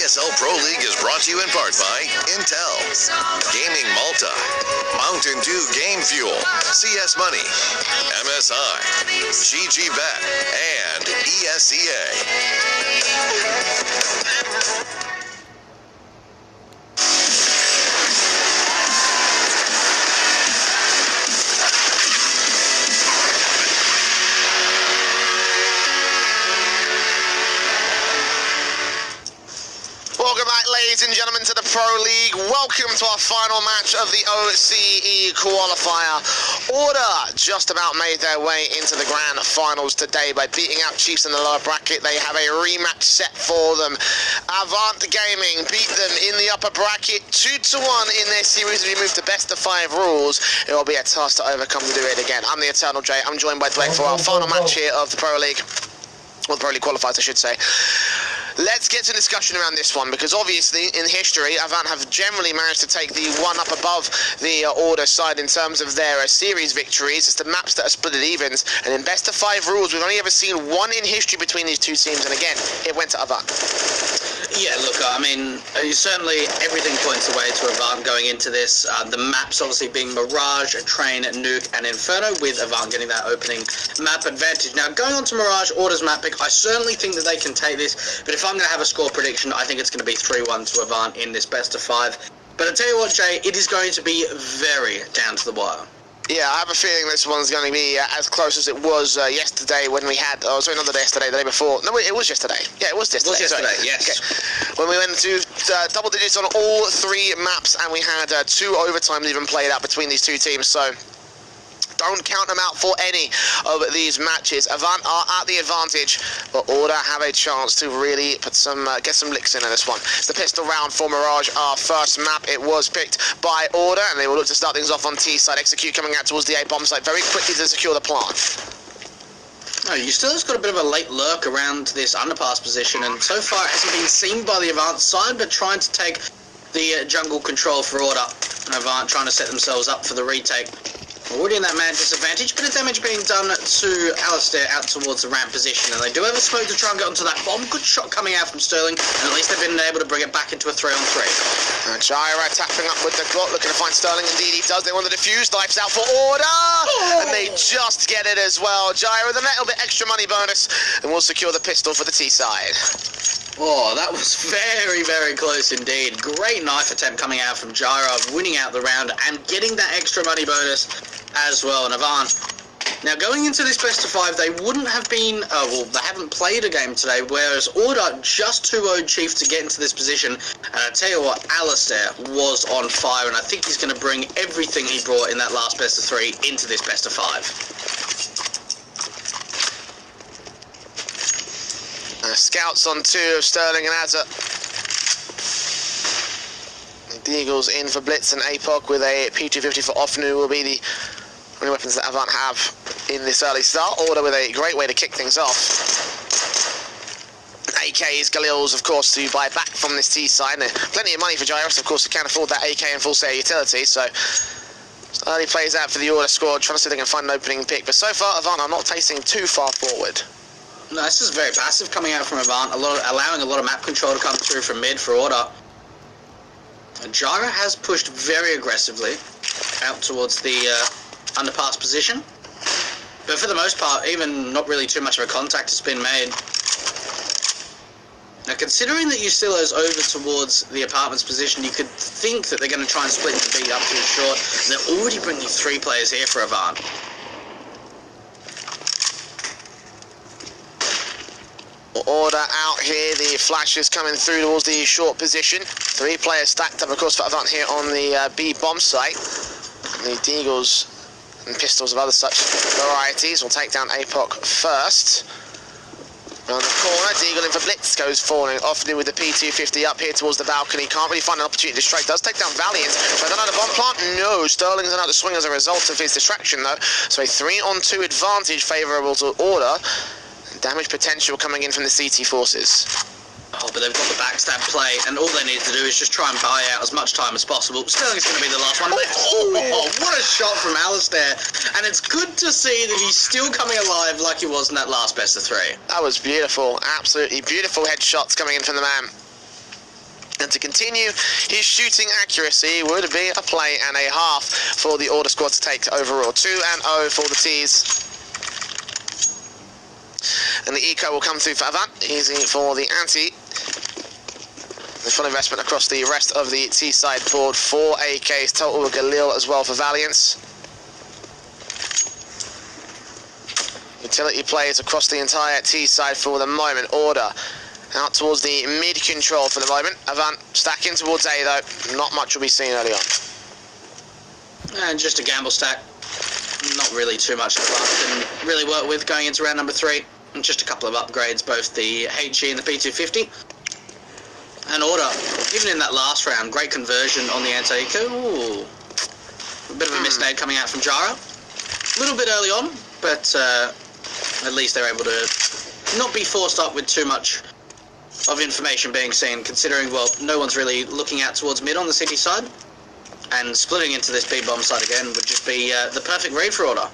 ESL Pro League is brought to you in part by Intel, Gaming Malta, Mountain Dew Game Fuel, CS Money, MSI, GG.bet, and ESEA. Welcome back, ladies and gentlemen, to the Pro League. Welcome to our final match of the OCE qualifier. Order just about made their way into the grand finals today by beating out Chiefs in the lower bracket. They have a rematch set for them. Avant Gaming beat them in the upper bracket 2-1 in their series. If you move to best of 5 rules, it will be a task to overcome to do it again. I'm the Eternal J. I'm joined by Blake for our final match here of the Pro League. Well, the Pro League qualifiers, I should say. Let's get to discussion around this one, because obviously in history Avant have generally managed to take the one up above the Order side in terms of their series victories. It's the maps that are split at evens, and in best of 5 rules we've only ever seen one in history between these two teams, and again it went to Avant. Yeah, look, I mean, certainly everything points the way to Avant going into this. The maps obviously being Mirage, Train, Nuke, and Inferno, with Avant getting that opening map advantage. Now, going on to Mirage, Order's map pick, I certainly think that they can take this, but if I'm going to have a score prediction, I think it's going to be 3-1 to Avant in this best of 5. But I tell you what, Jay, it is going to be very down to the wire. Yeah, I have a feeling this one's going to be as close as it was yesterday when we had... Oh, sorry, not the day yesterday, the day before. No, it was yesterday. Yeah, it was yesterday. It was yesterday, yes. Okay. When we went to double digits on all 3 maps, and we had 2 overtimes even played out between these 2 teams, so... Don't count them out for any of these matches. Avant are at the advantage, but Order have a chance to really put some get some licks in this one. It's the pistol round for Mirage, our first map. It was picked by Order, and they will look to start things off on T side. Execute coming out towards the A bomb site very quickly to secure the plant. No, you still has got a bit of a late lurk around this underpass position, and so far it hasn't been seen by the Avant side, but trying to take the jungle control for Order. And Avant trying to set themselves up for the retake. Already in that man disadvantage, bit of damage being done to Alistair out towards the ramp position, and they do have a smoke to try and get onto that bomb. Good shot coming out from Sterling, and at least they've been able to bring it back into a 3-on-3. Gyra tapping up with the Glock, looking to find Sterling. Indeed he does. They want to defuse. Life's out for Order, and they just get it as well. Gyra with a little bit extra money bonus, and will secure the pistol for the T side. Oh, that was very, very close indeed. Great knife attempt coming out from Gyra, winning out the round and getting that extra money bonus as well. And Avant, now going into this best of 5, they wouldn't have been, well, they haven't played a game today, whereas Order just 2-0'd Chief to get into this position. And I tell you what, Alistair was on fire, and I think he's going to bring everything he brought in that last best of 3 into this best of 5. Scouts on 2 of Sterling and Azza. The Eagles in for Blitz, and APOC with a P250 for Ofnu will be the only weapons that Avant have in this early start. Order with a great way to kick things off. AKs, Galils, of course, to buy back from this T side. Plenty of money for Gyros, of course, who can't afford that AK and full set of utility, so early plays out for the Order squad, trying to see if they can find an opening pick. But so far, Avant are not tasting too far forward. No, this is very passive coming out from Avant, allowing a lot of map control to come through from mid for Order. Gyra has pushed very aggressively out towards the underpass position, but for the most part, even not really too much of a contact has been made. Now, considering that Usila's over towards the apartments position, you could think that they're going to try and split the beat up too short. They're already bringing 3 players here for Avant. Order out here, the flashes coming through towards the short position. 3 players stacked up, of course, for Avant here on the B bomb site. The Deagles and pistols of other such varieties will take down APOC first. Around the corner, Deagle in for Blitz, goes falling, often with the P250 up here towards the balcony, can't really find an opportunity to strike, does take down Valiant, so I don't know the bomb plant, no, Sterling's another swing as a result of his distraction though, so a 3-on-2 advantage favourable to Order, damage potential coming in from the CT forces. Oh, but they've got the backstab play, and all they need to do is just try and buy out as much time as possible. Sterling's going to be the last one left. Oh, what a shot from Alistair. And it's good to see that he's still coming alive like he was in that last best of 3. That was beautiful, absolutely beautiful headshots coming in from the man. And to continue his shooting accuracy would be a play and a half for the Order squad to take overall. 2-0 for the T's. And the eco will come through for Avant, easy for the anti. The full investment across the rest of the T-side board. 4 AKs total with Galil as well for Valiance. Utility plays across the entire T-side for the moment. Order out towards the mid-control for the moment. Avant stacking towards A though. Not much will be seen early on. And just a gamble stack. Not really too much Avant can really work with going into round number 3. And just a couple of upgrades, both the HE and the P250. And Order, even in that last round, great conversion on the anti-eco. Ooh, a bit of a misnade coming out from Jara. A little bit early on, but at least they're able to not be forced up with too much of information being seen, considering, well, no one's really looking out towards mid on the city side. And splitting into this B-bomb side again would just be the perfect read for Order.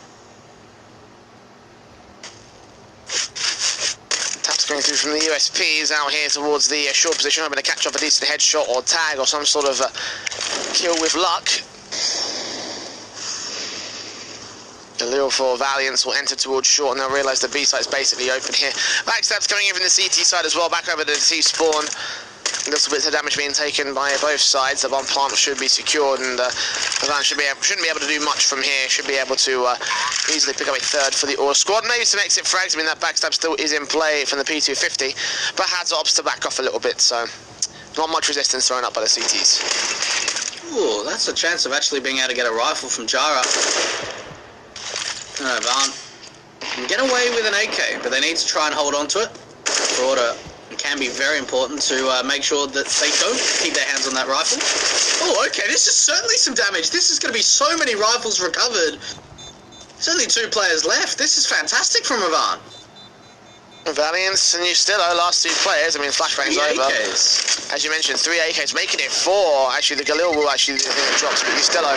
Going through from the USPs out here towards the short position, hoping to catch off a decent headshot or tag or some sort of kill with luck. Galil for Valiance will enter towards short and they'll realise the B site's basically open here. Backstab's coming in from the CT side as well, back over to the T spawn. A little bit of damage being taken by both sides. The bomb plant should be secured and Avant shouldn't be able to do much from here. Should be able to easily pick up a third for the Order squad. Maybe some exit frags. I mean, that backstab still is in play from the P250, but has opts to back off a little bit, so not much resistance thrown up by the CTs. Ooh, that's a chance of actually being able to get a rifle from Jara. Avant can get away with an AK, but they need to try and hold on to it. For Order, it can be very important to make sure that they don't keep their hands on that rifle. Oh, okay, this is certainly some damage. This is going to be so many rifles recovered. There's only 2 players left. This is fantastic from Avant. Valiance and Ustilo, last 2 players. I mean, flashbang's over. AKs. As you mentioned, 3 AKs, making it 4. Actually, the Galil will actually drop, but Ustilo,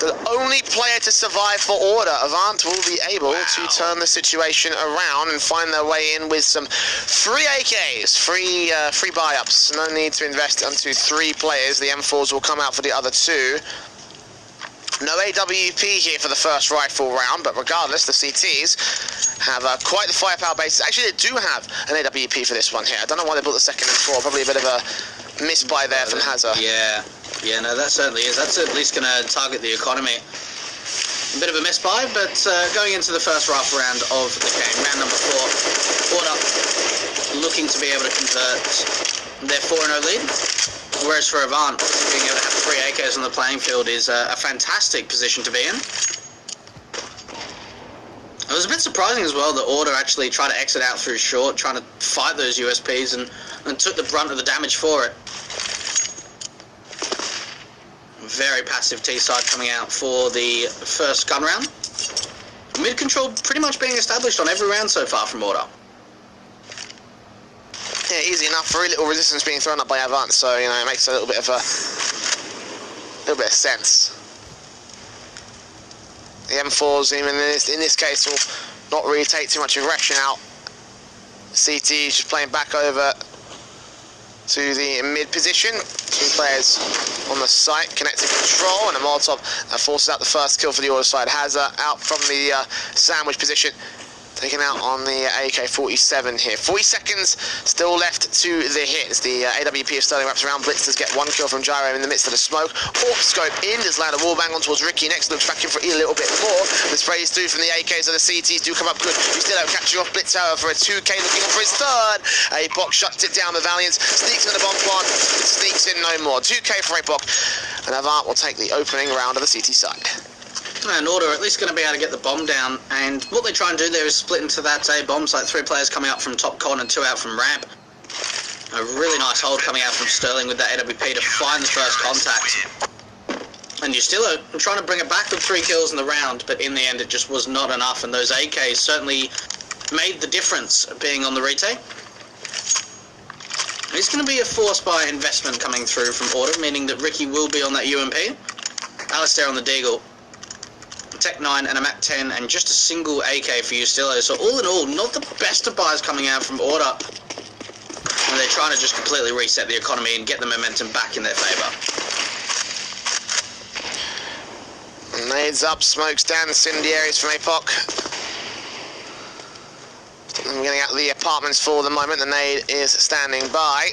the only player to survive for Order. Avant will be able to turn the situation around and find their way in with some free AKs, free buy-ups. No need to invest onto 3 players. The M4s will come out for the other 2. No AWP here for the first rifle round, but regardless, the CTs have quite the firepower base. Actually, they do have an AWP for this one here. I don't know why they built the second and 4. Probably a bit of a misbuy there from Hazard. Yeah, no, that certainly is. That's at least going to target the economy. A bit of a misbuy, but going into the first rifle round of the game, round number 4, Order looking to be able to convert their 4-0 lead. Whereas for Avant, being able to have 3 AKs on the playing field is a fantastic position to be in. It was a bit surprising as well that Order actually tried to exit out through short, trying to fight those USPs and took the brunt of the damage for it. Very passive T-side coming out for the first gun round. Mid-control pretty much being established on every round so far from Order. Yeah, easy enough. Very little resistance being thrown up by Avant, so you know it makes a little bit of sense. The M4s, even in this case, will not really take too much aggression out. CT is just playing back over to the mid position. 2 players on the site, connected control, and a Molotov forces out the first kill for the Order side. Hazard out from the sandwich position, taken out on the AK-47 here. 40 seconds still left to the hit. The AWP of Sterling wraps around. Blitz does get 1 kill from Gyro in the midst of the smoke. Orp scope in, does land a wallbang on towards Ricky. Next looks back in for E a little bit more. The sprays through from the AKs and the CTs do come up good. We still have catching off Blitz however for a 2K, looking on for his 3rd. A box shuts it down. The Valiance sneaks in the bomb plant. It sneaks in no more. 2K for a box. And Avant will take the opening round of the CT side. And Order are at least going to be able to get the bomb down. And what they try and do there is split into that A bombs, like 3 players coming up from top con and 2 out from ramp. A really nice hold coming out from Sterling with that AWP to find the first contact. And Ustilo trying to bring it back with 3 kills in the round, but in the end it just was not enough, and those AKs certainly made the difference being on the retake. It's going to be a forced buy investment coming through from Order, meaning that Ricky will be on that UMP. Alistair on the Deagle. Tech 9 and a Mach 10 and just a single AK for Ustilo. So all in all, not the best of buys coming out from Order. And they're trying to just completely reset the economy and get the momentum back in their favour. Nades up, smokes down, incendiaries from APOC. I'm getting out of the apartments for the moment. The nade is standing by.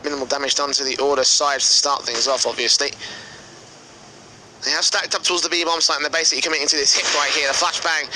Minimal damage done to the Order side to start things off, obviously. They have stacked up towards the B-bomb site and they're basically committing to this hit right here. The flashbang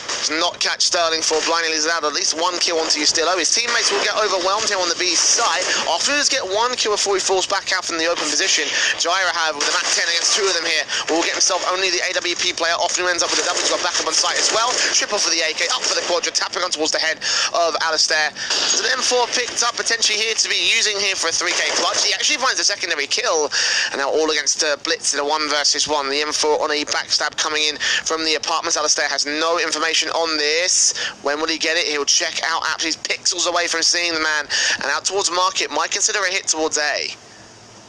does not catch Sterling for blindly. He's allowed at least 1 kill onto Ustilo. His teammates will get overwhelmed here on the B side. Afterwards get 1 kill before he falls back out from the open position. Jaira, however, with a Mach 10 against 2 of them here, will get himself only the AWP player. Often ends up with a double. He's got back up on site as well. Triple for the AK, up for the quadra, tapping on towards the head of Alistair. So the M4 picked up potentially here to be using here for a 3k clutch. He actually finds a secondary kill. And now all against Blitz in a 1 versus 1. The M4 on a backstab coming in from the apartments. Alistair has no information on this. When will he get it? He'll check out after he's pixels away from seeing the man. And out towards Market, might consider a hit towards A.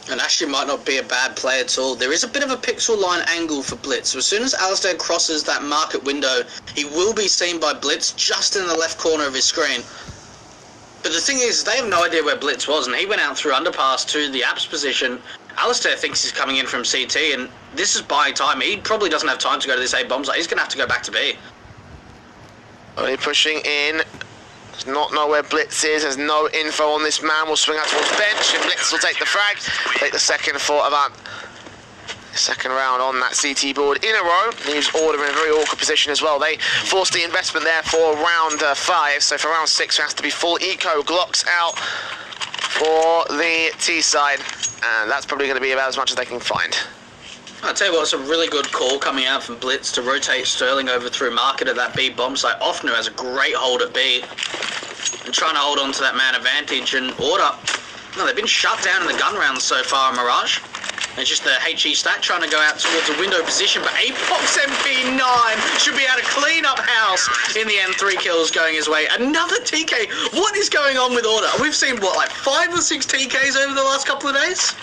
And actually might not be a bad play at all. There is a bit of a pixel line angle for Blitz. So as soon as Alistair crosses that Market window, he will be seen by Blitz just in the left corner of his screen. But the thing is, they have no idea where Blitz was, and he went out through underpass to the apps position. Alistair thinks he's coming in from CT, and this is buying time. He probably doesn't have time to go to this A bomb site. He's going to have to go back to B. Only pushing in. Does not know where Blitz is. There's no info on this man. Will swing out towards bench, and Blitz will take the frag. Take the second for Avant. Second round on that CT board in a row. Leaves Order in a very awkward position as well. They forced the investment there for round 5. So for round 6, it has to be full eco. Glocks out for the T side. And that's probably going to be about as much as they can find. I'll tell you what, it's a really good call coming out from Blitz to rotate Sterling over through Market at that B bomb site. Offner has a great hold at B. And trying to hold on to that man advantage. And Order, no, they've been shut down in the gun rounds so far, Mirage. It's just the HE stack trying to go out towards a window position, but APOC's MP9 should be able to clean up house. In the end, 3 kills going his way. Another TK. What is going on with Order? We've seen, what, like 5 or 6 TKs over the last couple of days?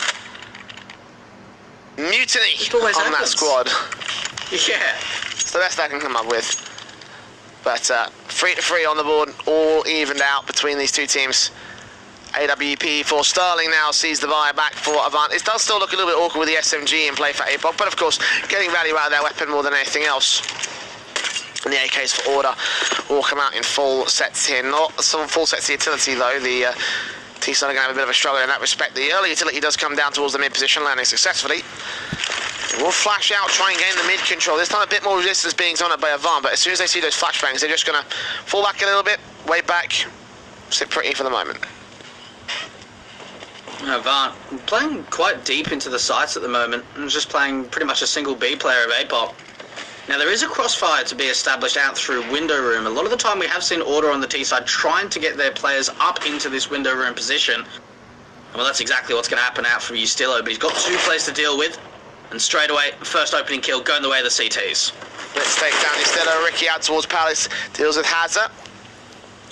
Mutiny on that squad. Yeah. It's the best I can come up with. But 3-3 on the board, all evened out between these two teams. AWP for Sterling now sees the buy back for Avant. It does still look a little bit awkward with the SMG in play for APOC, but of course, getting value out of their weapon more than anything else. And the AKs for Order will come out in full sets here. Not some full sets of utility though. The T-Sun are going to have a bit of a struggle in that respect. The early utility does come down towards the mid position, landing successfully. It will flash out, try and gain the mid control. This time a bit more resistance being done by Avant, but as soon as they see those flashbangs, they're just going to fall back a little bit, way back, sit pretty for the moment. Avant playing quite deep into the sites at the moment and just playing pretty much a single B player of APOC. Now there is a crossfire to be established out through window room. A lot of the time we have seen Order on the T side trying to get their players up into this window room position. Well, that's exactly what's going to happen out from Ustilo, but he's got 2 players to deal with, and straight away, first opening kill going the way of the CTs. Let's take down Ustilo. Ricky out towards Palace, deals with Hazard.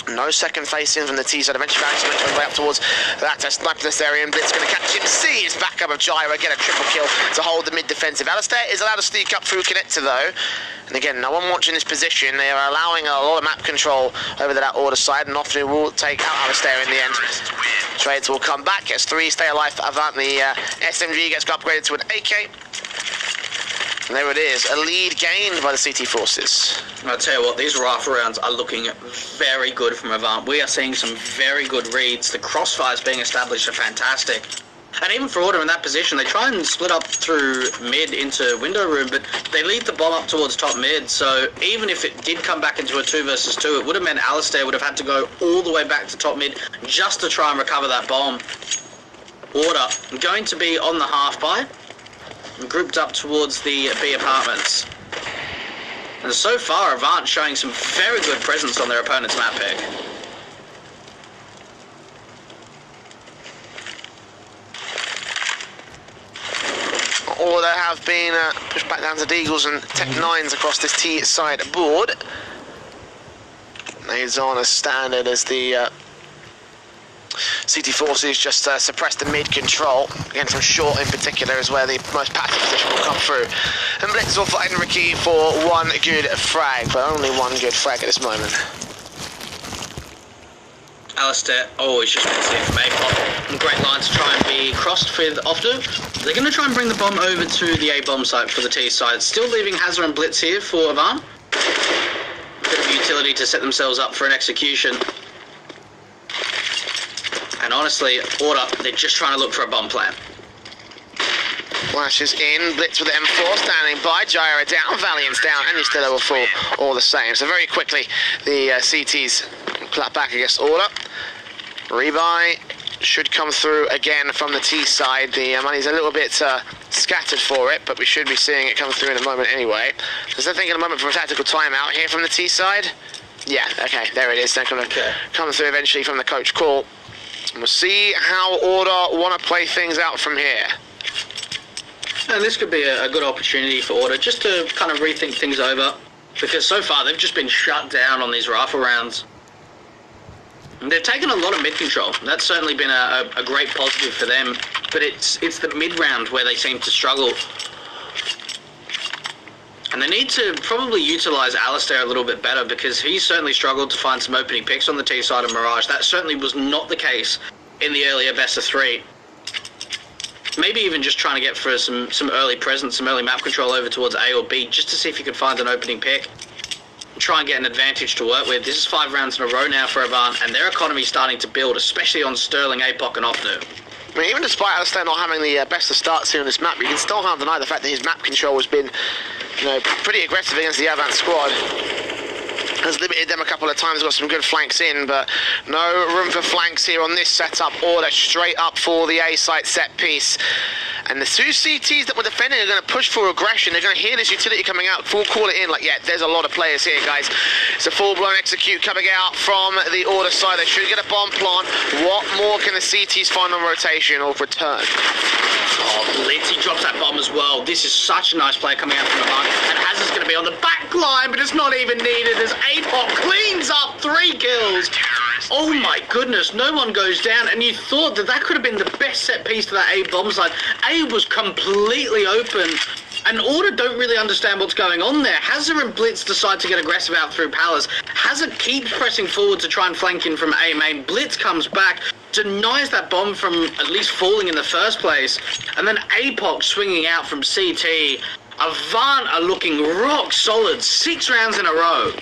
No second face in from the T side. Eventually managed to make his way up towards that sniperless area, and Blitz going to catch him. See his backup of Jaira, get a triple kill to hold the mid defensive. Alistair is allowed to sneak up through connector though. And again, no one watching this position. They are allowing a lot of map control over to that Order side, and often will take out Alistair in the end. Trades will come back, gets 3, stay alive for Avant. The SMG gets upgraded to an AK. And there it is, a lead gained by the CT forces. I'll tell you what, these rifle rounds are looking very good from Avant. We are seeing some very good reads. The crossfires being established are fantastic. And even for Order in that position, they try and split up through mid into window room, but they lead the bomb up towards top mid. So even if it did come back into a 2 versus 2, it would have meant Alistair would have had to go all the way back to top mid just to try and recover that bomb. Order going to be on the half by, grouped up towards the B apartments. And so far, Avant showing some very good presence on their opponent's map pick. Order have been pushed back down to Deagles and Tech 9s across this T-side board. Nades on as standard as the CT forces just suppress the mid control. Again, from short in particular is where the most passive position will come through. And Blitz will find Ricky for one good frag, but only one good frag at this moment. Alistair always just been seen from A-bomb. Great line to try and be crossed with Ofdo. They're going to try and bring the bomb over to the A-bomb site for the T side. Still leaving Hazard and Blitz here for Avant. Bit of utility to set themselves up for an execution. And honestly, Order, they're just trying to look for a bomb plan. Flashes in, Blitz with the M4 standing by, Gyra down, Valiant's down, and Ustilla will fall all the same. So very quickly, the CTs clap back against Order. Rebuy should come through again from the T side. The money's a little bit scattered for it, but we should be seeing it come through in a moment anyway. There's nothing in a moment for a tactical timeout here from the T side. Yeah, okay, there it is. They're going to come through eventually from the coach call. We'll see how Order want to play things out from here. And this could be a good opportunity for Order just to kind of rethink things over, because so far they've just been shut down on these rifle rounds. And they've taken a lot of mid control. That's certainly been a great positive for them, but it's the mid round where they seem to struggle. And they need to probably utilise Alistair a little bit better, because he's certainly struggled to find some opening picks on the T side of Mirage. That certainly was not the case in the earlier best of 3. Maybe even just trying to get for some early presence, some early map control over towards A or B, just to see if you could find an opening pick. Try and get an advantage to work with. This is 5 rounds in a row now for Avant, and their economy is starting to build, especially on Sterling, APOC and Ofnu. I mean, even despite Alistair not having the best of starts here on this map, you can still not deny the fact that his map control has been, pretty aggressive against the Avant squad. Has limited them a couple of times, got some good flanks in, but no room for flanks here on this setup. Order straight up for the A site set piece. And the two CTs that were defending are going to push for aggression. They're going to hear this utility coming out, full call it in, like, yeah, there's a lot of players here, guys. It's a full-blown execute coming out from the Order side. They should get a bomb plant. What more can the CTs find on rotation or return? Oh, Blitz, he drops that bomb as well. This is such a nice play coming out from the mark. And Hazard's going to be on the back line, but it's not even needed as APOC cleans up 3 kills. Oh my goodness, no one goes down, and you thought that could have been the best set piece to that A bomb side. A was completely open, and Order don't really understand what's going on there. Hazard and Blitz decide to get aggressive out through Palace. Hazard keeps pressing forward to try and flank in from A main. Blitz comes back, denies that bomb from at least falling in the first place, and then APOC swinging out from CT. Avant are looking rock solid, 6 rounds in a row.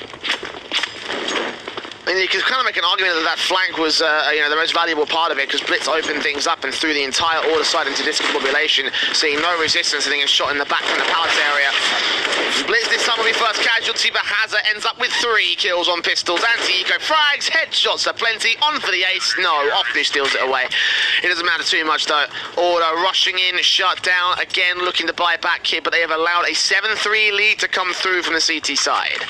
And you can kind of make an argument that flank was, the most valuable part of it, because Blitz opened things up and threw the entire Order side into discombobulation, seeing no resistance and getting shot in the back from the palace area. Blitz this time will be first casualty, but Hazard ends up with 3 kills on pistols. Anti-eco frags, headshots are plenty. On for the ace. No, Offdish steals it away. It doesn't matter too much though. Order rushing in, shut down. Again, looking to buy back here, but they have allowed a 7-3 lead to come through from the CT side.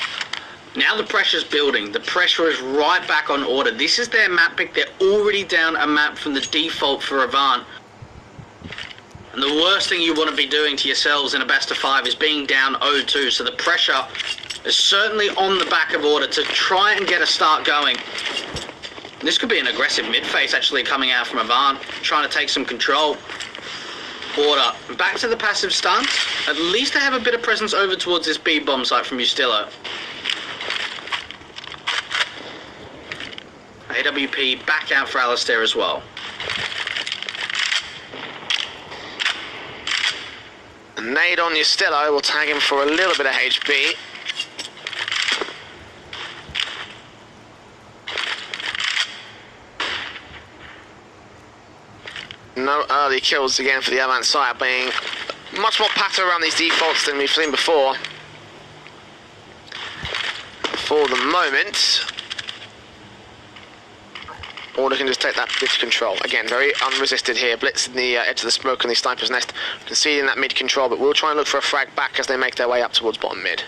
Now the pressure's building. The pressure is right back on Order. This is their map pick. They're already down a map from the default for Avant. And the worst thing you want to be doing to yourselves in a best of 5 is being down 0-2. So the pressure is certainly on the back of Order to try and get a start going. This could be an aggressive mid-face actually coming out from Avant, trying to take some control. Order back to the passive stance. At least they have a bit of presence over towards this B bomb site from Ustilla. AWP back out for Alistair as well. A nade on Ustilla will tag him for a little bit of HP. No early kills again for the Avant side, being much more pattern around these defaults than we've seen before. For the moment, Order can just take that mid control. Again, very unresisted here. Blitz in the edge of the smoke and the sniper's nest. Conceding that mid control, but we'll try and look for a frag back as they make their way up towards bottom mid.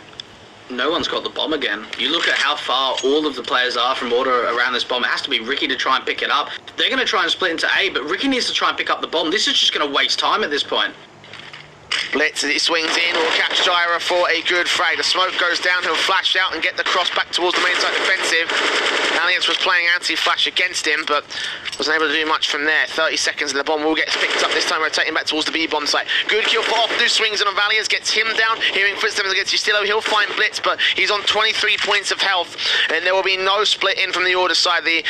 No one's got the bomb again. You look at how far all of the players are from Order around this bomb. It has to be Ricky to try and pick it up. They're going to try and split into A, but Ricky needs to try and pick up the bomb. This is just going to waste time at this point. Blitz as he swings in will catch Gyra for a good frag. The smoke goes down, he'll flash out and get the cross back towards the main side defensive. Alliance was playing anti-flash against him, but wasn't able to do much from there. 30 seconds and the bomb will get picked up, this time rotating back towards the B-bomb site. Good kill for Offnu, swings in on Valiant, gets him down. Hearing footsteps against Justillo, he'll find Blitz, but he's on 23 points of health, and there will be no split in from the Order side. The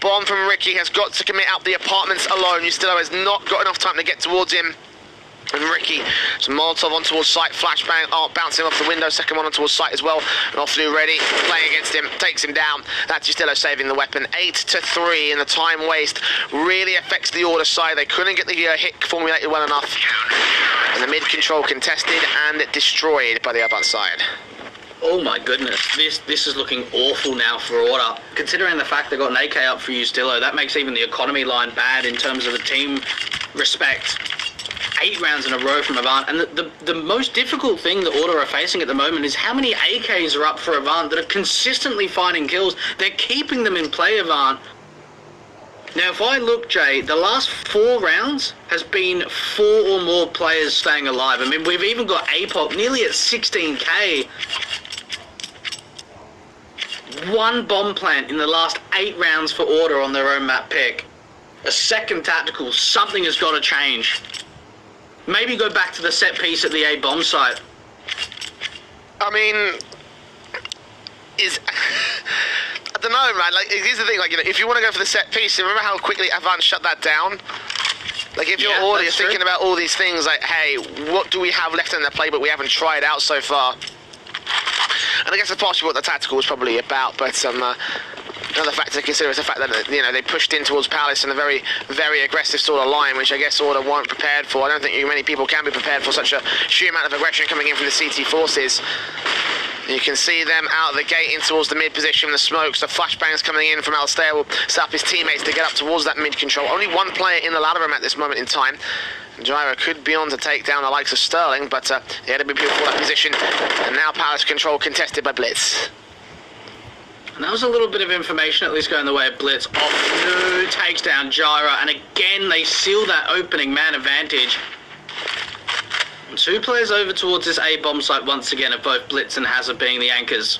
bomb from Ricky has got to commit out the apartments alone. Justillo has not got enough time to get towards him. And Ricky, some Molotov on towards site, flashbang, bouncing off the window, second one on towards site as well. And Offnu ready, playing against him, takes him down. That's Justillo saving the weapon. 8-3, and the time waste really affects the Order side. They couldn't get the hit formulated well enough. And the mid-control contested and destroyed by the Avant side. Oh my goodness, this is looking awful now for Order. Considering the fact they got an AK up for Justillo, that makes even the economy line bad in terms of the team respect. 8 rounds in a row from Avant, and the most difficult thing the Order are facing at the moment is how many AKs are up for Avant that are consistently finding kills. They're keeping them in play, Avant. Now, if I look, Jay, the last 4 rounds has been 4 or more players staying alive. I mean, we've even got APOC nearly at 16k. 1 bomb plant in the last 8 rounds for Order on their own map pick. A second tactical, something has got to change. Maybe go back to the set piece at the A bomb site. I mean, I don't know, man. Like, here's the thing. Like, you know, if you want to go for the set piece, remember how quickly Avant shut that down. Like, if you're Order, you're thinking about all these things. Like, hey, what do we have left in the playbook we haven't tried out so far? And I guess that's partially what the tactical was probably about. But another factor to consider is the fact that, you know, they pushed in towards Palace in a very, very aggressive sort of line, which I guess Order weren't prepared for. I don't think many people can be prepared for such a sheer amount of aggression coming in from the CT forces. You can see them out of the gate in towards the mid position, the smokes, the flashbangs coming in from Alistair will set up his teammates to get up towards that mid control. Only 1 player in the ladder room at this moment in time. Gyro could be on to take down the likes of Sterling, but he had to be put for that position. And now Palace control contested by Blitz. And that was a little bit of information, at least going the way of Blitz. Offnu takes down Gyro, and again they seal that opening man advantage. 2 players over towards this A bomb site once again, of both Blitz and Hazard being the anchors.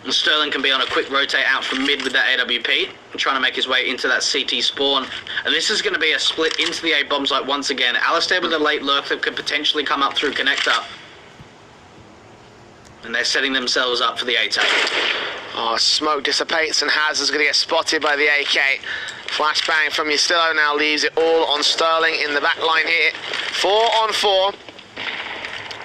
And Sterling can be on a quick rotate out from mid with that AWP, and trying to make his way into that CT spawn. And this is going to be a split into the A bomb site once again. Alistair with a late lurk that could potentially come up through connector. And they're setting themselves up for the A-take. Oh, smoke dissipates and Hazard's going to get spotted by the AK. Flashbang from Justillo now leaves it all on Sterling in the back line here. 4 on 4.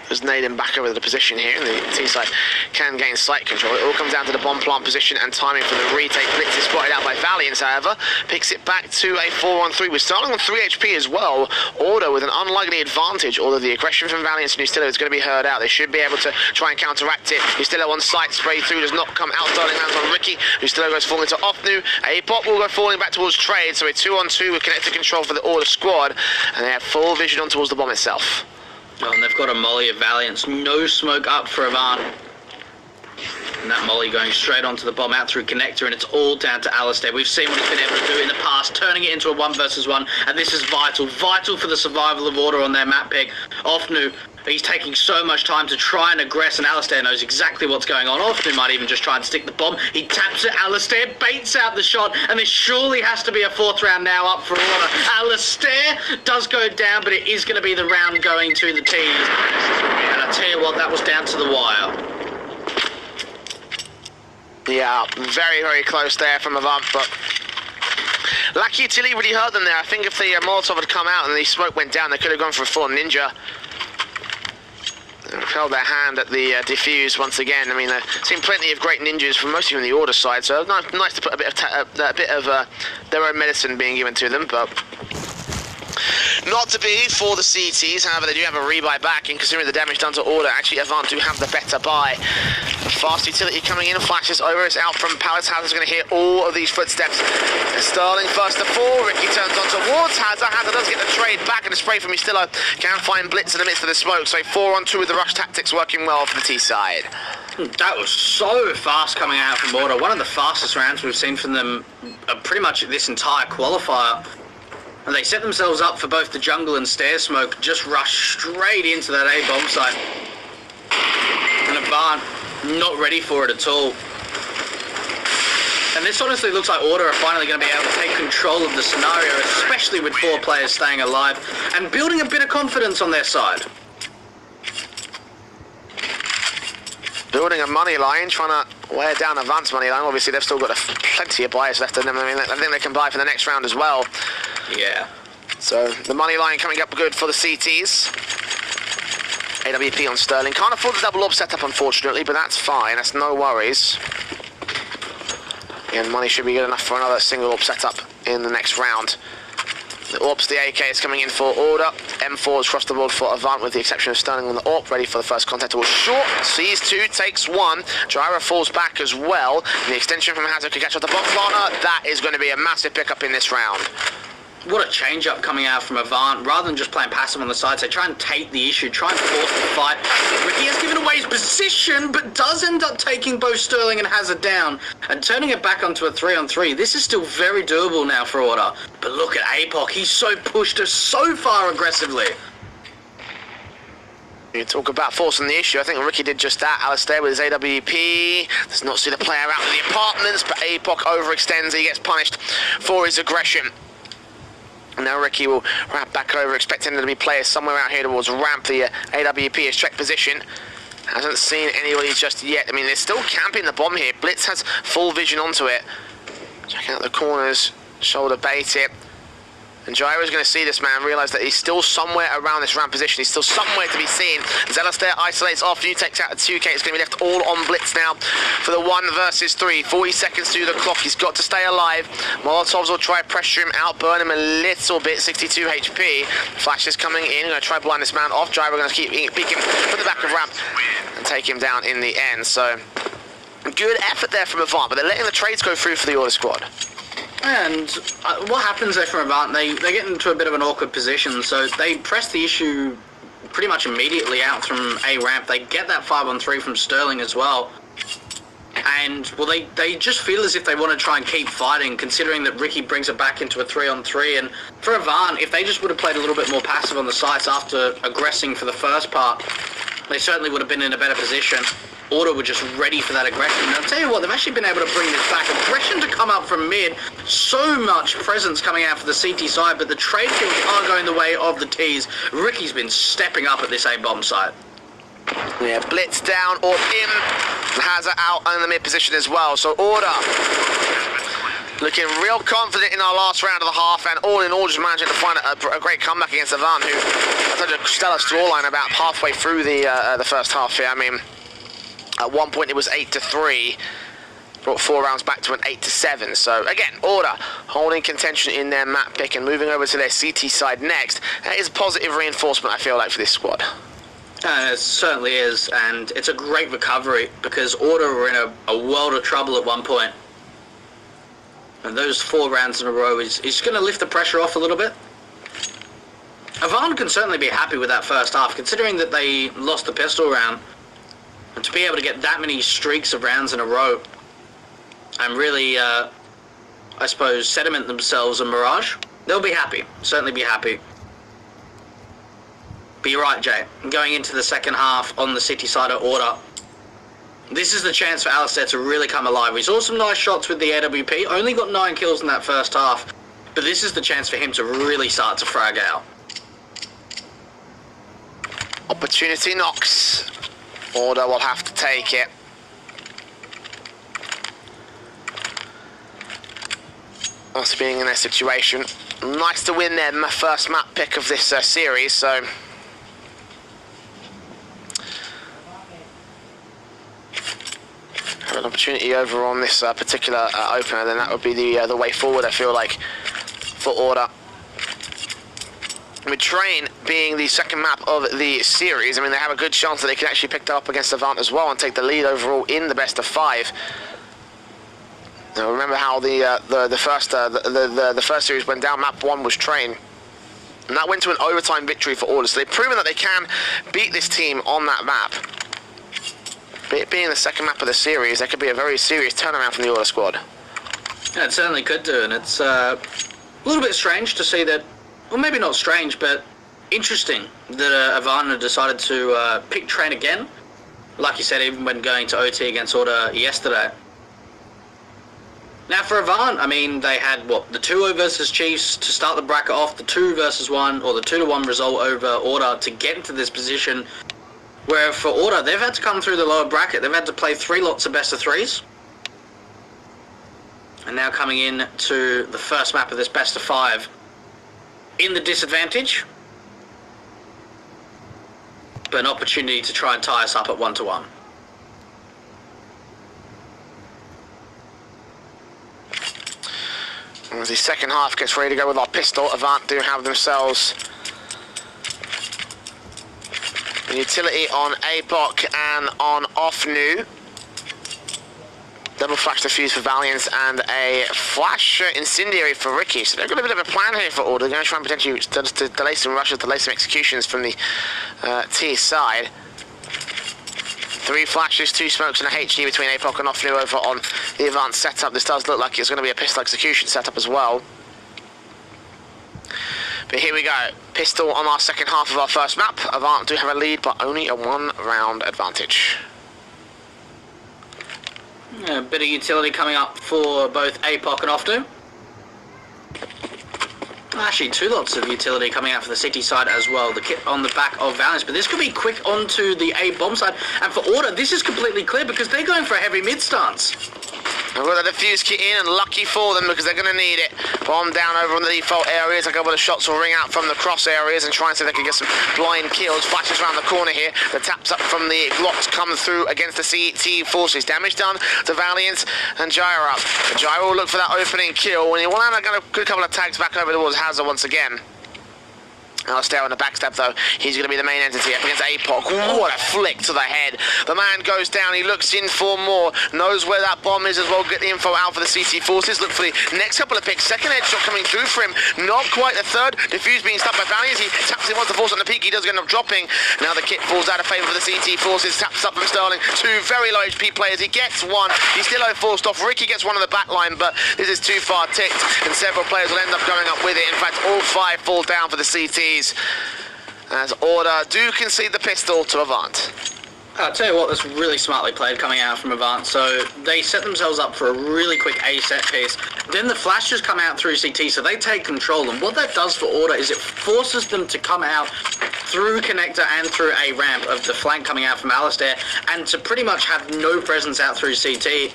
Just nade him back over the position here, and the T side can gain site control. It all comes down to the bomb plant position and timing for the retake. Blitz is spotted out by Valiant, however. Picks it back to a 4 on 3. We're starting on 3 HP as well. Order with an unlikely advantage, although the aggression from Valiant and Justillo is going to be heard out. They should be able to try and counteract it. Justillo on site, spray through, does not come out. Sterling lands on Ricky. Justillo goes falling to Offnu. A pop will go falling back towards Trade, so a 2 on 2 with connected control for the Order squad, and they have full vision on towards the bomb itself. Oh, and they've got a molly of Valiance. No smoke up for Avant. And that molly going straight onto the bomb out through connector, and it's all down to Alistair. We've seen what he's been able to do in the past, turning it into a 1 versus 1, and this is vital for the survival of Order on their map pick. Offnu, he's taking so much time to try and aggress, and Alistair knows exactly what's going on. Offnu might even just try and stick the bomb. He taps it, Alistair baits out the shot, and there surely has to be a 4th round now up for Order. Alistair does go down, but it is going to be the round going to the T's. And I tell you what, that was down to the wire. Yeah, very, very close there from Avant, but lucky Tilly really hurt them there. I think if the Molotov had come out and the smoke went down, they could have gone for a full ninja. Held their hand at the defuse once again. I mean, I've seen plenty of great ninjas from mostly from the Order side, so nice to put a bit of their own medicine being given to them, but Not to be for the CTs, however, they do have a rebuy back, and considering the damage done to Order, actually Avant do have the better buy. Fast utility coming in, flashes over, it's out from Palace. Hazard's going to hear all of these footsteps. Sterling first to fall, Ricky turns on towards Hazard. Hazard does get the trade back, and a spray from Mustillo can find Blitz in the midst of the smoke, so 4-on-2 with the rush tactics working well for the T side. That was so fast coming out from Order. One of the fastest rounds we've seen from them pretty much this entire qualifier. And they set themselves up for both the jungle and stair smoke, just rushed straight into that A bomb site. And Avant not ready for it at all. And this honestly looks like Order are finally going to be able to take control of the scenario, especially with 4 players staying alive and building a bit of confidence on their side. Building a money line, trying to wear down Avant's money line. Obviously, they've still got plenty of buyers left in them. I mean, I think they can buy for the next round as well. Yeah. So the money line coming up good for the CTs. AWP on Sterling. Can't afford the double orb setup, unfortunately, but that's fine. That's no worries. And money should be good enough for another single orb setup in the next round. The AWPs, the AK is coming in for Order. M4s across the board for Avant, with the exception of Sterling on the AWP, ready for the first contact towards short. Sees 2, takes 1. Gyra falls back as well. And the extension from Hazard can catch off the bomb planter. That is going to be a massive pickup in this round. What a change-up coming out from Avant. Rather than just playing passive on the sides, they try and take the issue, try and force the fight. Ricky has given away his position, but does end up taking both Sterling and Hazard down and turning it back onto a 3-on-3. This is still very doable now for Order. But look at APOC. He's so pushed us so far aggressively. You talk about forcing the issue. I think Ricky did just that. Alistair with his AWP does not see the player out of the apartments, but APOC overextends. He gets punished for his aggression. Now Ricky will wrap back over, expecting there to be players somewhere out here towards ramp. The AWP has checked position. Hasn't seen anybody just yet. I mean, they're still camping the bomb here. Blitz has full vision onto it. Check out the corners, shoulder bait it. And Gyro's going to see this man, realise that he's still somewhere around this ramp position. He's still somewhere to be seen. As Alistair isolates off, New takes out a 2K. It's going to be left all on Blitz now for the 1 versus 3. 40 seconds through the clock. He's got to stay alive. Molotovs will try pressure him, outburn him a little bit. 62 HP. Flash is coming in. Going to try blind this man off. Gyro going to keep peeking from the back of ramp and take him down in the end. So, good effort there from Avant, but they're letting the trades go through for the Order squad. And what happens there from Avant, they get into a bit of an awkward position, so they press the issue pretty much immediately out from A ramp. They get that 5-on-3 from Sterling as well. And, well, they just feel as if they want to try and keep fighting, considering that Ricky brings it back into a 3-on-3. And for Avant, if they just would have played a little bit more passive on the sites after aggressing for the first part, they certainly would have been in a better position. Order were just ready for that aggression. And I'll tell you what, they've actually been able to bring this back. Aggression to come up from mid. So much presence coming out for the CT side, but the trade kills are going the way of the Ts. Ricky's been stepping up at this A-bomb site. Yeah, Blitz down or in. Hazard out in the mid position as well. So Order looking real confident in our last round of the half, and all in all just managing to find a great comeback against Avant, who had such a stellar scoreline about halfway through the first half here. I mean, at one point it was 8-3, brought 4 rounds back to an 8-7. So again, Order holding contention in their map pick and moving over to their CT side next. That is positive reinforcement, I feel like, for this squad. It certainly is, and it's a great recovery because Order were in a world of trouble at one point. And those 4 rounds in a row is going to lift the pressure off a little bit. Avant can certainly be happy with that first half, considering that they lost the pistol round. And to be able to get that many streaks of rounds in a row and really, I suppose, sediment themselves a Mirage, they'll be happy. Certainly be happy. But you're right, Jay. Going into the second half on the city side of Order, this is the chance for Alistair to really come alive. We saw some nice shots with the AWP. Only got 9 kills in that first half. But this is the chance for him to really start to frag out. Opportunity knocks. Order will have to take it. Us being in their situation. Nice to win their first map pick of this series, so... Have an opportunity over on this particular opener, then that would be the way forward, I feel like, for Order. With Train being the second map of the series, I mean, they have a good chance that they can actually pick that up against Avant as well and take the lead overall in the best of 5. Now, remember how the first series went down. Map 1 was Train, and that went to an overtime victory for Order. So they've proven that they can beat this team on that map. But it being the second map of the series, that could be a very serious turnaround from the Order squad. Yeah, it certainly could do, and it's a little bit strange to see that. Well, maybe not strange, but interesting that Avant decided to pick Train again. Like you said, even when going to OT against Order yesterday. Now for Avant, I mean, they had, what, the 2-0 versus Chiefs to start the bracket off, the 2 versus 1, or the 2-1 result over Order to get into this position, where for Order, they've had to come through the lower bracket. They've had to play 3 lots of best of 3s. And now coming in to the first map of this best of 5 in the disadvantage. But an opportunity to try and tie us up at 1-1. As the second half gets ready to go with our pistol, Avant do have themselves the utility on APOC and on OFNU. Double flash defuse for Valiance and a flash incendiary for Ricky. So they've got a bit of a plan here for Order. They're going to try and potentially to delay some rushes, delay some executions from the T side. 3 flashes, 2 smokes and a HE between APOC and OFNU over on the advanced setup. This does look like it's going to be a pistol execution setup as well. But here we go. Pistol on our second half of our first map. Avant do have a lead, but only a 1-round advantage. A bit of utility coming up for both APOC and OFNU. Actually, 2 lots of utility coming out for the city side as well. The kit on the back of Valiance, but this could be quick onto the A bomb side. And for Order, this is completely clear because they're going for a heavy mid stance. I've got the defuse kit in, and lucky for them because they're going to need it. Bomb down over on the default areas. A couple of shots will ring out from the cross areas and try and see if they can get some blind kills. Flashes around the corner here. The taps up from the blocks come through against the CT forces. Damage done to Valiant and Gyro up. Gyro will look for that opening kill. When he will land a good couple of tags back over towards Hazard once again. Alistair on the backstep though, he's going to be the main entity up against APOC. What a flick to the head. The man goes down, he looks in for more, knows where that bomb is as well, get the info out for the CT forces, look for the next couple of picks. Second headshot coming through for him, not quite the third. Diffuse being stopped by Valiant, he taps it once the force on the peak, he does end up dropping. Now the kit falls out of favour for the CT forces, taps up from Sterling. 2 very low HP players, he gets 1, he's still forced off. Ricky gets 1 on the back line, but this is too far ticked, and several players will end up going up with it. In fact, all 5 fall down for the CTs. As Order do concede the pistol to Avant. I'll tell you what, that's really smartly played coming out from Avant. So they set themselves up for a really quick A set piece. Then the flashes come out through CT, so they take control. And what that does for Order is it forces them to come out through connector and through A ramp of the flank coming out from Alistair, and to pretty much have no presence out through CT.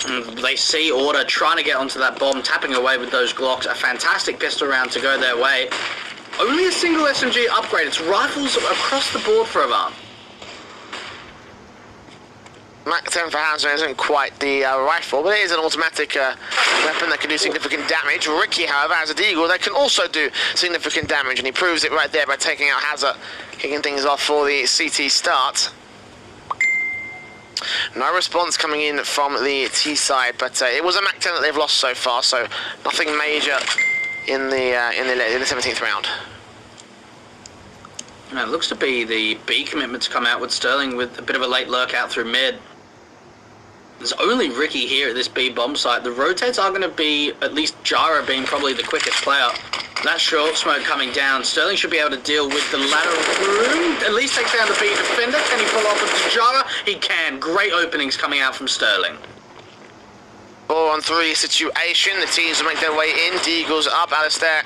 And they see Order trying to get onto that bomb, tapping away with those Glocks. A fantastic pistol round to go their way. Only a single SMG upgrade. It's rifles across the board for Avant. Mac 10 for Hansen isn't quite the rifle, but it is an automatic weapon that can do significant damage. Ricky, however, has a deagle that can also do significant damage, and he proves it right there by taking out Hazard, kicking things off for the CT start. No response coming in from the T side, but it was a Mac 10 that they've lost so far, so nothing major in the 17th round. And it looks to be the B commitment to come out with Sterling with a bit of a late lurk out through mid. There's only Ricky here at this B bomb site. The rotates are going to be, at least Gyro being probably the quickest player. That short smoke coming down. Sterling should be able to deal with the ladder room. At least take down the B defender. Can he pull off with Gyro? He can. Great openings coming out from Sterling. 4-on-3 situation. The teams will make their way in. Deagle's up. Alistair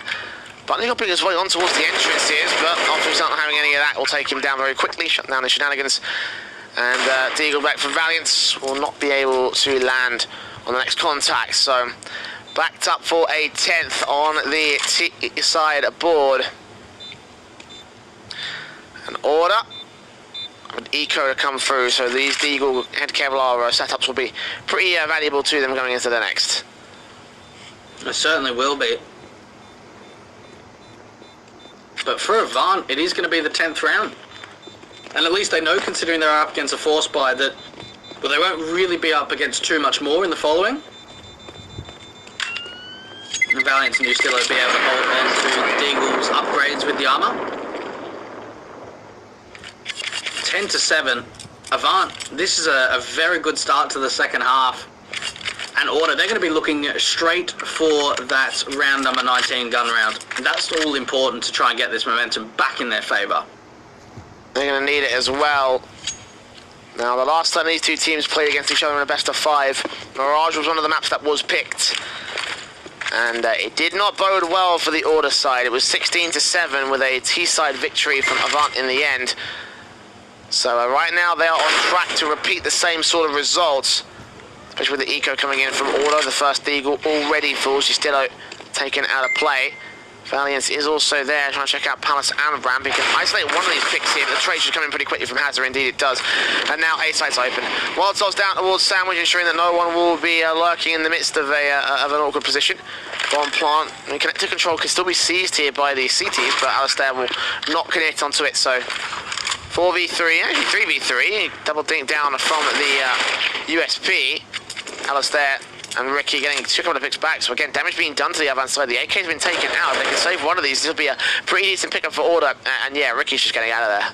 buttoning up his way on towards the entrances, but after he's not having any of that, will take him down very quickly. Shut down the shenanigans. And Deagle back from Valiance will not be able to land on the next contact. So backed up for a 10th on the T side board. An Order. An eco to come through, so these Deagle head Kevlar setups will be pretty valuable to them going into the next. It certainly will be. but for Avant, it is going to be the 10th round. And at least they know, considering they're up against a force buy, that well, they won't really be up against too much more in the following. And Valiant and Ustilo will be able to hold on to Deagle's upgrades with the armor. 10-7. Avant, this is a very good start to the second half. And Order, they're going to be looking straight for that round number 19 gun round. And that's all important to try and get this momentum back in their favour. They're going to need it as well. Now, the last time these two teams played against each other in a best of 5, Mirage was one of the maps that was picked. And it did not bode well for the Order side. It was 16-7 with a T-side victory from Avant in the end. So right now they are on track to repeat the same sort of results, especially with the eco coming in from Order. The first Eagle already falls. She's still taken out of play. Valiant is also there, trying to check out Palace and Ramp. He can isolate one of these picks here, but the trade should come in pretty quickly from Hazard. Indeed it does. And now A site's open. Molotov's down towards Sandwich, ensuring that no one will be lurking in the midst of an awkward position. Bomb plant, to control can still be seized here by the CTs, but Alistair will not connect onto it, so 4v3, actually 3v3, double dink down from the USP. Alistair and Ricky getting a couple of picks back, so again, damage being done to the Avant side. The AK's been taken out. If they can save one of these, this will be a pretty decent pickup for Order, and yeah, Ricky's just getting out of there.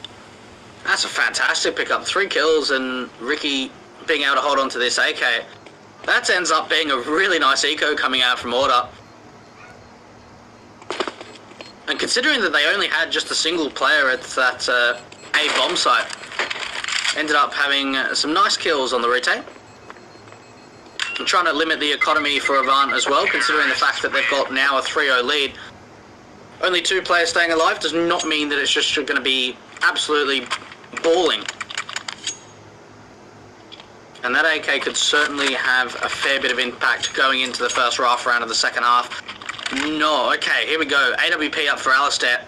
That's a fantastic pickup. 3 kills, and Ricky being able to hold on to this AK. That ends up being a really nice eco coming out from Order. And considering that they only had just a single player at that A bomb site, ended up having some nice kills on the retake. I'm trying to limit the economy for Avant as well, considering the fact that they've got now a 3-0 lead. Only 2 players staying alive does not mean that it's just going to be absolutely balling. And that AK could certainly have a fair bit of impact going into the first round of the second half. No, okay, here we go. AWP up for Alistair.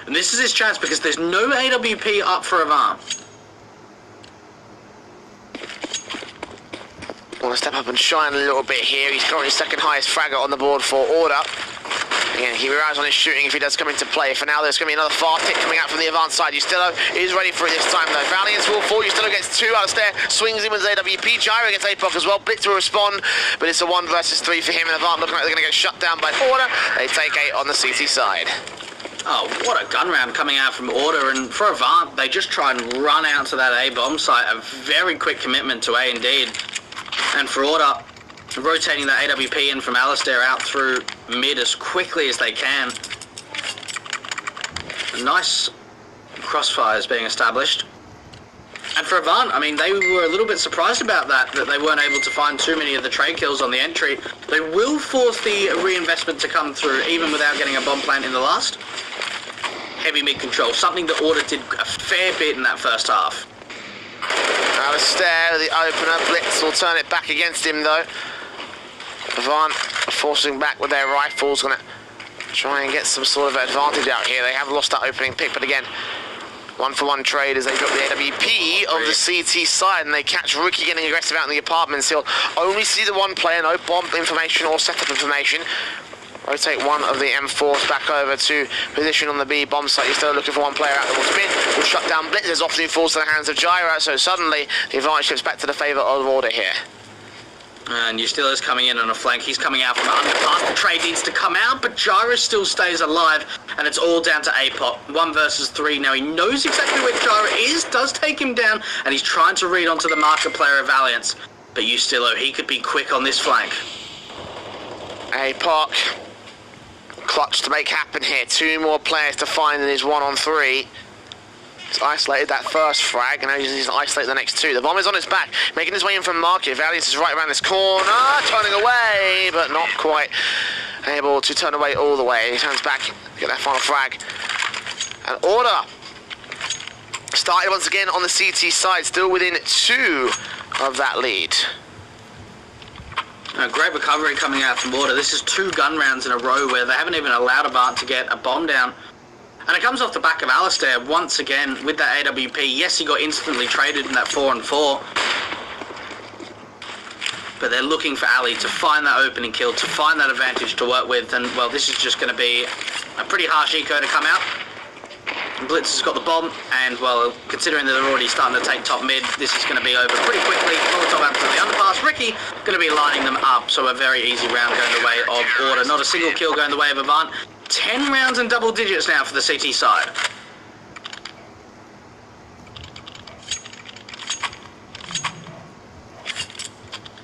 And this is his chance because there's no AWP up for Avant. Want to step up and shine a little bit here. He's currently second highest fragger on the board for Order. Again, he relies on his shooting if he does come into play. For now, there's going to be another far tick coming out from the Avant side. Ustilo is ready for it this time, though. Valiant will fall. Ustilo gets 2 out of there. Swings in with his AWP. Gyro gets APOC as well. Blitz will respond, but it's a 1 versus 3 for him. And Avant looking like they're going to get shut down by Order. They take 8 on the CT side. Oh, what a gun round coming out from Order. And for Avant, they just try and run out to that A bomb site. A very quick commitment to A indeed. And for Order, rotating that AWP in from Alistair out through mid as quickly as they can. Nice crossfires being established. And for Avant, I mean, they were a little bit surprised about that they weren't able to find too many of the trade kills on the entry. They will force the reinvestment to come through, even without getting a bomb plant in the last. Heavy mid control, something that Order did a fair bit in that first half. Alistair, the opener. Blitz will turn it back against him, though. Avant forcing back with their rifles, going to try and get some sort of advantage out here. They have lost that opening pick, but again, 1-for-1 trade as they drop the AWP of the CT side, and they catch Ricky getting aggressive out in the apartments. He'll only see the 1 player, no bomb information or setup information. Rotate one of the M4s back over to position on the B bomb site. He's still looking for 1 player out towards mid. Will shut down Blitz as often falls to the hands of Gyro, so suddenly the advantage shifts back to the favour of Order here. And Ustilo's coming in on a flank. He's coming out from underpass. The trade needs to come out, but Gyro still stays alive, and it's all down to APOC. 1 versus 3. Now he knows exactly where Gyro is, does take him down, and he's trying to read onto the market player of Valiance. But Ustilo, he could be quick on this flank. APOC. Clutch to make happen here. 2 more players to find in his 1-on-3. He's isolated that first frag, and now he's isolated the next 2. The bomb is on his back, making his way in from Market. Valiant is right around this corner, turning away, but not quite able to turn away all the way. He turns back, get that final frag. And Order started once again on the CT side, still within 2 of that lead. A great recovery coming out from Order. This is 2 gun rounds in a row where they haven't even allowed Avant to get a bomb down. And it comes off the back of Alistair once again with that AWP. Yes, he got instantly traded in that 4-on-4. But they're looking for Ali to find that opening kill, to find that advantage to work with. And, well, this is just going to be a pretty harsh eco to come out. Blitz has got the bomb, and well, considering that they're already starting to take top mid, this is going to be over pretty quickly. Molotov out to the underpass. Ricky going to be lining them up, so a very easy round going the way of Order. Not a single kill going the way of Avant. 10 rounds in double digits now for the CT side.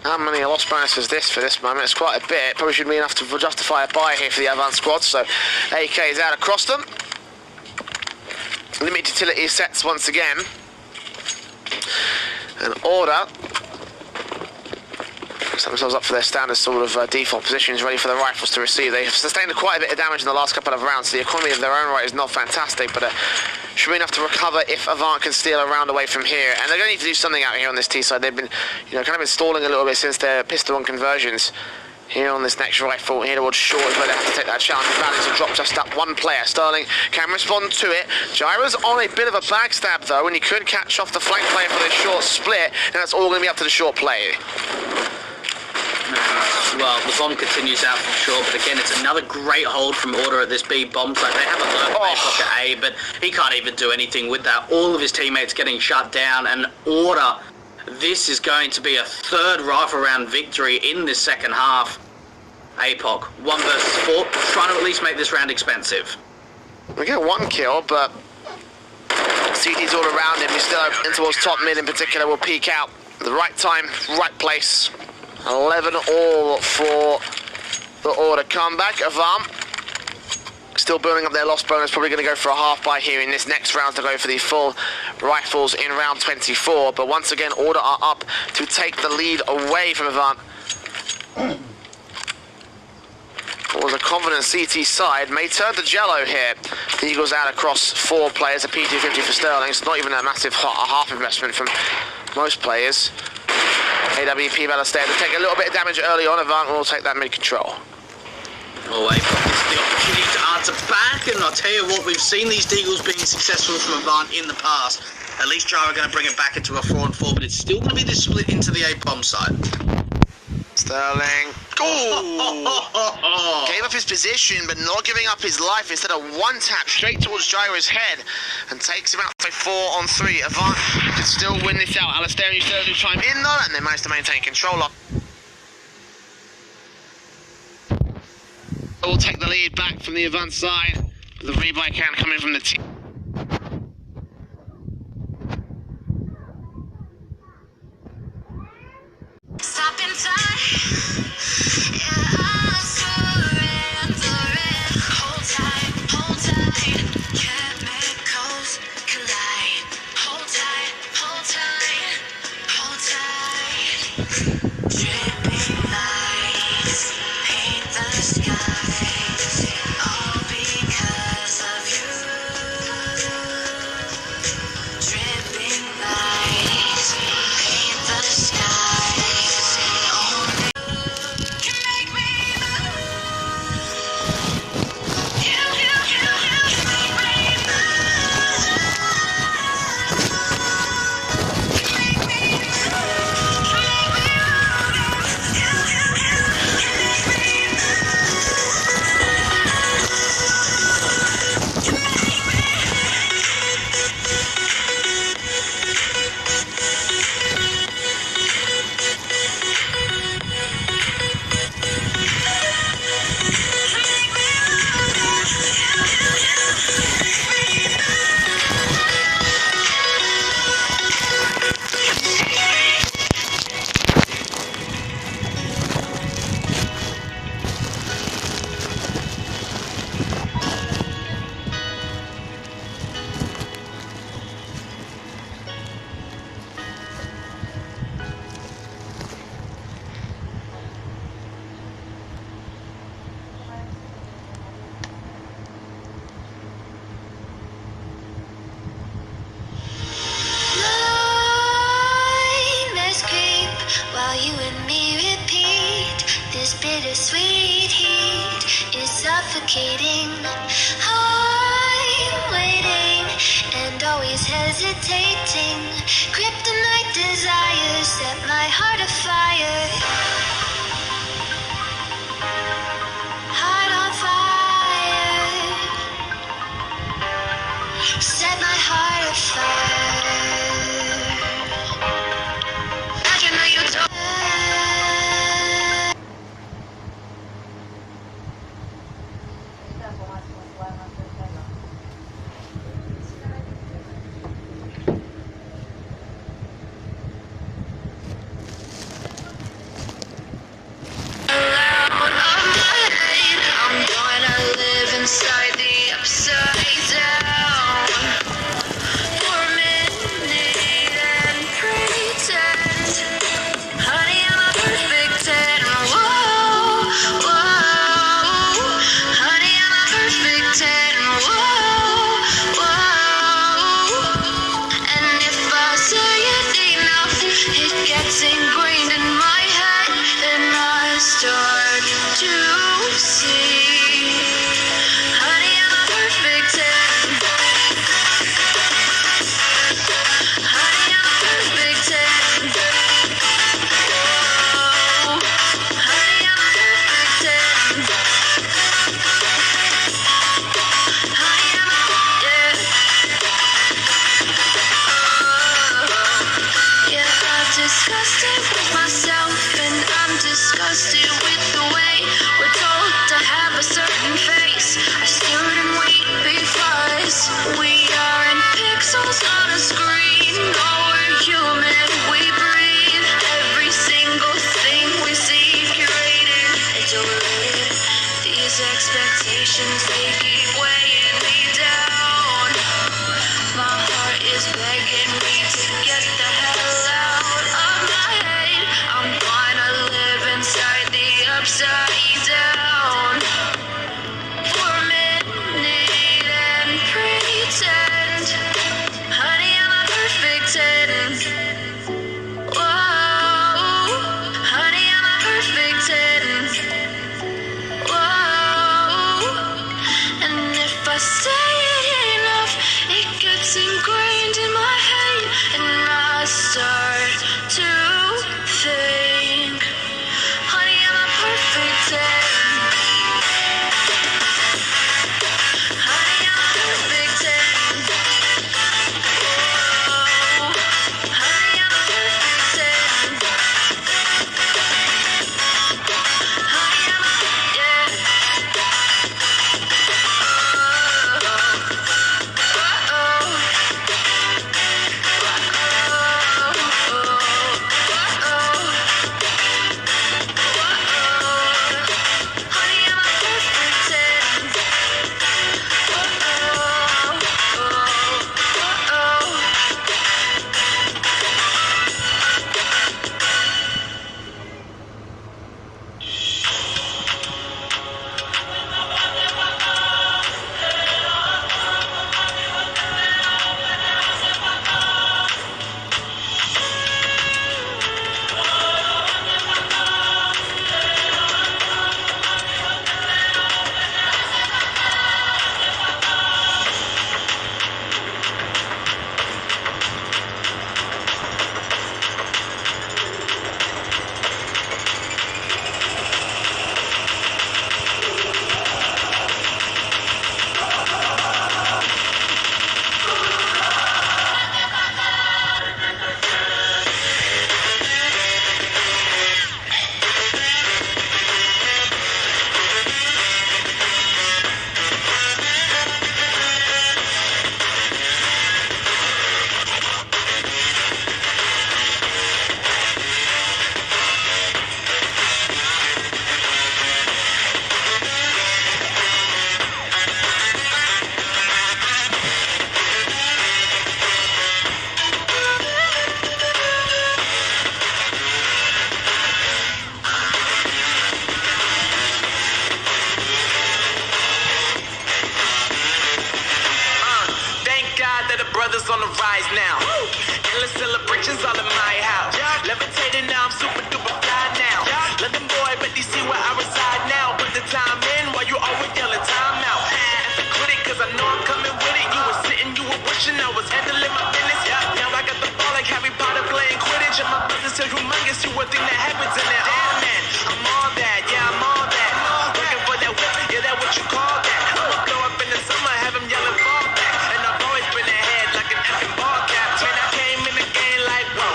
How many loss bonus is this for this moment? It's quite a bit. Probably should be enough to justify a buy here for the Avant squad. So AK is out across them. Limited utility sets once again. And Order set themselves up for their standard sort of default positions, ready for the rifles to receive. They have sustained quite a bit of damage in the last couple of rounds, so the economy of their own right is not fantastic, but should be enough to recover if Avant can steal a round away from here. And they're going to need to do something out here on this T side. They've been, kind of been stalling a little bit since their pistol on conversions. Here on this next rifle, here towards short is where they have to take that challenge. Balance to drop just up one player. Sterling can respond to it. Gyro's on a bit of a backstab though, and he could catch off the flank player for this short split, and that's all going to be up to the short play. Well, the bomb continues out from short, but again, it's another great hold from Order at this B bomb site. They have a low pocket A, but he can't even do anything with that. All of his teammates getting shut down, and Order, this is going to be a third rifle round victory in this second half. APOC, 1 versus 4, trying to at least make this round expensive. We get one kill, but CT's all around him. He's still open towards top mid in particular. Will peek out at the right time, right place. 11 all for the Order comeback. Avant still building up their loss bonus, probably going to go for a half buy here in this next round to go for the full rifles in round 24. But once again, Order are up to take the lead away from Avant. What was a confident CT side may turn to Jello here. The Eagles out across 4 players, a P250 for Sterling. It's not even a massive half investment from most players. AWP Ballester to take a little bit of damage early on. Avant will take that mid-control. Oh, wait, it's the opportunity to answer back, and I'll tell you what, we've seen these Deagles being successful from Avant in the past. At least Jara are going to bring it back into a 4-on-4, but it's still going to be this split into the A-bomb side. Sterling. Oh! Gave up his position, but not giving up his life. Instead of one tap straight towards Gyro's head and takes him out for 4-on-3. Avant could still win this out. Alistair used to chime in though, and they managed to maintain control of. Will take the lead back from the Avant side. The rebuy count coming from the team. Stop in time. Yeah, I'm surrendering. Hold tight, chemicals collide. Hold tight, hold tight. Dripping lights paint the skies, all because of you. Dripping lights paint the skies, only can make me move. You can make me move. Can make me move. Can make me move. You can make me nightmares creep while you and me repeat. This bittersweet heat is suffocating. I'm waiting and always hesitating. Kryptonite desires set my heart afire. Heart on fire. emotions, they keep weighing me down. My heart is begging me to get the hell out of my head. I'm gonna live inside the upside down for a minute and pretend, honey, I'm a perfect 10. Whoa, honey, I'm a perfect 10. Whoa, and if I say it enough, it gets ingrained in my head, and I start to think, honey, I'm a perfect 10. Honey, I'm a perfect 10. Whoa, honey, I'm a perfect 10. Honey, I'm a, yeah. brothers on the rise now. Endless celebrations all in my house. Levitating now, I'm super duper fly now. London boy, but they see where I reside now. Put the time in while you always yelling time out. And to quit it, cause I know I'm coming with it. You were sitting, you were wishing I was handling my business. Now I got the ball like Harry Potter playing Quidditch. And my business is humongous, you would think that happens in there. Oh man, I'm all that, yeah, I'm all that. Working for that whip, yeah, that what you call that. I'ma blow up in the summer, have him yelling fall back. And I've always been ahead like an effing ball cap. Man, I came in the game like, whoa.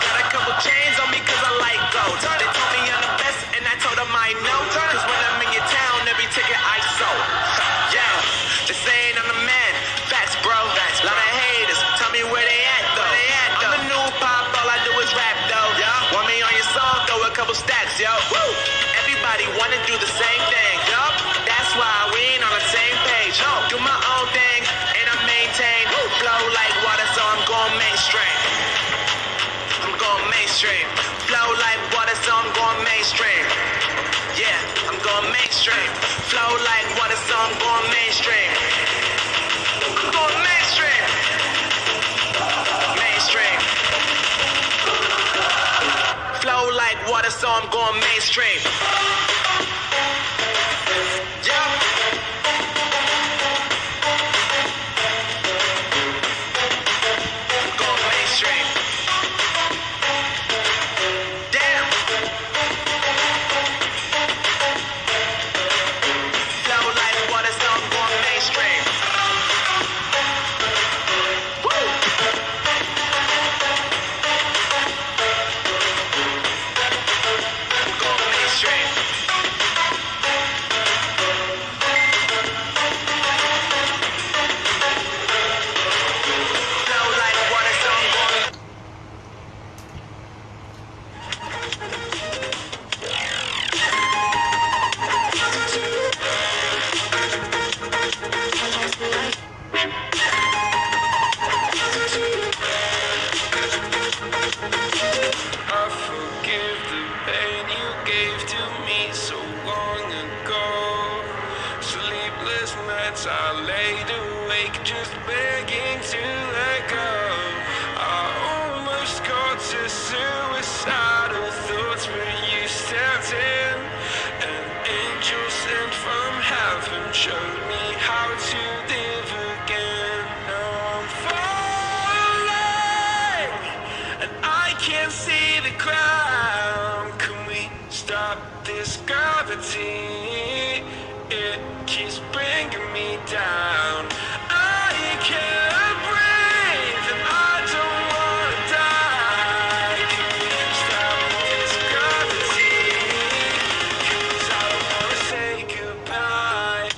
Got a couple chains on me cause I like gold. They told me I'm the best and I told them I know. Cause when I'm in your town, every ticket I sold. Yeah, they saying I'm the man. Facts, bro. Lot of haters, tell me where they at though. I'm the new pop, all I do is rap though. Want me on your song, throw a couple stacks, yo. Woo! Everybody wanna do the same thing, yo. That's why we ain't on the same page. Do my own thing and I maintain. Flow like water, so I'm going mainstream. I'm going mainstream. Flow like water, so I'm going mainstream. Yeah, I'm going mainstream. Flow like water, so I'm going mainstream. I'm going mainstream. Mainstream. Flow like water, so I'm going mainstream. Yeah. I'm going mainstream. Damn. Flow like water, so I'm going mainstream. Woo! I'm going mainstream. showed me how to live again. Now I'm falling, and I can't see the ground. Can we stop this gravity? It keeps bringing me down. I can't breathe, and I don't wanna die. Can we stop this gravity? 'Cause I don't wanna say goodbye.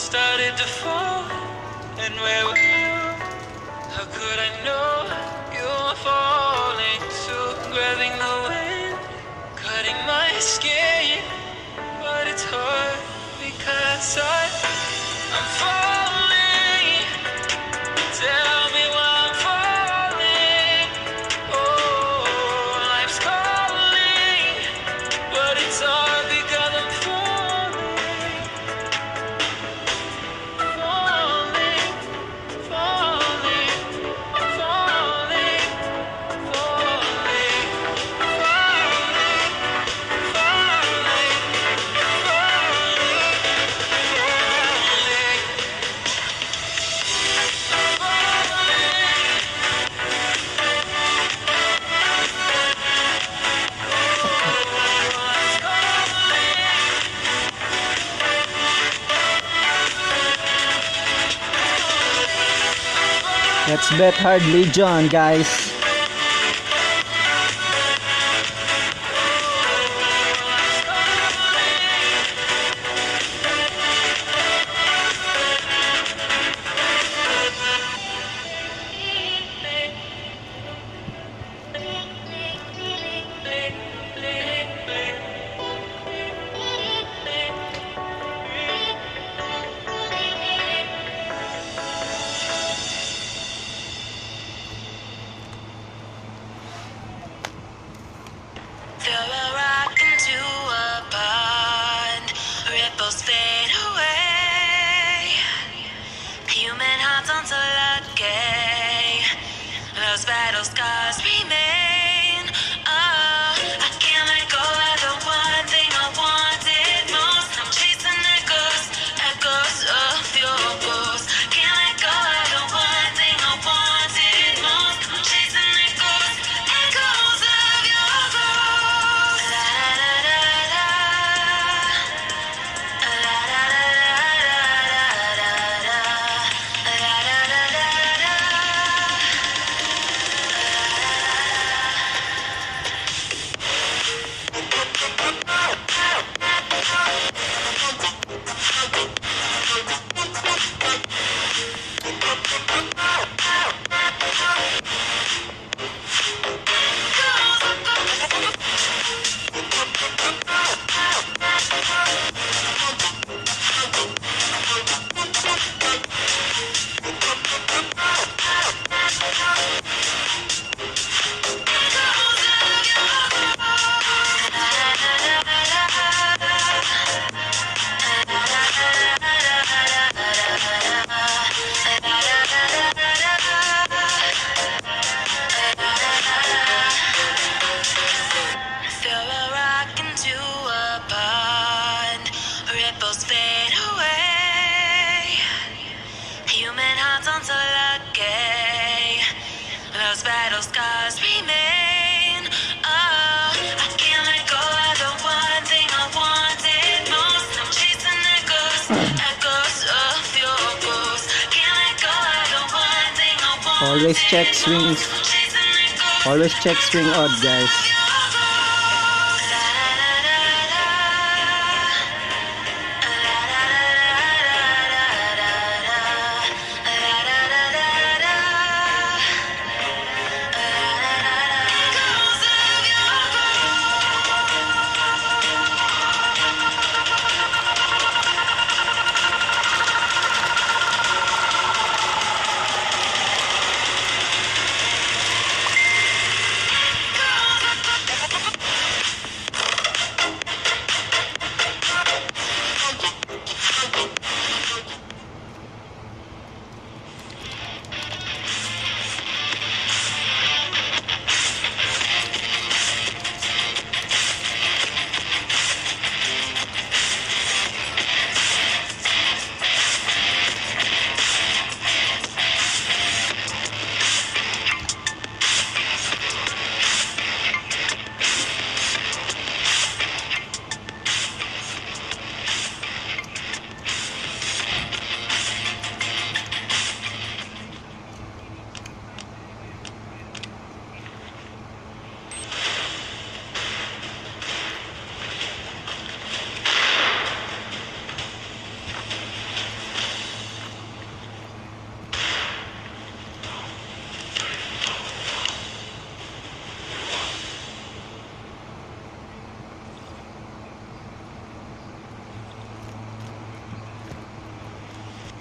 Started to fall, and where were you? How could I know you were falling? So grabbing the wind, cutting my skin, but it's hard because I'm falling. Tell me why I'm falling. Oh, life's calling, but it's hard because I'm falling. Let's bet Hard Legion, guys. shadows fade away. Human hearts aren't so lucky. Those battle scars remain. Oh, I can't let go of the one thing I wanted most. I'm chasing echoes, echoes of your ghost. Can't let go of the one thing I wanted. Always check swings. Always check swing odd, guys.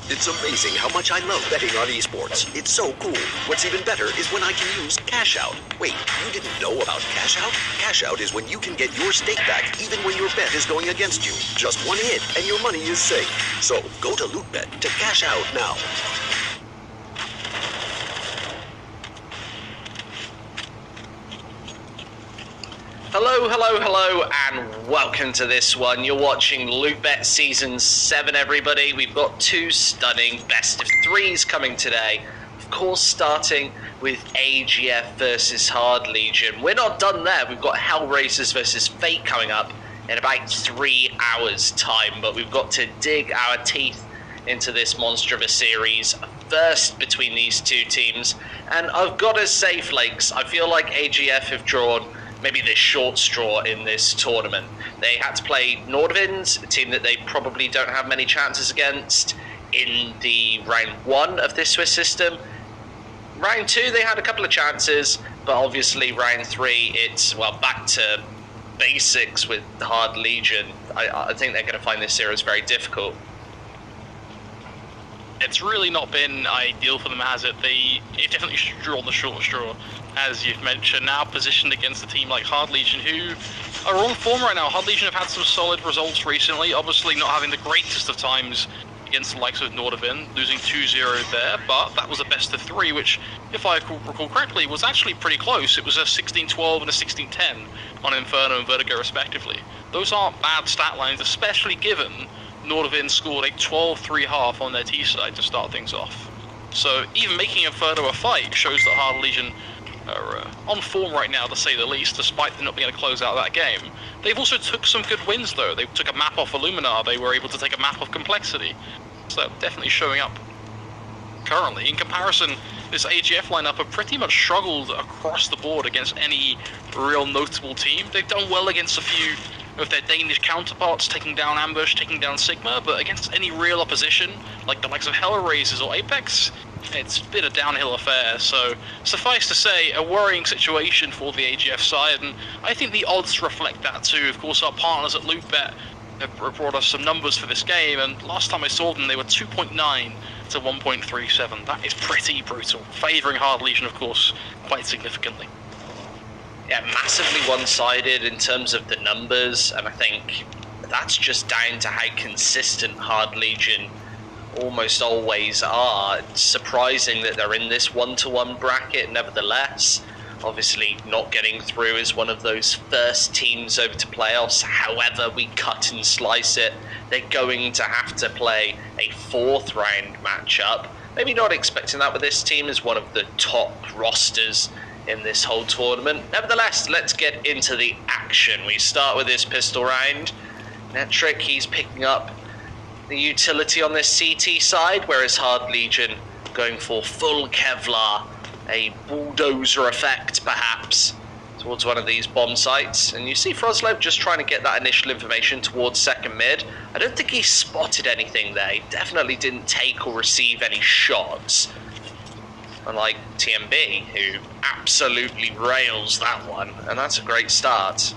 It's amazing how much I love betting on esports. It's so cool. What's even better is when I can use Cash Out. Wait, you didn't know about Cash Out? Cash Out is when you can get your stake back even when your bet is going against you. Just one hit and your money is safe. So go to Loot.bet to cash out now. Hello, and welcome to this one. You're watching Loot.bet Season 7, everybody. We've got two stunning best of threes coming today. Of course, starting with AGF versus Hard Legion. We're not done there. We've got Hellraisers versus Fate coming up in about 3 hours' time, but we've got to dig our teeth into this monster of a series first between these two teams. And I've got to say, Flakes, I feel like AGF have drawn maybe the short straw in this tournament. They had to play Nordvind, a team that they probably don't have many chances against in the round 1 of this Swiss system. Round 2, they had a couple of chances, but obviously round 3, it's, well, back to basics with Hard Legion. I think they're going to find this series very difficult. It's really not been ideal for them, has it? It definitely should draw the short straw, as you've mentioned. Now positioned against a team like Hard Legion, who are on form right now. Hard Legion have had some solid results recently, obviously not having the greatest of times against the likes of Nordvind, losing 2-0 there, but that was a best of 3, which, if I recall correctly, was actually pretty close. It was a 16-12 and a 16-10 on Inferno and Vertigo, respectively. Those aren't bad stat lines, especially given Nordvind scored a 12-3 half on their T side to start things off. So even making Inferno a fight shows that Hard Legion are on form right now, to say the least, despite them not being able to close out that game. They've also took some good wins, though. They took a map off Illumina, they were able to take a map off Complexity. So definitely showing up currently. In comparison, this AGF lineup have pretty much struggled across the board against any real notable team. They've done well against a few of their Danish counterparts, taking down Ambush, taking down Sigma, but against any real opposition, like the likes of Hellraisers or Apex, it's been a downhill affair. So suffice to say, a worrying situation for the AGF side, and I think the odds reflect that too. Of course, our partners at Loot.bet have brought us some numbers for this game, and last time I saw them, they were 2.9 to 1.37. That is pretty brutal, favouring Hard Legion, of course, quite significantly. Yeah, massively one-sided in terms of the numbers, and I think that's just down to how consistent Hard Legion almost always are. It's surprising that they're in this 1-to-1 bracket nevertheless. Obviously, not getting through is one of those first teams over to playoffs. However, we cut and slice it. They're going to have to play a 4th round matchup. Maybe not expecting that with this team as one of the top rosters in this whole tournament. Nevertheless, let's get into the action. We start with this pistol round. Netric, he's picking up the utility on this CT side, whereas Hard Legion going for full Kevlar, a bulldozer effect perhaps, towards one of these bomb sites. And you see Froslev just trying to get that initial information towards second mid. I don't think he spotted anything there. He definitely didn't take or receive any shots. Unlike TMB, who absolutely rails that one. And that's a great start.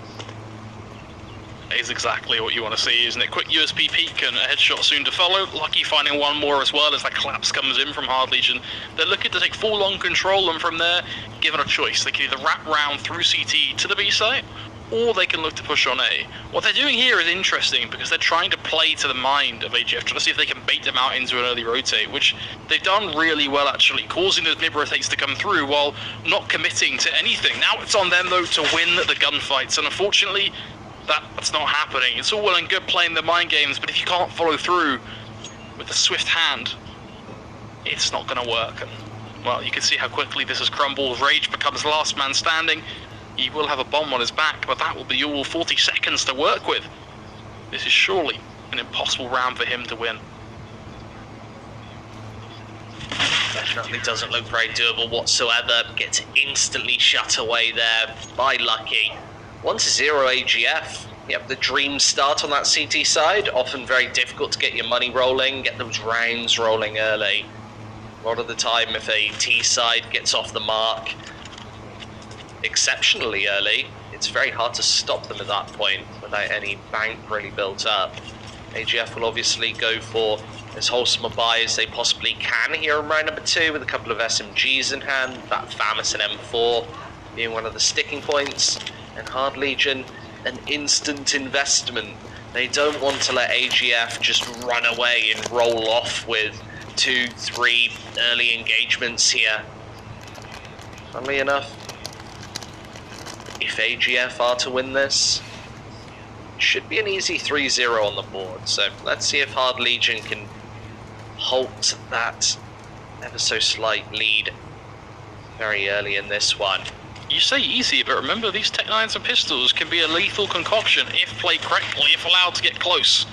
Is exactly what you want to see, isn't it? Quick USB peek and a headshot soon to follow. Lucky finding one more as well as that collapse comes in from Hard Legion. They're looking to take full-on control, and from there, given a choice, they can either wrap round through CT to the B site, or they can look to push on A. What they're doing here is interesting because they're trying to play to the mind of AGF, trying to see if they can bait them out into an early rotate, which they've done really well actually, causing those mid-rotates to come through while not committing to anything. Now it's on them though to win the gunfights, and unfortunately, that's not happening. It's all well and good playing the mind games, but if you can't follow through with a swift hand, it's not going to work. And, well, you can see how quickly this has crumbled. Rage becomes last man standing. He will have a bomb on his back, but that will be all 40 seconds to work with. This is surely an impossible round for him to win. Definitely doesn't look very doable whatsoever. Gets instantly shut away there by Lucky. 1-0 AGF. Yep, the dream start on that CT side. Often very difficult to get your money rolling, get those rounds rolling early. A lot of the time, if a T side gets off the mark exceptionally early, it's very hard to stop them at that point without any bank really built up. AGF will obviously go for as wholesome a buy as they possibly can here in round number 2 with a couple of SMGs in hand, that FAMAS and M4 being one of the sticking points. And Hard Legion, an instant investment. They don't want to let AGF just run away and roll off with 2-3 early engagements here. Funnily enough, if AGF are to win this, it should be an easy 3-0 on the board. So let's see if Hard Legion can halt that ever so slight lead very early in this one. You say easy, but remember these Tech 9s and pistols can be a lethal concoction if played correctly, if allowed to get close.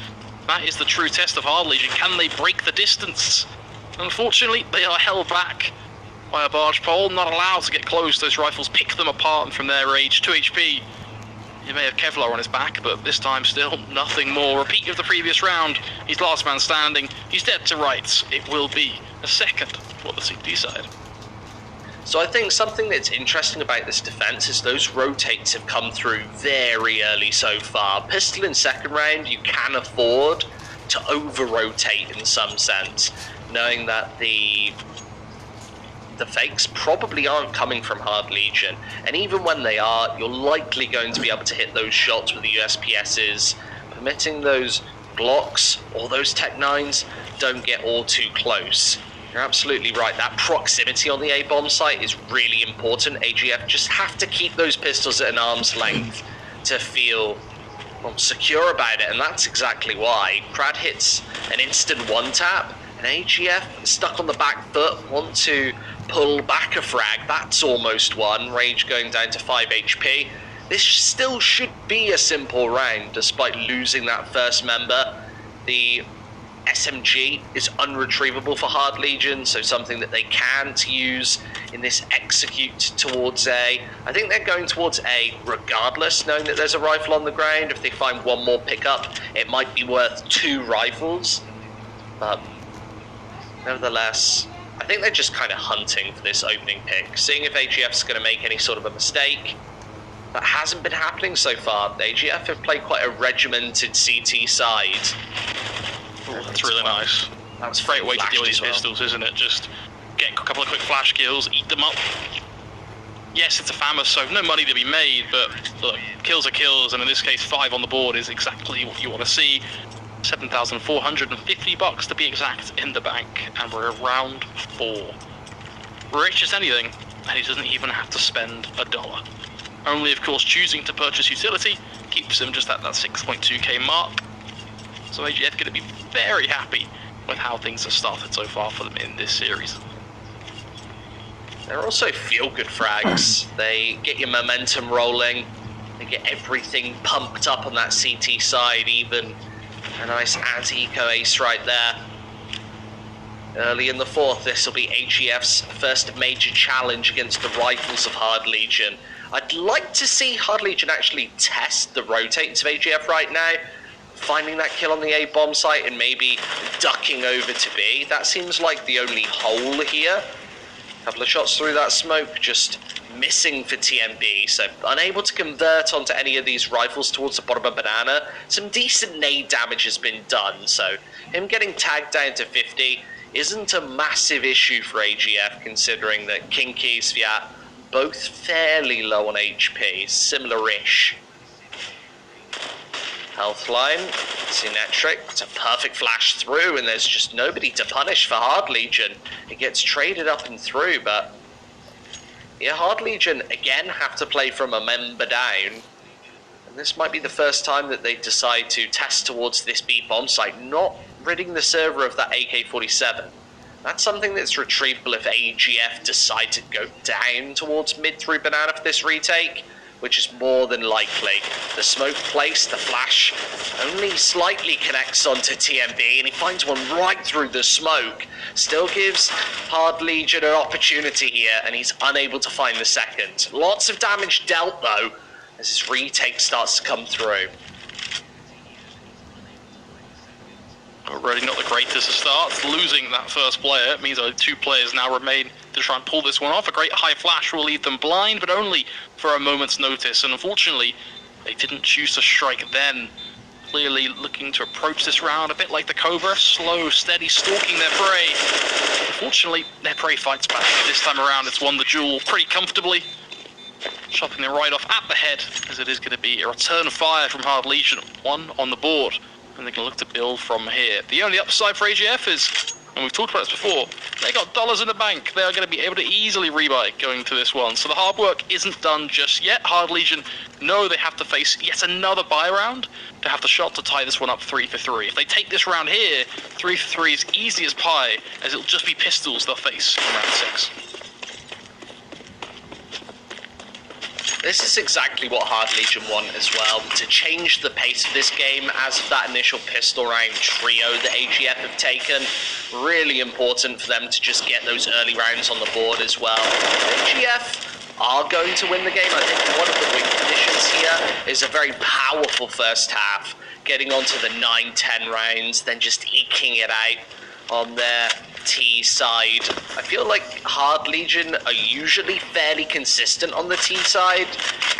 That is the true test of Hard Legion. Can they break the distance? Unfortunately, they are held back by a barge pole, not allowed to get close. Those rifles pick them apart, and from their Rage, 2 HP. He may have Kevlar on his back, but this time still nothing more. Repeat of the previous round. He's last man standing. He's dead to rights. It will be a second for the CT side. So I think something that's interesting about this defense is those rotates have come through very early so far. Pistol in second round, you can afford to over-rotate in some sense, knowing that the fakes probably aren't coming from Hard Legion. And even when they are, you're likely going to be able to hit those shots with the USPSs, permitting those Glocks or those Tech 9s don't get all too close. You're absolutely right. That proximity on the A-bomb site is really important. AGF just have to keep those pistols at an arm's length to feel secure about it, and that's exactly why. Crad hits an instant one-tap, and AGF, stuck on the back foot, want to pull back a frag. That's almost one. Rage going down to 5 HP. This still should be a simple round, despite losing that first member. The SMG is unretrievable for Hard Legion, so something that they can't use in this execute towards A. I think they're going towards A regardless, knowing that there's a rifle on the ground. If they find one more pickup, it might be worth 2 rifles. But nevertheless, I think they're just kind of hunting for this opening pick, seeing if AGF's going to make any sort of a mistake. That hasn't been happening so far. The AGF have played quite a regimented CT side. Oh, that's really nice. That's a great way to deal with these pistols, isn't it? Just get a couple of quick flash kills, eat them up. Yes, it's a FAMAS, so no money to be made, but look, kills are kills, and in this case, 5 on the board is exactly what you want to see. $7,450 to be exact in the bank, and we're at round 4. Rich as anything. and he doesn't even have to spend $1. Only, of course, choosing to purchase utility keeps him just at that 6.2k mark. So AGF going to be very happy with how things have started so far for them in this series. They're also feel-good frags. They get your momentum rolling. They get everything pumped up on that CT side, even a nice anti-eco ace right there. Early in the fourth, this will be AGF's first major challenge against the rifles of Hard Legion. I'd like to see Hard Legion actually test the rotates of AGF right now, finding that kill on the A bomb site and maybe ducking over to B. That seems like the only hole here. Couple of shots through that smoke, just missing for TMB, so unable to convert onto any of these rifles towards the bottom of Banana. Some decent nade damage has been done, so him getting tagged down to 50 isn't a massive issue for AGF, considering that Kinky, Sviat, both fairly low on HP, similar-ish. Health line, Symmetric, it's a perfect flash through, and there's just nobody to punish for Hard Legion. It gets traded up and through, but yeah, Hard Legion again have to play from a member down, and this might be the first time that they decide to test towards this B bomb site, not ridding the server of that AK-47. That's something that's retrievable if AGF decide to go down towards mid through Banana for this retake, which is more than likely. The smoke place, the flash, only slightly connects onto TMB, and he finds one right through the smoke. Still gives Hard Legion an opportunity here, and he's unable to find the second. Lots of damage dealt, though, as his retake starts to come through. Already not the greatest of starts. Losing that first player means only 2 players now remain to try and pull this one off. A great high flash will leave them blind, but only for a moment's notice. And unfortunately, they didn't choose to strike then. Clearly looking to approach this round a bit like the Cobra, slow, steady, stalking their prey. Unfortunately, their prey fights back. This time around, it's won the duel pretty comfortably, chopping them right off at the head, as it is going to be a return fire from Hard Legion, 1 on the board. And they can look to build from here. The only upside for AGF is, and we've talked about this before, they got dollars in the bank. They are going to be able to easily rebuy going to this one. So the hard work isn't done just yet. Hard Legion know they have to face yet another buy round to have the shot to tie this one up 3 for 3. If they take this round here, 3 for 3 is easy as pie, as it'll just be pistols they'll face in round 6. This is exactly what Hard Legion want as well, to change the pace of this game as of that initial pistol round trio that AGF have taken. Really important for them to just get those early rounds on the board as well. AGF are going to win the game. I think one of the win conditions here is a very powerful first half, getting onto the 9-10 rounds, then just eking it out on their T side. I feel like Hard Legion are usually fairly consistent on the T side,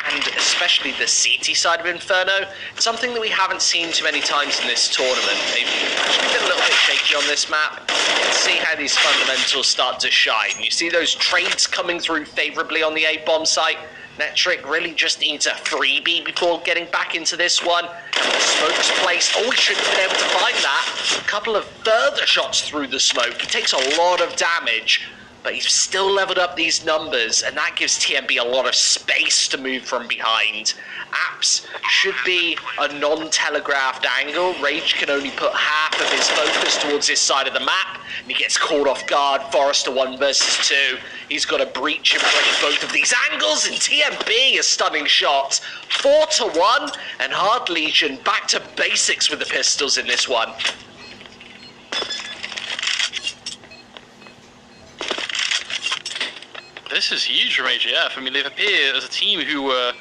and especially the CT side of Inferno. It's something that we haven't seen too many times in this tournament. They've actually been a little bit shaky on this map. Let's see how these fundamentals start to shine. You see those trades coming through favorably on the A-bomb site. Netric really just needs a freebie before getting back into this one. And the smoke's placed. Oh, he shouldn't have been able to find that. A couple of further shots through the smoke. He takes a lot of damage, but he's still leveled up these numbers, and that gives TMB a lot of space to move from behind. Apps should be a non-telegraphed angle. Rage can only put half of his focus towards this side of the map, and he gets caught off guard. Forrester 1 versus 2. He's got to breach and break both of these angles, and TMB a stunning shot. 4-1, and Hard Legion back to basics with the pistols in this one. This is huge from AGF. I mean, they've appeared as a team who I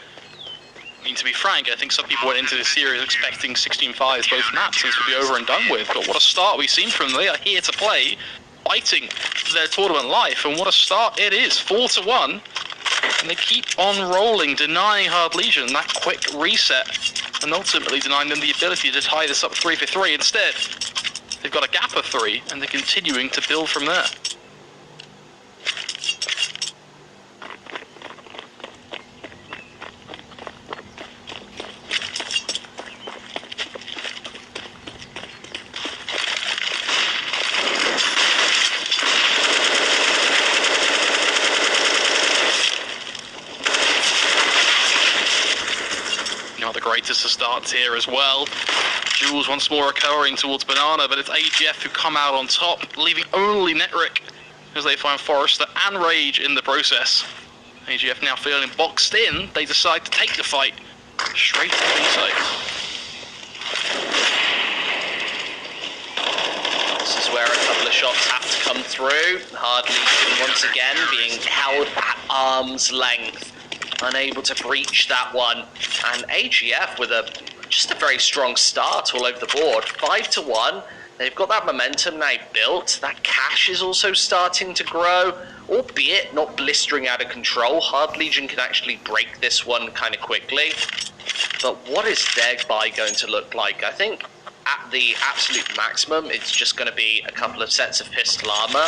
mean, to be frank, I think some people went into this series expecting 16-5s both maps and this would be over and done with. But what a start we've seen from them. They are here to play, fighting for their tournament life, and what a start it is. 4-1, and they keep on rolling, denying Hard Legion that quick reset, and ultimately denying them the ability to tie this up 3 for 3. Instead, they've got a gap of 3, and they're continuing to build from there. points here as well. Jules once more recovering towards Banana, but it's AGF who come out on top, leaving only Netric as they find Forrester and Rage in the process. AGF now feeling boxed in, they decide to take the fight straight to the B side. This is where a couple of shots have to come through. Hard Legion once again being held at arm's length, unable to breach that one. And AGF with just a very strong start all over the board. 5-1. They've got that momentum now built. That cash is also starting to grow, albeit not blistering out of control. Hard Legion can actually break this one kind of quickly. But what is their buy going to look like? I think at the absolute maximum, it's just going to be a couple of sets of pistol armor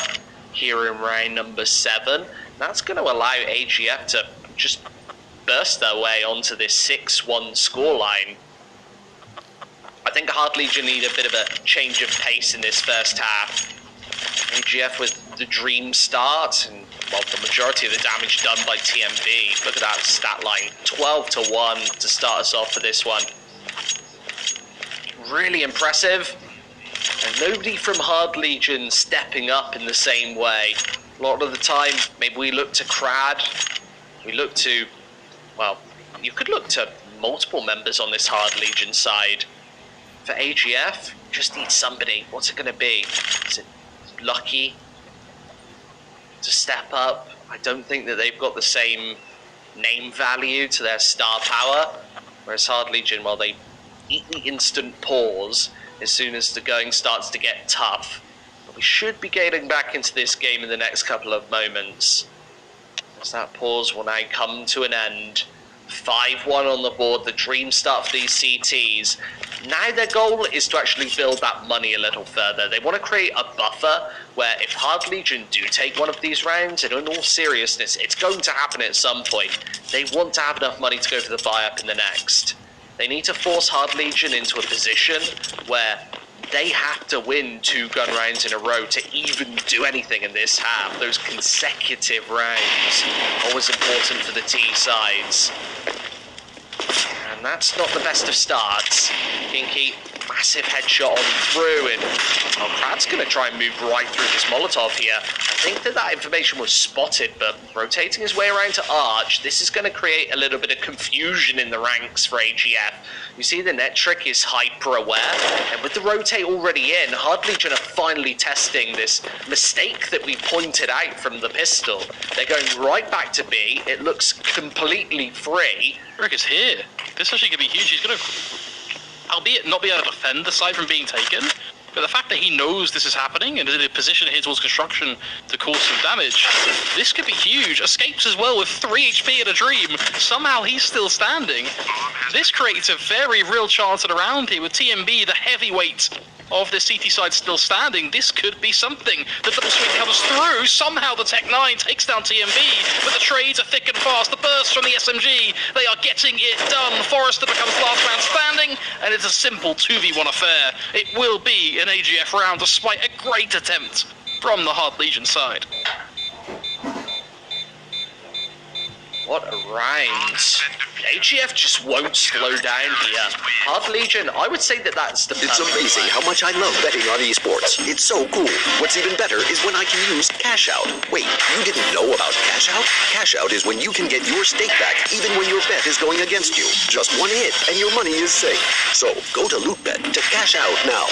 here in round number 7. That's going to allow AGF to just burst their way onto this 6-1 scoreline. I think Hard Legion need a bit of a change of pace in this first half. AGF with the dream start, and well, the majority of the damage done by TMB. Look at that stat line, 12-1 to start us off for this one. Really impressive, and nobody from Hard Legion stepping up in the same way. A lot of the time, maybe we look to Crad, we look to, well, you could look to multiple members on this Hard Legion side. For AGF, just need somebody. What's it going to be? Is it Lucky to step up? I don't think that they've got the same name value to their star power. Whereas Hard Legion, well, they eat the instant pause as soon as the going starts to get tough. But we should be getting back into this game in the next couple of moments, as that pause will now come to an end. 5-1 on the board, the dream start for these CTs. Now their goal is to actually build that money a little further. They want to create a buffer where if Hard Legion do take one of these rounds, and in all seriousness, it's going to happen at some point, they want to have enough money to go for the buy-up in the next. They need to force Hard Legion into a position where they have to win 2 gun rounds in a row to even do anything in this half. Those consecutive rounds, always important for the T sides. And that's not the best of starts. Kinky, massive headshot on through, and well, Krad's going to try and move right through this Molotov here. I think that information was spotted, but rotating his way around to Arch, this is going to create a little bit of confusion in the ranks for AGF. You see the Netric is hyper-aware, and with the rotate already in, Hard Legion are finally testing this mistake that we pointed out from the pistol. They're going right back to B. It looks completely free. Rick is here. This actually could be huge. He's going to, albeit not be able to defend the side from being taken, but the fact that he knows this is happening and is in a position here towards construction to cause some damage, this could be huge. Escapes as well with 3 HP in a dream. Somehow he's still standing. This creates a very real chance at a round here with TMB, the heavyweight of the CT side, still standing. This could be something. The double sweep comes through. Somehow the Tech 9 takes down TMB, but the trades are thick and fast. The burst from the SMG, they are getting it done. Forrester becomes last man standing, and it's a simple 2v1 affair. It will be an AGF round, despite a great attempt from the Hard Legion side. What a round. AGF just won't slow down here. Hard Legion, I would say that that's the It's amazing how much I love betting on esports. It's so cool. What's even better is when I can use Cash Out. Wait, you didn't know about Cash Out? Cash Out is when you can get your stake back even when your bet is going against you. Just one hit and your money is safe. So go to Loot.bet to cash out now.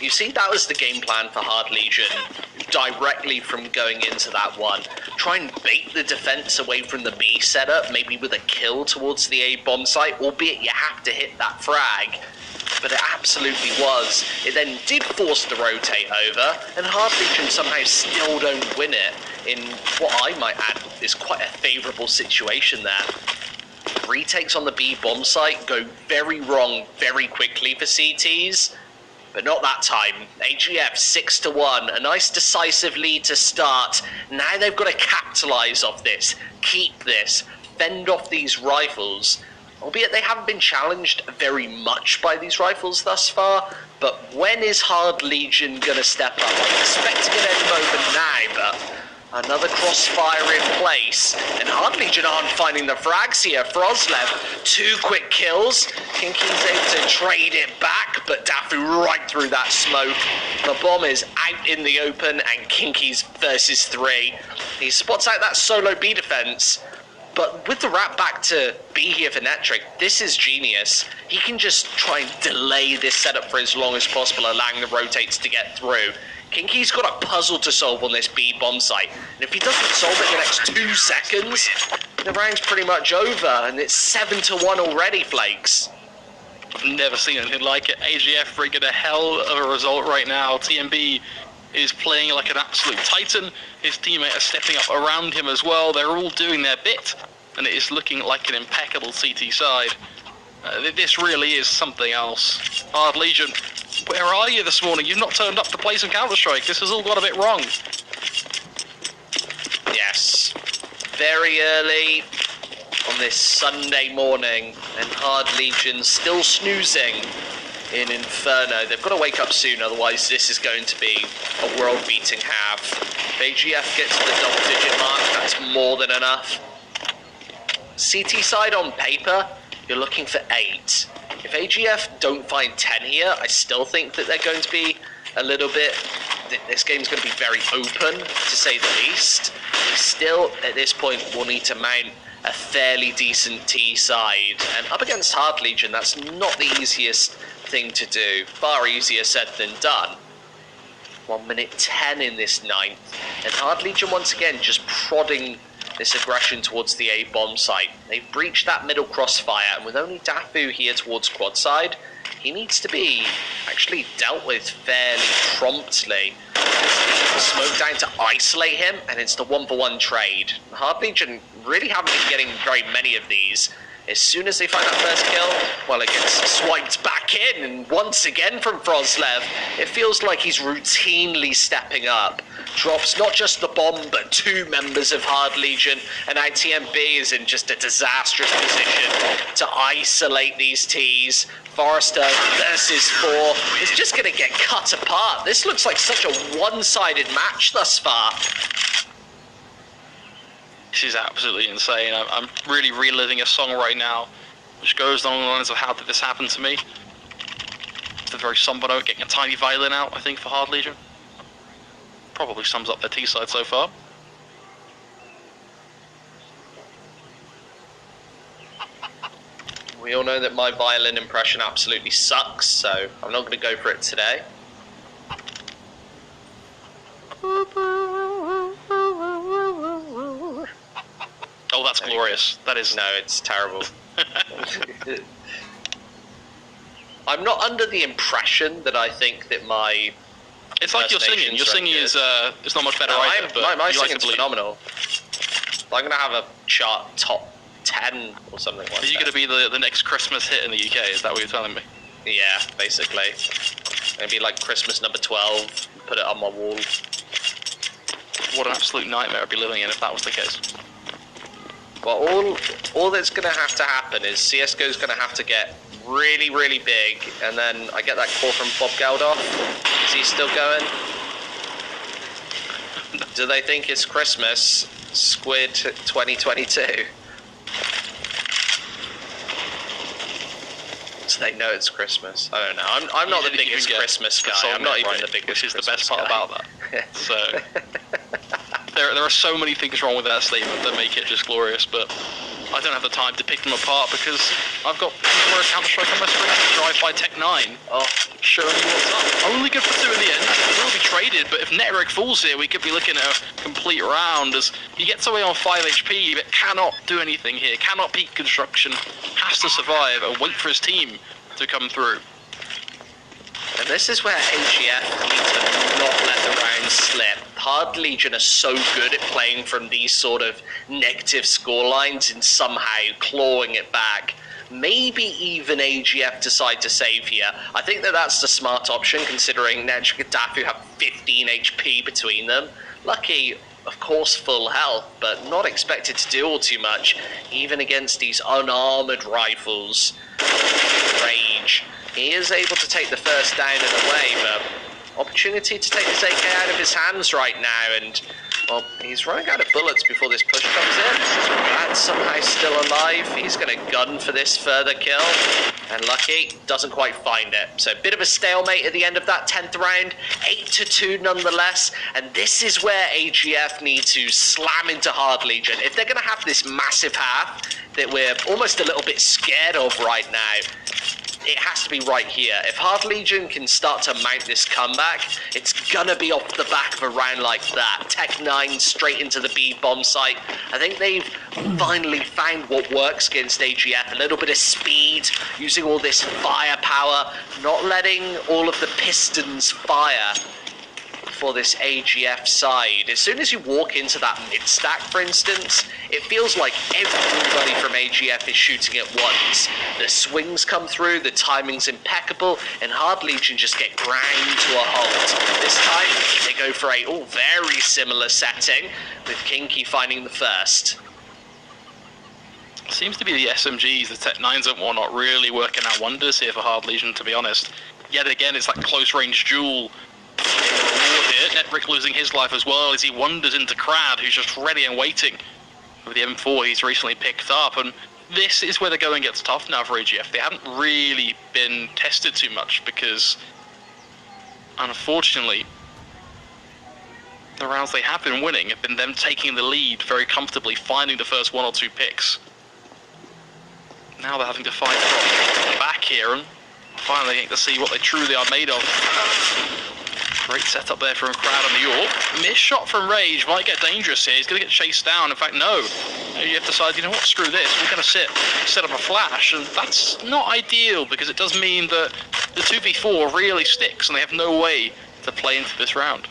You see, that was the game plan for Hard Legion, directly from going into that one. Try and bait the defense away from the B setup, maybe with a kill towards the A bomb site, albeit you have to hit that frag. But it absolutely was. It then did force the rotate over, and Hard Legion somehow still don't win it in what I might add is quite a favourable situation there. Retakes on the B bomb site go very wrong very quickly for CTs. But not that time. AGF 6-1, a nice decisive lead to start. Now they've got to capitalise off this, keep this, fend off these rifles. Albeit they haven't been challenged very much by these rifles thus far, but when is Hard Legion going to step up? I'm expecting it any moment now, but Another crossfire in place, and Hard Legion aren't finding the frags here. Frozlev, 2 quick kills. Kinky's able to trade it back, but Dafu right through that smoke. The bomb is out in the open, and Kinky's versus 3. He spots out that solo B defense, but with the wrap back to B here for Netric, this is genius. He can just try and delay this setup for as long as possible, allowing the rotates to get through. Kinky's got a puzzle to solve on this B bomb site, and if he doesn't solve it in the next 2 seconds, the round's pretty much over, and it's 7-1 already, Flakes. I've never seen anything like it. AGF rigging a hell of a result right now. TMB is playing like an absolute titan. His teammates are stepping up around him as well. They're all doing their bit, and it is looking like an impeccable CT side. This really is something else. Hard Legion, where are you this morning? You've not turned up to play some Counter-Strike. This has all got a bit wrong. Yes, very early on this Sunday morning, and Hard Legion still snoozing in Inferno. They've got to wake up soon, otherwise this is going to be a world-beating half. If AGF gets to the double-digit mark, that's more than enough. CT side on paper, you're looking for 8. If AGF don't find 10 here, I still think that they're going to be a little bit... This game's going to be very open, to say the least. They still, at this point, will need to mount a fairly decent T side. And up against Hard Legion, that's not the easiest thing to do. Far easier said than done. 1 minute 10 in this 9th. And Hard Legion, once again, just prodding this aggression towards the A bomb site. They've breached that middle crossfire, and with only Dafu here towards quad side, he needs to be actually dealt with fairly promptly. Smoke down to isolate him, and it's the 1-for-1 trade. Hard Legion really haven't been getting very many of these. As soon as they find that first kill, well, it gets swiped back in, and once again from Frozlev, it feels like he's routinely stepping up. Drops not just the bomb, but 2 members of Hard Legion, and now TMB is in just a disastrous position to isolate these Ts. Forrester versus 4 is just going to get cut apart. This looks like such a one-sided match thus far. This is absolutely insane. I'm really reliving a song right now, which goes along the lines of how did this happen to me. It's a very somber note, getting a tiny violin out, I think, for Hard Legion. Probably sums up their T-side so far. We all know that my violin impression absolutely sucks, so I'm not going to go for it today. Oh, that's glorious. That is... No, it's terrible. I'm not under the impression that I think that my... It's like you're singing. Your singing is not much better either, but my you singing's like phenomenal. I'm going to have a chart top 10 or something like that. Are you going to be the next Christmas hit in the UK? Is that what you're telling me? Yeah, basically. Maybe like Christmas number 12, put it on my wall. What an absolute nightmare I'd be living in if that was the case. Well, all that's going to have to happen is CSGO's going to have to get really, really big, and then I get that call from Bob Geldof. Is he still going? Do they think it's Christmas? Squid 2022? So they know it's Christmas. I don't know. I'm not the biggest Christmas guy. I'm not even the biggest. Which is the best part about that. So there are so many things wrong with that statement that make it just glorious, but I don't have the time to pick them apart because I've got more Counter-Strike on my screen to drive by Tech 9. Oh, showing you what's up. Only good for 2 in the end. It will be traded, but if Netric falls here, we could be looking at a complete round as he gets away on 5 HP, but cannot do anything here. Cannot peak construction. Has to survive and wait for his team to come through. And this is where AGF need to not let the round slip. Hard Legion are so good at playing from these sort of negative scorelines and somehow clawing it back. Maybe even AGF decide to save here. I think that that's the smart option, considering Netric and Dafu have 15 HP between them. Lucky, of course, full health, but not expected to do all too much, even against these unarmored rifles. Rage. He is able to take the first down in a way, but opportunity to take this AK out of his hands right now, and Well, he's running out of bullets before this push comes in. Brad's somehow still alive. He's going to gun for this further kill. And Lucky doesn't quite find it. So a bit of a stalemate at the end of that 10th round. 8-2 nonetheless. And this is where AGF need to slam into Hard Legion. If they're going to have this massive half that we're almost a little bit scared of right now, it has to be right here. If Hard Legion can start to mount this comeback, it's gonna be off the back of a round like that. Tech 9 straight into the B bomb site. I think they've finally found what works against AGF. A little bit of speed, using all this firepower, not letting all of the pistons fire for this AGF side. As soon as you walk into that mid-stack, for instance, it feels like everybody from AGF is shooting at once. The swings come through, the timing's impeccable, and Hard Legion just get ground to a halt. This time, they go for a very similar setting, with Kinky finding the first. Seems to be the SMGs, the Tech 9s and whatnot, really working out wonders here for Hard Legion, to be honest. Yet again, it's that close-range duel. Netrick losing his life as well as he wanders into Crad, who's just ready and waiting with the M4 he's recently picked up. And this is where the going gets tough now for AGF. They haven't really been tested too much because, unfortunately, the rounds they have been winning have been them taking the lead very comfortably, finding the first 1 or 2 picks. Now they're having to fight from the back here and finally getting to see what they truly are made of. Great setup there from Crowd on the AWP. Missed shot from Rage might get dangerous here. He's going to get chased down. In fact, no. You have to decide, you know what, screw this. We're going to set up a flash. And that's not ideal because it does mean that the 2v4 really sticks and they have no way to play into this round.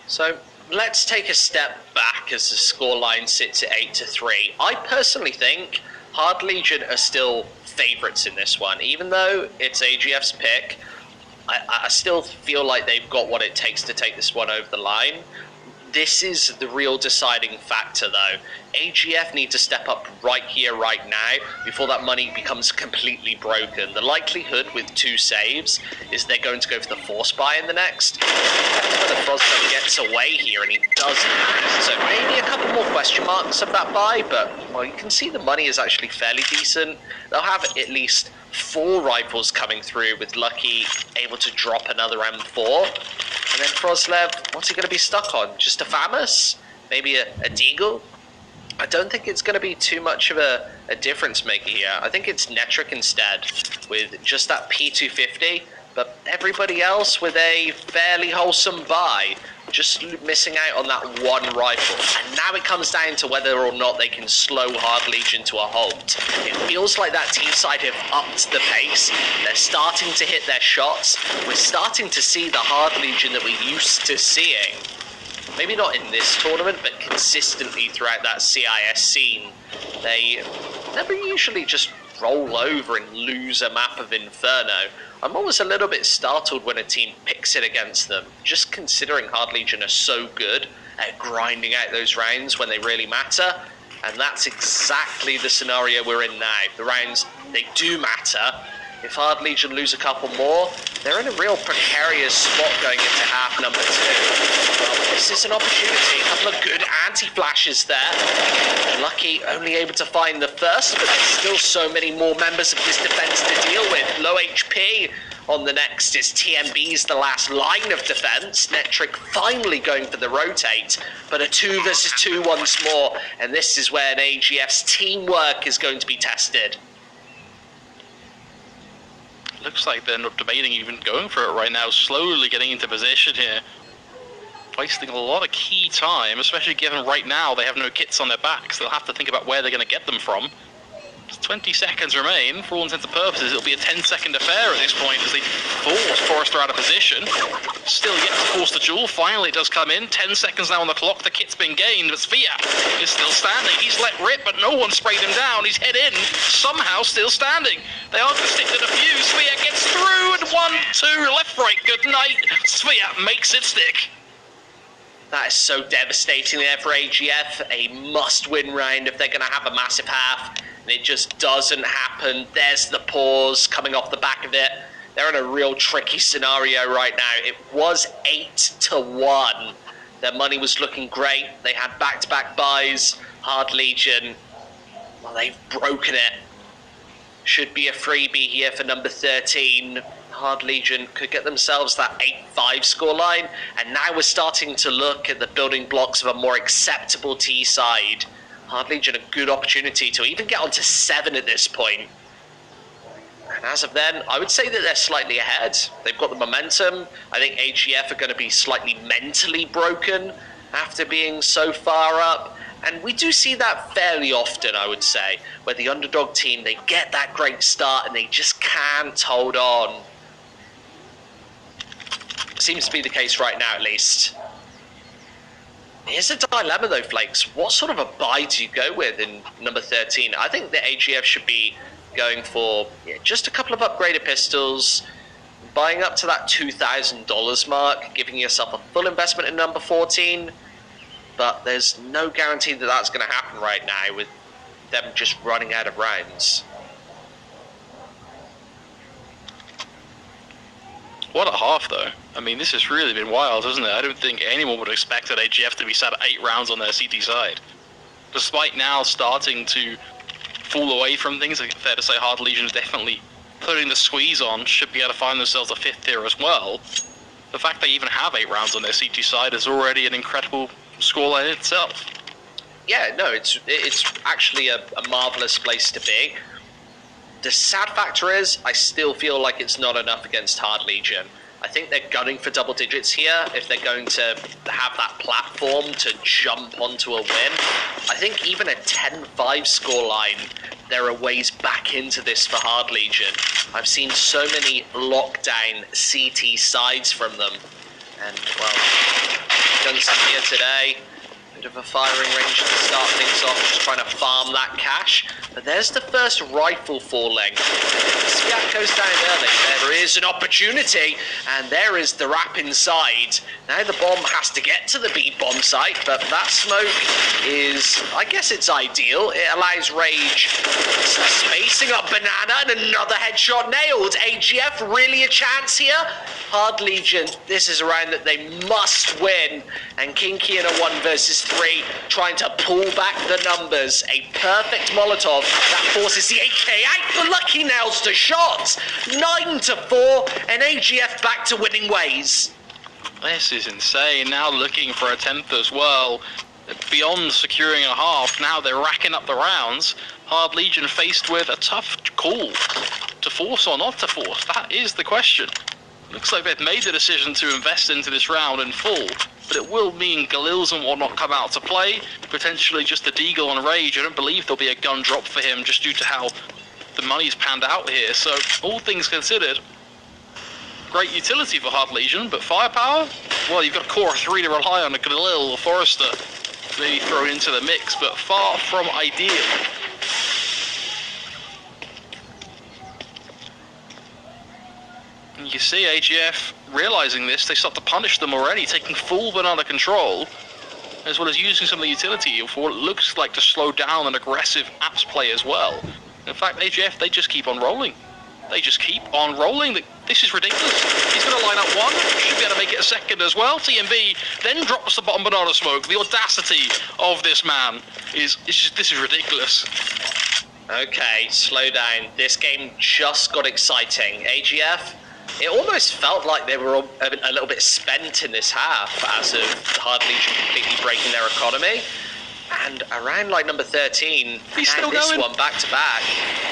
So let's take a step back as the scoreline sits at 8-3. I personally think Hard Legion are still favourites in this one. Even though it's AGF's pick, I still feel like they've got what it takes to take this one over the line. This is the real deciding factor, though. AGF need to step up right here, right now, before that money becomes completely broken. The likelihood with 2 saves is they're going to go for the force buy in the next. Whether Frosman gets away here, and he doesn't. So maybe a couple more question marks of that buy, but, well, you can see the money is actually fairly decent. They'll have at least 4 rifles coming through, with Lucky able to drop another M4. And then Froslev, what's he going to be stuck on? Just a FAMAS? Maybe a Deagle? I don't think it's going to be too much of a difference maker here. I think it's Netrick instead, with just that P250, but everybody else with a fairly wholesome buy, just missing out on that 1 rifle. And now it comes down to whether or not they can slow Hard Legion to a halt. It feels like that team side have upped the pace. They're starting to hit their shots. We're starting to see the Hard Legion that we're used to seeing. Maybe not in this tournament, but consistently throughout that CIS scene. They never usually just roll over and lose a map of Inferno. I'm always a little bit startled when a team picks it against them, just considering Hard Legion are so good at grinding out those rounds when they really matter. And that's exactly the scenario we're in now. The rounds, they do matter. If Hard Legion lose a couple more, they're in a real precarious spot going into half number 2. Well, this is an opportunity. A couple of good anti-flashes there. Lucky only able to find the first, but there's still so many more members of this defense to deal with. Low HP on the next is TMB's the last line of defense. Netrick finally going for the rotate, but a 2 versus 2 once more, and this is where an AGF's teamwork is going to be tested. Looks like they're not debating even going for it right now, slowly getting into position here. Wasting a lot of key time, especially given right now they have no kits on their backs. They'll have to think about where they're going to get them from. Just 20 seconds remain. For all intents and purposes, it'll be a 10-second affair at this point as they force Forrester out of position. Still yet to force the duel. Finally, it does come in. 10 seconds now on the clock. The kit's been gained, but Svia is still standing. He's let rip, but no one sprayed him down. He's head in, somehow still standing. They are going to stick to the fuse. Svia gets through, and 1, 2, left, right. Good night. Svia makes it stick. That is so devastating there for AGF. A must-win round if they're going to have a massive half. And it just doesn't happen. There's the pause coming off the back of it. They're in a real tricky scenario right now. It was 8-1 Their money was looking great. They had back-to-back buys. Hard Legion, well, they've broken it. Should be a freebie here for number 13. Hard Legion could get themselves that 8-5 scoreline, and now we're starting to look at the building blocks of a more acceptable T side. Hard Legion a good opportunity to even get onto 7 at this point. And as of then, I would say that they're slightly ahead. They've got the momentum. I think AGF are going to be slightly mentally broken after being so far up. And we do see that fairly often, I would say, where the underdog team, they get that great start and they just can't hold on. Seems to be the case right now, at least. Here's a dilemma, though, Flakes. What sort of a buy do you go with in number 13? I think the AGF should be going for just a couple of upgraded pistols, buying up to that $2,000 mark, giving yourself a full investment in number 14. But there's no guarantee that that's going to happen right now with them just running out of rounds. What a half, though. I mean, this has really been wild, hasn't it? I don't think anyone would expect that AGF to be sat at 8 rounds on their CT side. Despite now starting to fall away from things, I think it's fair to say Hard Legion is definitely putting the squeeze on, should be able to find themselves a 5th tier as well. The fact they even have 8 rounds on their CT side is already an incredible scoreline in itself. Yeah, no, it's actually a marvellous place to be. The sad factor is, I still feel like it's not enough against Hard Legion. I think they're gunning for double digits here if they're going to have that platform to jump onto a win. I think even a 10-5 scoreline, there are ways back into this for Hard Legion. I've seen so many lockdown CT sides from them. And, well, done some here today. Bit of a firing range to start things off, just trying to farm that cash. But there's the first rifle falling. Scat goes down early. There is an opportunity, and there is the wrap inside. Now the bomb has to get to the B bomb site, but that smoke is, I guess it's ideal. It allows Rage spacing up Banana, and another headshot nailed. AGF really a chance here. Hard Legion, this is a round that they must win, and Kinky in a 1 versus 3, trying to pull back the numbers. A perfect Molotov that forces the AK out, but Lucky nails the shot. 9-4, and AGF back to winning ways. This is insane. Now looking for a 10th as well. Beyond securing a half, now they're racking up the rounds. Hard Legion faced with a tough call. To force or not to force, that is the question. Looks like they've made the decision to invest into this round in full, but it will mean Galils and whatnot come out to play, potentially just a Deagle on Rage. I don't believe there'll be a gun drop for him just due to how the money's panned out here, so all things considered, great utility for Hard Legion, but firepower? Well, you've got a core of 3 to rely on, a Galil or Forrester maybe thrown into the mix, but far from ideal. You see AGF realizing this, they start to punish them already, taking full banana control, as well as using some of the utility for what looks like to slow down an aggressive apps play as well. In fact, AGF, they just keep on rolling. They just keep on rolling. This is ridiculous. He's going to line up 1, should be able to make it a 2nd as well. TMB then drops the bottom banana smoke. The audacity of this man this is ridiculous. Okay, slow down. This game just got exciting. AGF, it almost felt like they were a little bit spent in this half as of Hard Legion completely breaking their economy. And around like number 13, he's still this going. One back to back.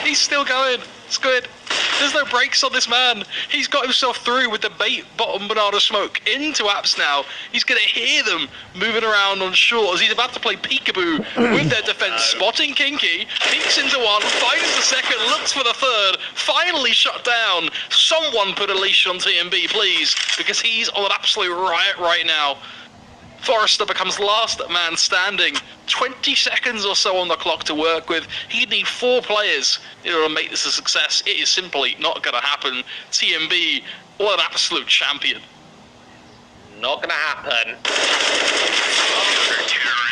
He's still going. It's good. There's no brakes on this man. He's got himself through with the bait bottom banana smoke into apps now. He's going to hear them moving around on short as he's about to play peekaboo with their defense. Spotting Kinky, peeks into 1, finds the 2nd, looks for the 3rd, finally shut down. Someone put a leash on TMB, please, because he's on an absolute riot right now. Forrester becomes last man standing. 20 seconds or so on the clock to work with. He'd need 4 players in order to make this a success. It is simply not going to happen. TMB, what an absolute champion. Not going to happen.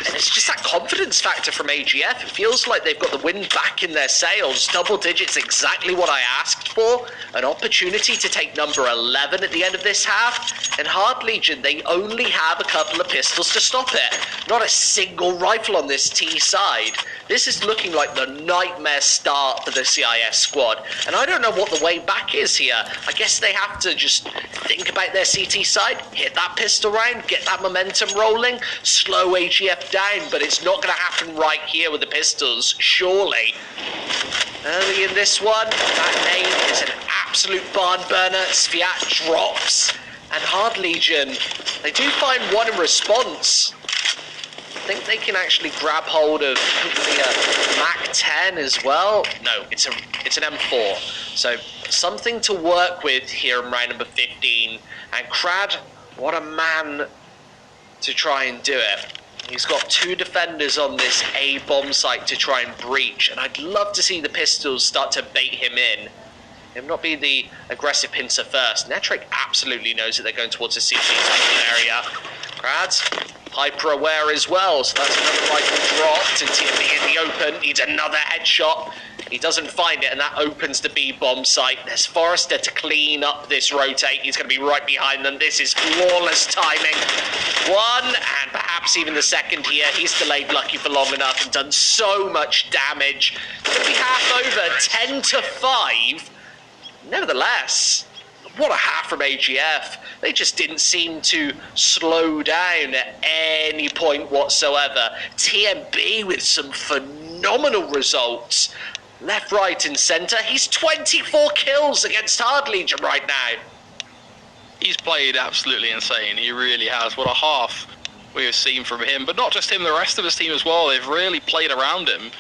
And it's just that confidence factor from AGF. It feels like they've got the wind back in their sails. Double digits, exactly what I asked for, an opportunity to take number 11 at the end of this half, and Hard Legion, they only have a couple of pistols to stop it. Not a single rifle on this T side. This is looking like the nightmare start for the CIS squad, and I don't know what the way back is here. I guess they have to just think about their CT side, hit that pistol round, get that momentum rolling, slow AGF down, but it's not going to happen right here with the pistols, surely. Early in this one, that nade is an absolute barn burner. Sviat drops, and Hard Legion, they do find one in response. I think they can actually grab hold of hopefully a MAC-10 as well. No, it's an M4. So something to work with here in round number 15. And Crad, what a man to try and do it. He's got two defenders on this A bomb site to try and breach, and I'd love to see the pistols start to bait him in. Him not be the aggressive pincer first. Netric absolutely knows that they're going towards the CT area. Crad's hyper aware as well, so that's another rifle dropped, and TMB in the open needs another headshot. He doesn't find it, and that opens the B bomb site. There's Forrester to clean up this rotate. He's going to be right behind them. This is flawless timing. One, and perhaps even the second here. He's delayed Lucky for long enough and done so much damage. It's going to be half over, 10-5. Nevertheless, what a half from AGF. They just didn't seem to slow down at any point whatsoever. TMB with some phenomenal results. Left, right, and centre. He's 24 kills against Hard Legion right now. He's played absolutely insane. He really has. What a half we have seen from him. But not just him, the rest of his team as well. They've really played around him.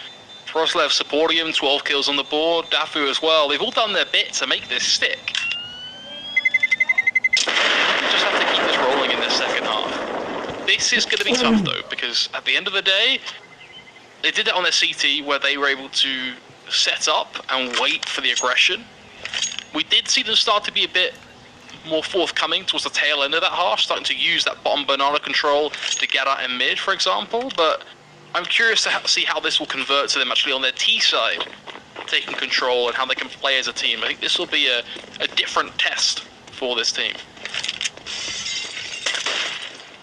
Froslev supporting him, 12 kills on the board. Dafu as well. They've all done their bit to make this stick. We just have to keep this rolling in this second half. This is going to be tough though, because at the end of the day, they did it on their CT where they were able to set up and wait for the aggression. We did see them start to be a bit more forthcoming towards the tail end of that half, starting to use that bottom banana control to get out in mid, for example, but I'm curious to see how this will convert to them actually on their T side, taking control and how they can play as a team. I think this will be a different test for this team.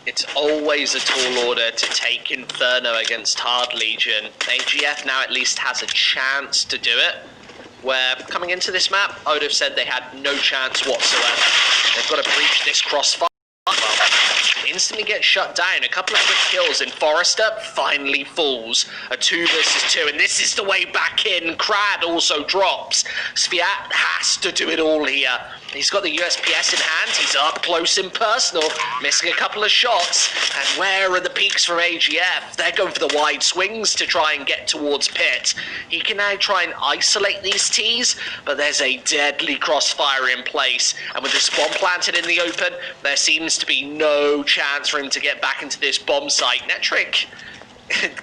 It's always a tall order to take Inferno against Hard Legion. AGF now at least has a chance to do it, where coming into this map, I would have said they had no chance whatsoever. They've got to breach this crossfire. Instantly get shut down. A couple of quick kills, and Forrester finally falls. A 2 versus 2, and this is the way back in. Crad also drops. Sviat has to do it all here. He's got the USPS in hand. He's up close and personal, missing a couple of shots. And where are the peaks from AGF? They're going for the wide swings to try and get towards pit. He can now try and isolate these Ts, but there's a deadly crossfire in place. And with this bomb planted in the open, there seems to be no chance for him to get back into this bomb site. Netric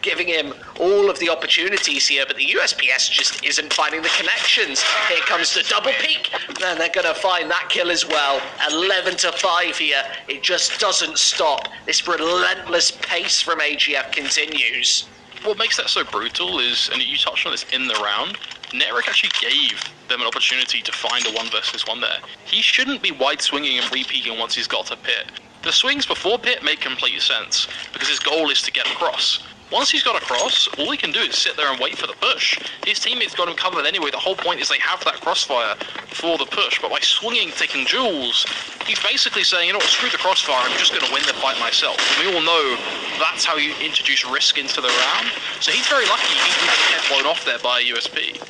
giving him all of the opportunities here, but the USPS just isn't finding the connections. Here comes the double peak, and they're going to find that kill as well. 11-5 here. It just doesn't stop. This relentless pace from AGF continues. What makes that so brutal is, and you touched on this in the round, Netric actually gave them an opportunity to find a 1 versus 1 there. He shouldn't be wide swinging and re-peeking once he's got to pit. The swings before pit make complete sense, because his goal is to get across. Once he's got across, all he can do is sit there and wait for the push. His teammates got him covered anyway. The whole point is they have that crossfire for the push, but by swinging, taking duels, he's basically saying, you know what, screw the crossfire, I'm just going to win the fight myself. And we all know that's how you introduce risk into the round. So he's very lucky he didn't get his head blown off there by USP.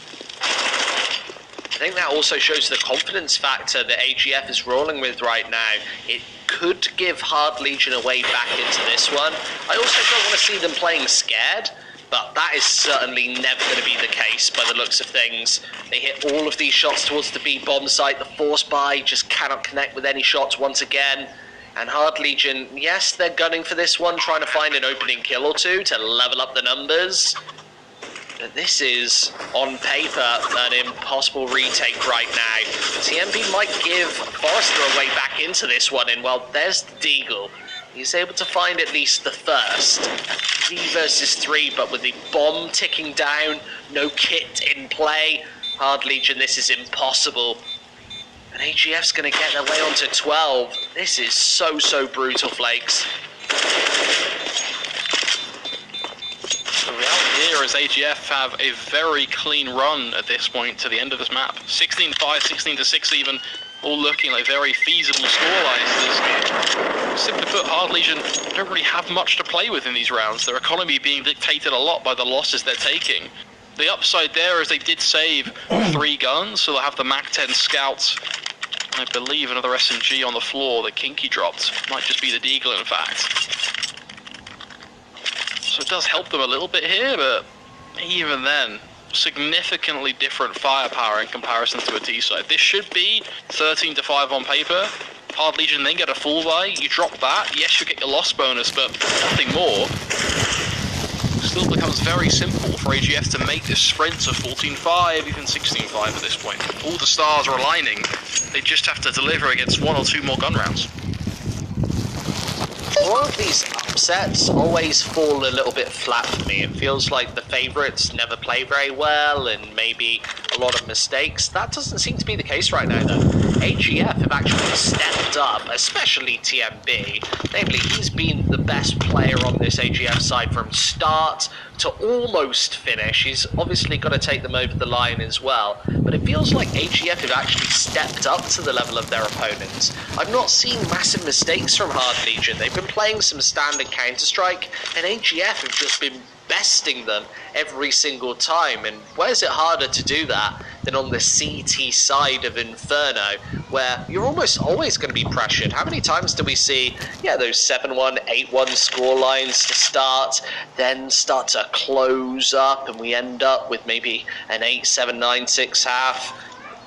I think that also shows the confidence factor that AGF is rolling with right now. It could give Hard Legion a way back into this one. I also don't want to see them playing scared, but that is certainly never going to be the case by the looks of things. They hit all of these shots towards the B bomb site. The force buy just cannot connect with any shots once again. And Hard Legion, yes, they're gunning for this one, trying to find an opening kill or two to level up the numbers. But this is, on paper, an impossible retake right now. TMB might give Forrester a way back into this one, and well, there's the Deagle. He's able to find at least the first. 3 versus 3, but with the bomb ticking down, no kit in play, Hard Legion, this is impossible. And AGF's going to get their way onto 12. This is so brutal, Flakes. The reality here is AGF have a very clean run at this point to the end of this map. 16-5, 16-6 even, all looking like very feasible scorelines. Simply put, Hard Legion don't really have much to play with in these rounds. Their economy being dictated a lot by the losses they're taking. The upside there is they did save 3 guns, so they'll have the MAC-10 Scouts, I believe another SMG on the floor that Kinky dropped. Might just be the Deagle, in fact. So it does help them a little bit here, but even then, significantly different firepower in comparison to a T-side. This should be 13-5 on paper. Hard Legion then get a full buy. You drop that, yes, you get your loss bonus, but nothing more. Still becomes very simple for AGF to make this sprint to 14-5, even 16-5 at this point. All the stars are aligning. They just have to deliver against 1 or 2 more gun rounds. All of these upsets always fall a little bit flat for me. It feels like the favourites never play very well and maybe a lot of mistakes. That doesn't seem to be the case right now, though. AGF have actually stepped up, especially TMB. Namely, he's been the best player on this AGF side from start to almost finish. He's obviously got to take them over the line as well. But it feels like AGF have actually stepped up to the level of their opponents. I've not seen massive mistakes from Hard Legion. They've been playing some standard Counter-Strike, and AGF have just been besting them every single time. And where's it harder to do that than on the CT side of Inferno, where you're almost always going to be pressured? How many times do we see, those 7-1, 8-1 score lines to start, then start to close up, and we end up with maybe an 8-7, 9-6 half?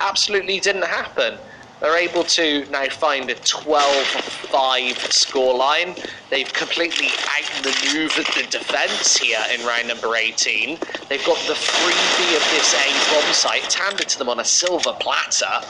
Absolutely didn't happen. They're able to now find a 12-5 scoreline. They've completely outmaneuvered the defense here in round number 18. They've got the freebie of this A bomb site. It's handed to them on a silver platter.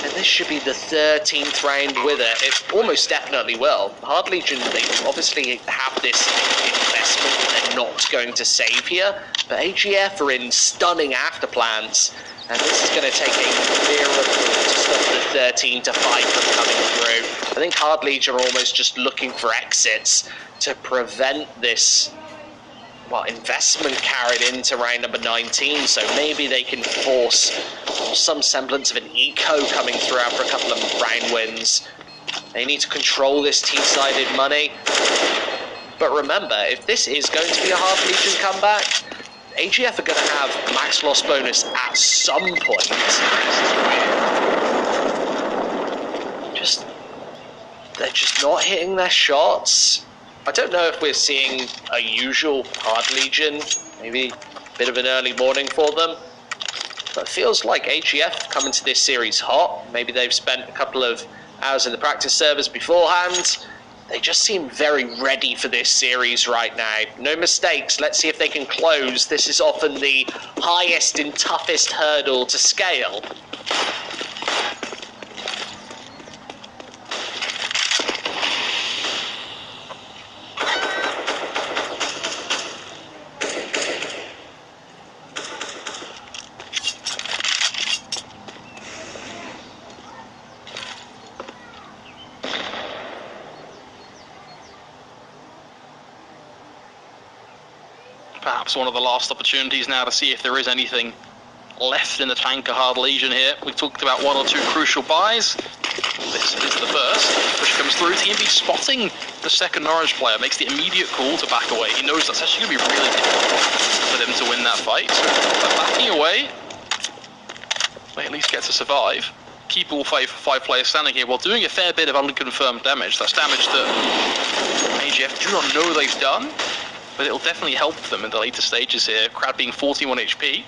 And this should be the 13th round with it. It almost definitely will. Hard Legion, they obviously have this investment that they're not going to save here. But AGF are in stunning afterplans. And this is going to take a miracle to stop the 13-5 from coming through. I think Hard Legion are almost just looking for exits to prevent this, investment carried into round number 19. So maybe they can force some semblance of an eco coming through after a couple of round wins. They need to control this T-sided money. But remember, if this is going to be a Hard Legion comeback, AGF are going to have max loss bonus at some point. They're just not hitting their shots. I don't know if we're seeing a usual Hard Legion, maybe a bit of an early morning for them. But it feels like AGF come into this series hot. Maybe they've spent a couple of hours in the practice servers beforehand. They just seem very ready for this series right now. No mistakes. Let's see if they can close. This is often the highest and toughest hurdle to scale. Perhaps one of the last opportunities now to see if there is anything left in the tank of Hard Legion here. We've talked about 1 or 2 crucial buys. This is the first, which comes through. TMB spotting the second Norwich player, makes the immediate call to back away. He knows that's actually going to be really difficult for them to win that fight. So by backing away, they at least get to survive. Keep all five players standing here while doing a fair bit of unconfirmed damage. That's damage that AGF do not know they've done, but it'll definitely help them in the later stages here. Crowd being 41 HP.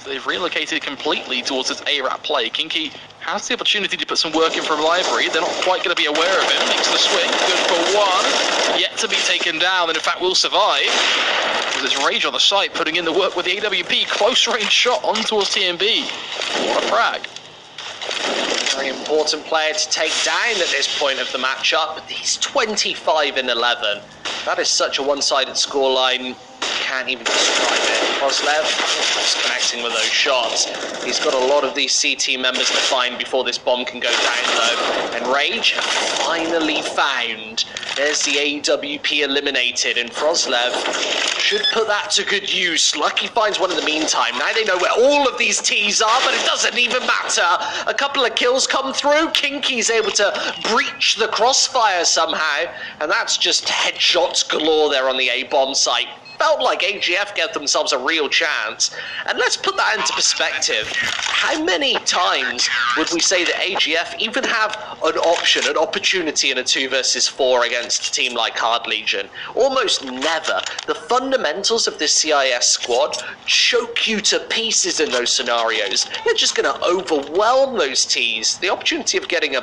They've relocated completely towards its ARAP play. Kinky has the opportunity to put some work in from Library. They're not quite going to be aware of him. Makes the swing. Good for one. Yet to be taken down, and in fact will survive. There's Rage on the site, putting in the work with the AWP. Close range shot on towards TMB. What a frag. Very important player to take down at this point of the matchup. He's 25-11. That is such a one-sided scoreline. can't even describe it. Kozlev just connecting with those shots. He's got a lot of these CT members to find before this bomb can go down though. And Rage finally found. There's the AWP eliminated, and Frozlev should put that to good use. Lucky finds one in the meantime. Now they know where all of these T's are, but it doesn't even matter. A couple of kills come through. Kinky's able to breach the crossfire somehow, and that's just headshots galore there on the A-bomb site. Felt like AGF gave themselves a real chance. And let's put that into perspective. How many times would we say that AGF even have an option, an opportunity in a 2 versus 4 against a team like Hard Legion? Almost never. The fundamentals of this CIS squad choke you to pieces in those scenarios. They're just going to overwhelm those T's. The opportunity of getting a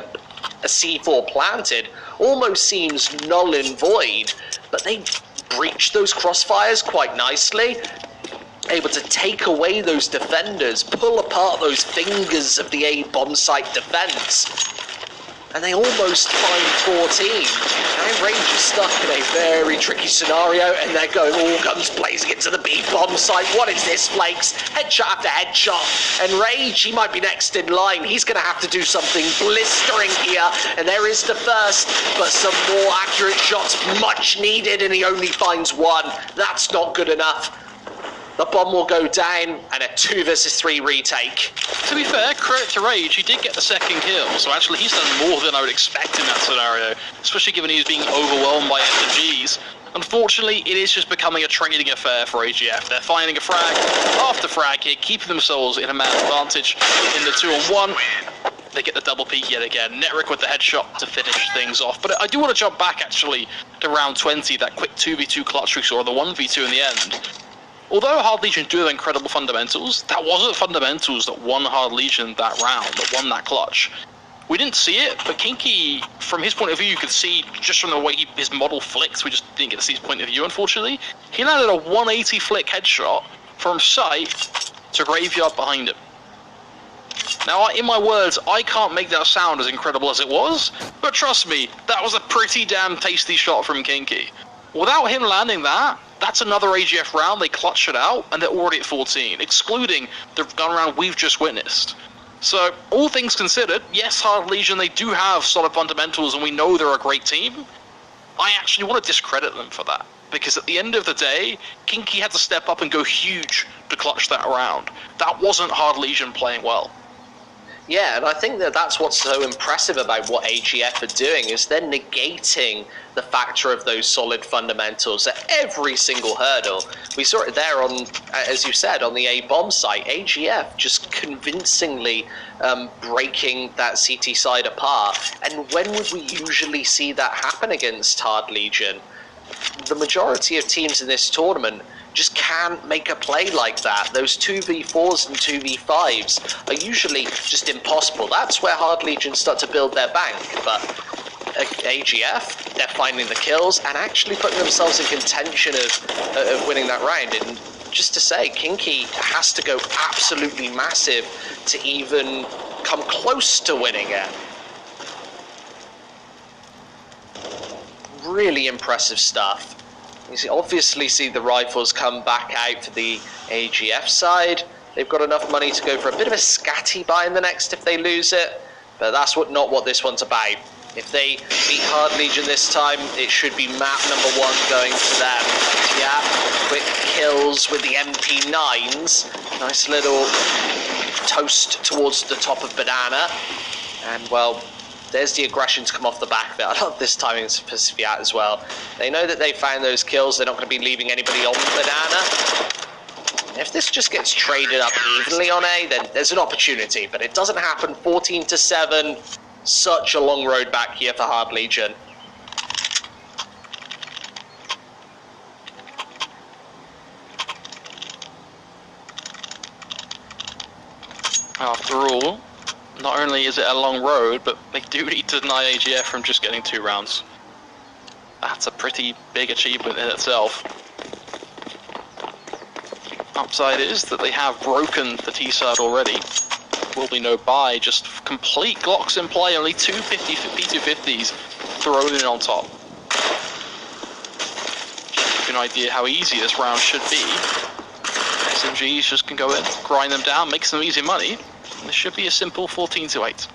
C4 planted almost seems null and void, but they breach those crossfires quite nicely, able to take away those defenders, pull apart those fingers of the A-bomb site defense, and they almost find 14. Now Rage is stuck in a very tricky scenario, and they're going all guns blazing into the B-bomb site. What is this, Flakes? Headshot after headshot, and Rage, he might be next in line. He's going to have to do something blistering here, and there is the first, but some more accurate shots much needed, and he only finds one. That's not good enough. The bomb will go down, and a 2 versus 3 retake. To be fair, credit to Rage, he did get the second kill, so actually he's done more than I would expect in that scenario, especially given he was being overwhelmed by SMGs. Unfortunately, it is just becoming a trading affair for AGF. They're finding a frag after frag here, keeping themselves in a man advantage in the 2-on-1. They get the double peak yet again. Netrick with the headshot to finish things off. But I do want to jump back, actually, to round 20, that quick 2v2 clutch we saw, the 1v2 in the end. Although Hard Legion do have incredible fundamentals, that wasn't fundamentals that won Hard Legion that round, that won that clutch. We didn't see it, but Kinky, from his point of view, you could see just from the way his model flicked, we just didn't get to see his point of view, unfortunately. He landed a 180 flick headshot from sight to graveyard behind him. Now, in my words, I can't make that sound as incredible as it was, but trust me, that was a pretty damn tasty shot from Kinky. Without him landing that, that's another AGF round. They clutch it out, and they're already at 14, excluding the gun round we've just witnessed. So, all things considered, yes, Hard Legion, they do have solid fundamentals, and we know they're a great team. I actually want to discredit them for that, because at the end of the day, Kinky had to step up and go huge to clutch that round. That wasn't Hard Legion playing well. Yeah, and I think that that's what's so impressive about what AGF are doing, is they're negating the factor of those solid fundamentals at every single hurdle. We saw it there on, as you said, on the A-bomb site. AGF just convincingly breaking that CT side apart. And when would we usually see that happen against Hard Legion? The majority of teams in this tournament just can't make a play like that. Those 2v4s and 2v5s are usually just impossible. That's where Hard Legion start to build their bank, but AGF, they're finding the kills and actually putting themselves in contention of winning that round. And just to say, Kinky has to go absolutely massive to even come close to winning it. Really impressive stuff. You obviously see the rifles come back out for the AGF side. They've got enough money to go for a bit of a scatty buy in the next if they lose it, but that's not what this one's about. If they beat Hard Legion this time, it should be map number 1 going to them. Yeah, quick kills with the MP9s. Nice little toast towards the top of Banana. And, well, there's the aggression to come off the back of it. I love this timing for Pacifiat as well. They know that they found those kills. They're not going to be leaving anybody on Banana. If this just gets traded up evenly on A, then there's an opportunity. But it doesn't happen. 14-7. Such a long road back here for Hard Legion. After all, not only is it a long road, but they do need to deny AGF from just getting 2 rounds. That's a pretty big achievement in itself. Upside is that they have broken the T-side already. Will be no buy, just complete Glocks in play, only 2 P250s thrown in on top. you an idea how easy this round should be. SMGs just can go in, grind them down, make some easy money. This should be a simple 14-8.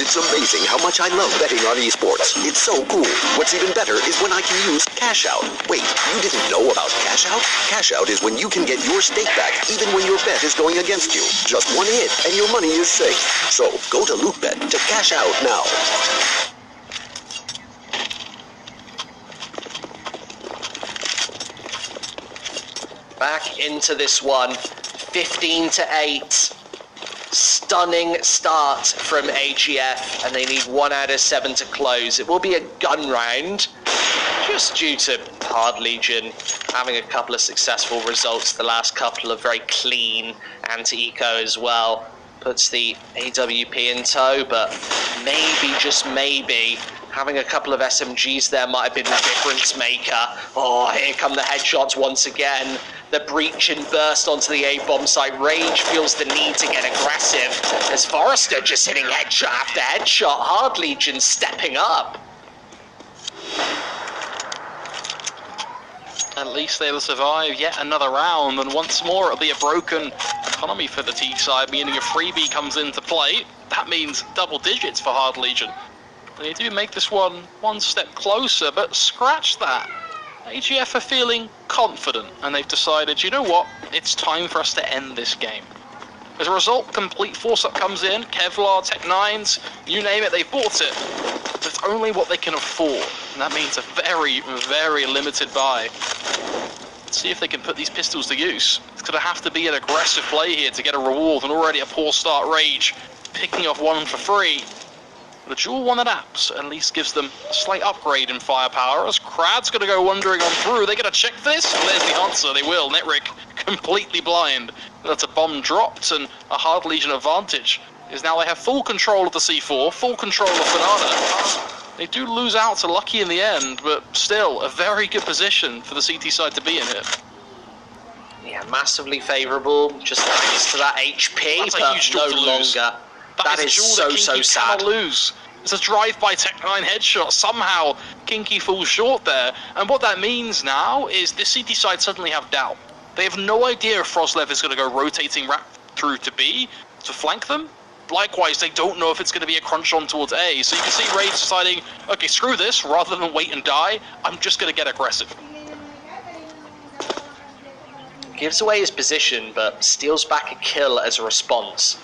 It's amazing how much I love betting on esports. It's so cool. What's even better is when I can use Cash Out. Wait, you didn't know about Cash Out? Cash Out is when you can get your stake back even when your bet is going against you. Just one hit and your money is safe. So go to Loot.bet to cash out now. Back into this one, 15-8. Stunning start from AGF, and they need 1 out of 7 to close. It will be a gun round, just due to Hard Legion having a couple of successful results. The last couple are very clean, anti-eco as well. Puts the AWP in tow, but maybe, just maybe, having a couple of SMGs there might have been the difference maker. Oh, here come the headshots once again. The breach and burst onto the A-bomb site. Rage feels the need to get aggressive as Forrester just hitting headshot after headshot. Hard Legion stepping up. At least they'll survive yet another round, and once more it'll be a broken economy for the T side, meaning a freebie comes into play. That means double digits for Hard Legion. They do make this one step closer, but scratch that. AGF are feeling confident, and they've decided, you know what, it's time for us to end this game. As a result, complete force-up comes in, Kevlar, Tech-9s, you name it, they bought it. But it's only what they can afford, and that means a very, very limited buy. Let's see if they can put these pistols to use. It's going to have to be an aggressive play here to get a reward, and already a poor start. Rage picking off one for free. The dual one at Apps at least gives them a slight upgrade in firepower, as Krad's going to go wandering on through. They going to check this? Well, there's the answer. They will. Netrick completely blind. That's a bomb dropped and a Hard Legion advantage. Is now they have full control of the C4, full control of Banana. They do lose out to Lucky in the end, but still a very good position for the CT side to be in here. Yeah, massively favourable, just thanks to that HP, That's but a huge no duel to lose. longer. That is a duel so, that so Kinky sad. cannot lose. It's a drive-by Tech-9 headshot. Somehow, Kinky falls short there. And what that means now is the CT side suddenly have doubt. They have no idea if Frostlev is going to go rotating right through to B to flank them. Likewise, they don't know if it's going to be a crunch on towards A. So you can see Rage deciding, okay, screw this. Rather than wait and die, I'm just going to get aggressive. Gives away his position, but steals back a kill as a response.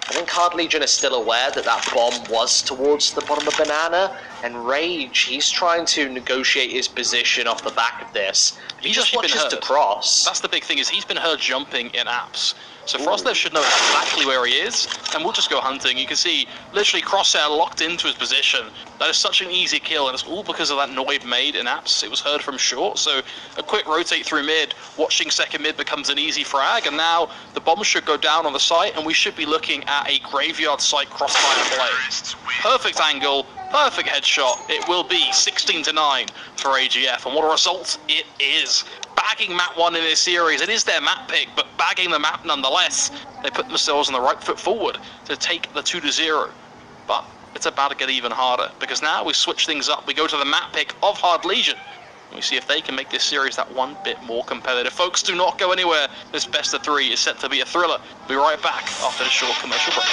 I think Hard Legion is still aware that that bomb was towards the bottom of Banana, and Rage, he's trying to negotiate his position off the back of this. He just actually been watches to heard. cross. That's the big thing, is he's been heard jumping in Apps. So Frostlev should know exactly where he is, and we'll just go hunting. You can see, literally Crosshair locked into his position. That is such an easy kill, and it's all because of that Noid made in Apps. It was heard from short, so a quick rotate through mid, watching second mid becomes an easy frag, and now the bomb should go down on the site, and we should be looking at a graveyard site crossfire play. Perfect angle, perfect headshot. It will be 16-9 for AGF, and what a result it is. Bagging map 1 in this series, it is their map pick, but bagging the map nonetheless. They put themselves on the right foot forward to take the 2-0. But it's about to get even harder, because now we switch things up. We go to the map pick of Hard Legion. We see if they can make this series that one bit more competitive. Folks, do not go anywhere. This best of 3 is set to be a thriller. We'll be right back after the short commercial break.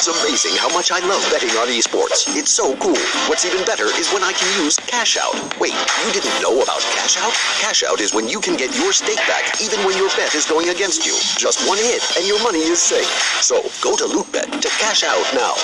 It's amazing how much I love betting on esports. It's so cool. What's even better is when I can use Cash Out. Wait, you didn't know about Cash Out? Cash Out is when you can get your stake back even when your bet is going against you. Just one hit and your money is safe. So go to Loot.bet to cash out now.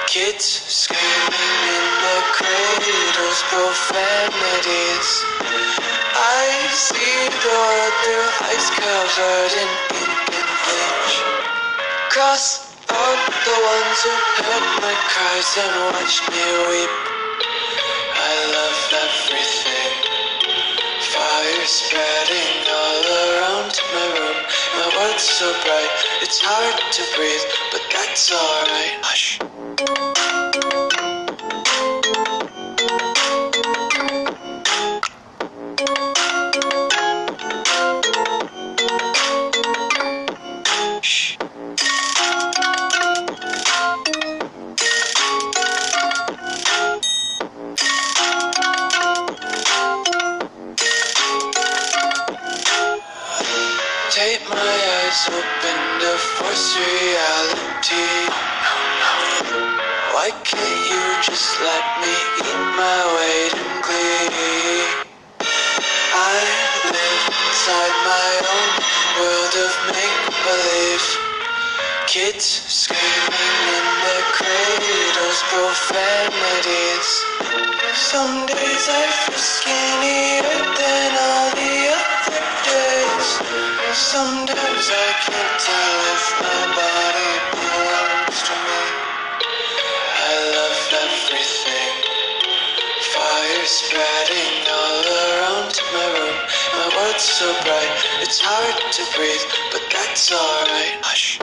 Kids screaming in the cradles, profanities. I see the world through ice covered in ink and bleach. Cross out the ones who heard my cries and watched me weep. I love everything. Fire spreading all around my room. My world's so bright, it's hard to breathe, but that's alright. Hush. Tape my eyes open to force reality. Why can't you just let me eat my weight in glee? I live inside my own world of make-believe. Kids screaming in their cradles, profanities. Some days I feel skinnier than all the other days. Sometimes I can't tell if my body belongs to me. I love everything. Fire spreading all around my room. My world's so bright, it's hard to breathe, but that's alright. Hush.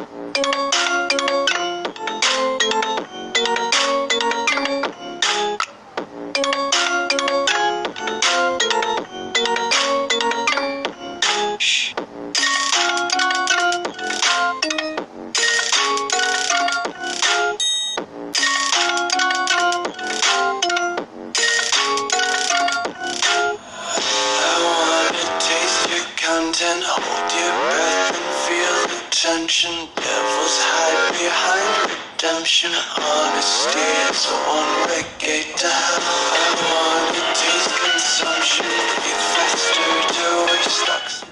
Hold your breath and feel the tension. Devils hide behind redemption. Honesty is a one-way gate to hell. I wanna taste consumption. Breathe faster to waste stocks.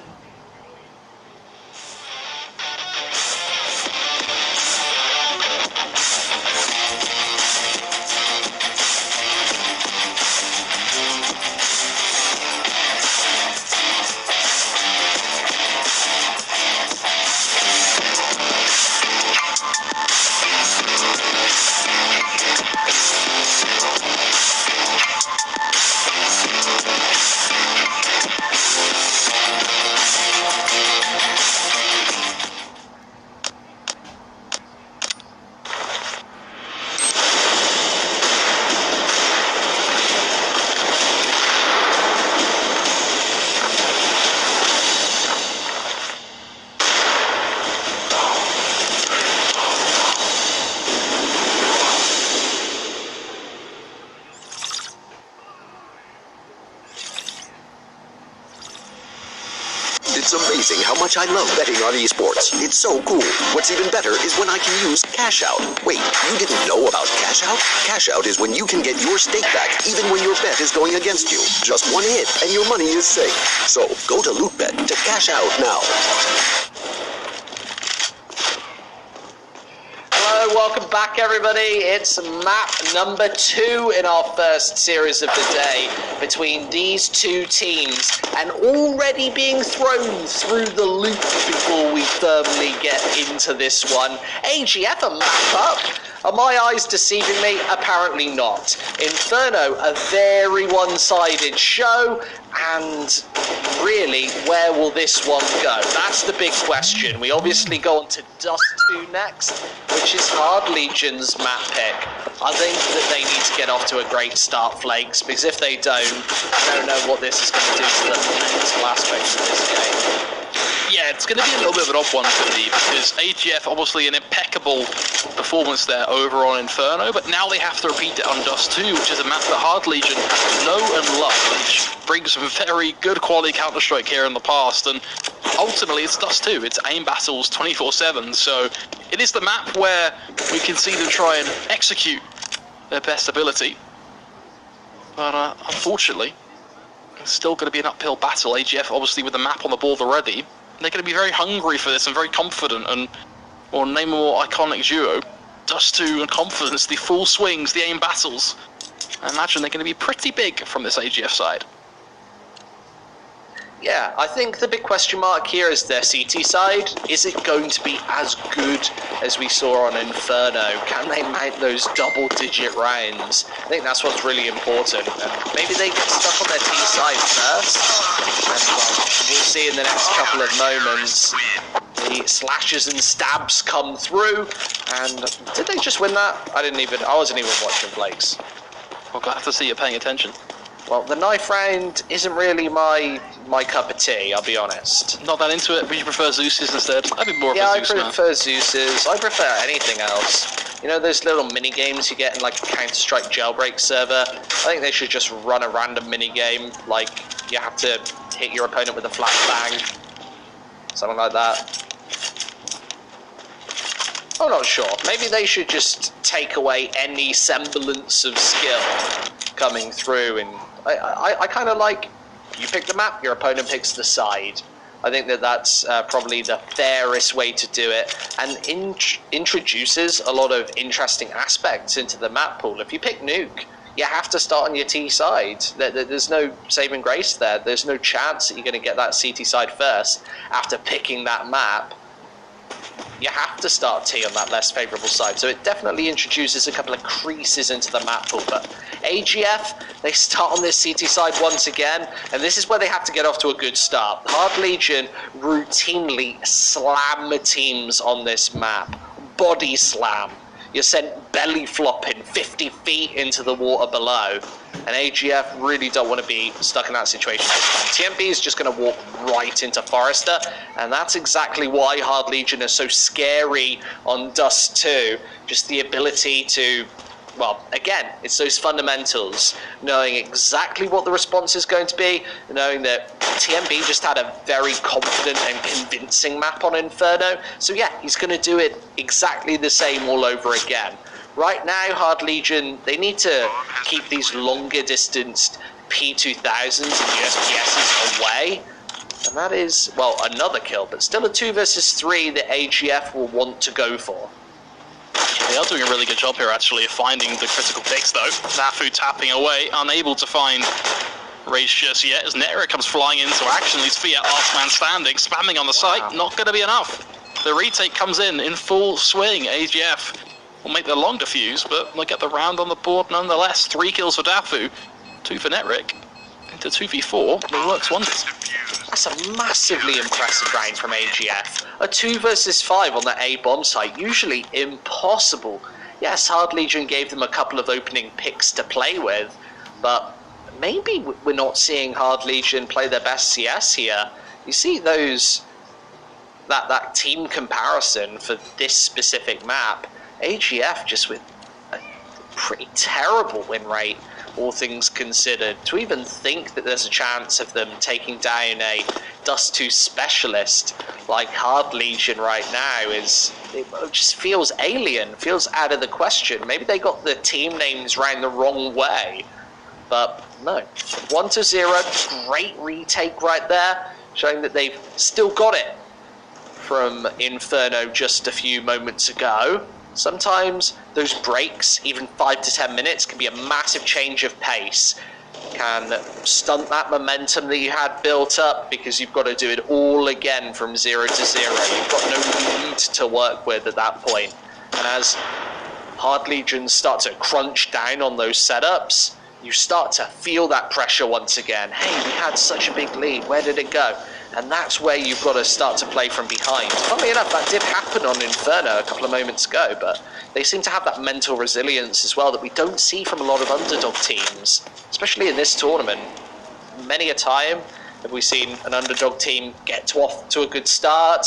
It's amazing how much I love betting on esports. It's so cool. What's even better is when I can use Cash Out. Wait, you didn't know about Cash Out? Cash Out is when you can get your stake back even when your bet is going against you. Just one hit and your money is safe. So go to Loot.bet to cash out now. Hello, welcome back everybody. It's map number 2 in our first series of the day between these two teams, and already being thrown through the loop before we firmly get into this one. AGF a map up. Are my eyes deceiving me? Apparently not. Inferno, a very one-sided show, and really, where will this one go? That's the big question. We obviously go on to Dust 2 next, which is Hard Legion's map pick. I think that they need to get off to a great start, Flakes, because if they don't, I don't know what this is going to do to the mental aspects of this game. Yeah, it's going to be a little bit of an odd one for me, because AGF, obviously an impeccable performance there over on Inferno, but now they have to repeat it on Dust 2, which is a map that Hard Legion know and love, which brings some very good quality Counter-Strike here in the past, and ultimately it's Dust 2, it's aim battles 24/7, so it is the map where we can see them try and execute their best ability. But unfortunately, it's still going to be an uphill battle. AGF obviously with the map on the board already. They're going to be very hungry for this and very confident, and or name a more iconic duo. Dust 2 and Confidence, the full swings, the aim battles. I imagine they're going to be pretty big from this AGF side. Yeah, I think the big question mark here is their CT side. Is it going to be as good as we saw on Inferno? Can they mount those double-digit rounds? I think that's what's really important. And maybe they get stuck on their T side first. And well, we'll see in the next couple of moments. The slashes and stabs come through. And did they just win that? I wasn't even watching Flakes. Well, glad to see you're paying attention. Well, the knife round isn't really my cup of tea, I'll be honest. Not that into it, but you prefer Zeus's instead? I'd be more of a Zeus man. Yeah, I prefer Zeus's. I prefer anything else. You know those little mini-games you get in like a Counter-Strike jailbreak server? I think they should just run a random mini-game, like you have to hit your opponent with a flat bang. Something like that. I'm not sure. Maybe they should just take away any semblance of skill coming through, and I kind of like, you pick the map, your opponent picks the side. I think that that's probably the fairest way to do it, and introduces a lot of interesting aspects into the map pool. If you pick Nuke, you have to start on your T side. There's no saving grace there. There's no chance that you're going to get that CT side first after picking that map. You have to start T on that less favourable side. So it definitely introduces a couple of creases into the map pool. But AGF, they start on this CT side once again, and this is where they have to get off to a good start. Hard Legion routinely slam teams on this map. Body slam. You're sent belly flopping 50 feet into the water below. And AGF really don't want to be stuck in that situation. TMB is just going to walk right into Forrester, and that's exactly why Hard Legion is so scary on Dust 2. Just the ability to, well, again, it's those fundamentals, knowing exactly what the response is going to be, knowing that TMB just had a very confident and convincing map on Inferno. So yeah, he's going to do it exactly the same all over again. Right now, Hard Legion, they need to keep these longer distanced P2000s and USPSs away. And that is, well, another kill, but still a 2 versus 3 that AGF will want to go for. They are doing a really good job here, actually, of finding the critical picks, though. Zafu tapping away, unable to find Rage just yet, as Netera comes flying into action. These Fiat last man standing, spamming on the site, not going to be enough. The retake comes in full swing. AGF will make the long defuse, but they'll get the round on the board nonetheless. 3 kills for Dafu, 2 for Netric, into 2v4. It works wonders. That's a massively impressive round from AGF. A 2 versus 5 on that A bomb site, usually impossible. Yes, Hard Legion gave them a couple of opening picks to play with, but maybe we're not seeing Hard Legion play their best CS here. You see those, that team comparison for this specific map, AGF just with a pretty terrible win rate, all things considered. To even think that there's a chance of them taking down a Dust 2 specialist like Hard Legion right now it just feels alien, feels out of the question. Maybe they got the team names round the wrong way, but no. 1-0, great retake right there, showing that they've still got it from Inferno just a few moments ago. Sometimes those breaks, even 5 to 10 minutes, can be a massive change of pace. Can stunt that momentum that you had built up because you've got to do it all again from 0 to 0. You've got no lead to work with at that point. And as Hard Legions start to crunch down on those setups, you start to feel that pressure once again. Hey, we had such a big lead, where did it go? And that's where you've got to start to play from behind. Funnily enough, that did happen on Inferno a couple of moments ago, but they seem to have that mental resilience as well that we don't see from a lot of underdog teams, especially in this tournament. Many a time have we seen an underdog team get off to a good start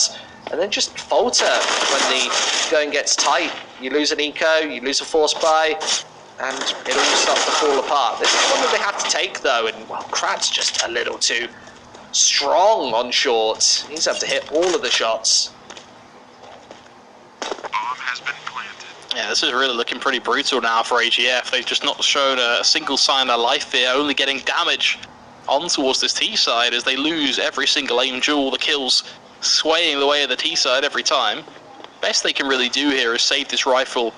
and then just falter when the going gets tight. You lose an eco, you lose a force buy, and it all starts to fall apart. This is one that they had to take though, and well, Krat's just a little too strong on shorts. He's have to hit all of the shots. Bomb has been planted. Yeah, this is really looking pretty brutal now for AGF. They've just not shown a single sign of life here, only getting damage on towards this T side as they lose every single aim duel. The kills swaying the way of the T side every time. Best they can really do here is save this rifle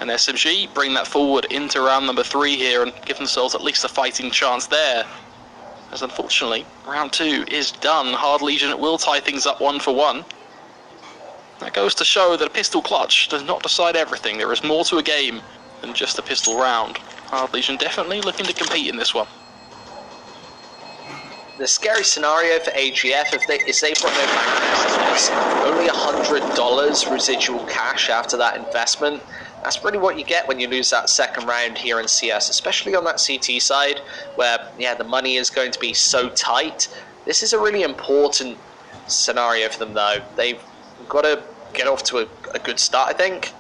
and SMG, bring that forward into round number 3 here and give themselves at least a fighting chance there. As unfortunately, round 2 is done. Hard Legion will tie things up 1-1. That goes to show that a pistol clutch does not decide everything. There is more to a game than just a pistol round. Hard Legion definitely looking to compete in this one. The scary scenario for AGF is they've got no bank customers, only $100 residual cash after that investment. That's really what you get when you lose that second round here in CS, especially on that CT side where, yeah, the money is going to be so tight. This is a really important scenario for them though. They've got to get off to a good start, I think.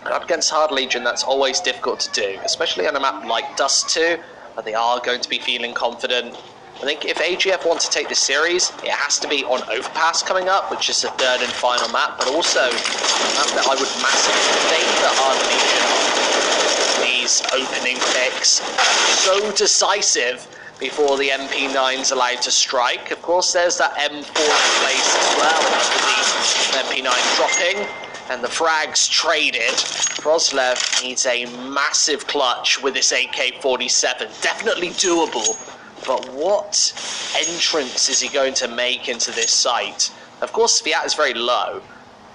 Up against Hard Legion, that's always difficult to do, especially on a map like Dust 2, where they are going to be feeling confident. I think if AGF want to take this series, it has to be on Overpass coming up, which is the 3rd and final map, but also a map that I would massively favour Hard Legion on. These opening picks so decisive before the MP9's allowed to strike. Of course, there's that M4 in place as well, after the MP9 dropping. and the frags traded. Kroslev needs a massive clutch with this AK-47. Definitely doable, but what entrance is he going to make into this site? Of course, Sviat is very low,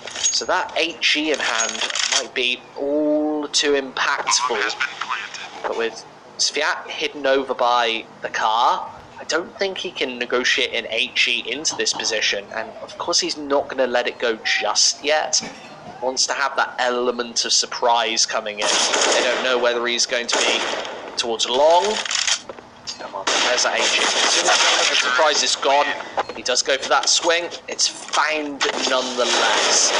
so that HE in hand might be all too impactful. But with Sviat hidden over by the car, I don't think he can negotiate an HE into this position, and of course he's not going to let it go just yet. He wants to have that element of surprise coming in. They don't know whether he's going to be towards long. Come on, there's that HE. As soon as the surprise is gone, he does go for that swing. It's found nonetheless.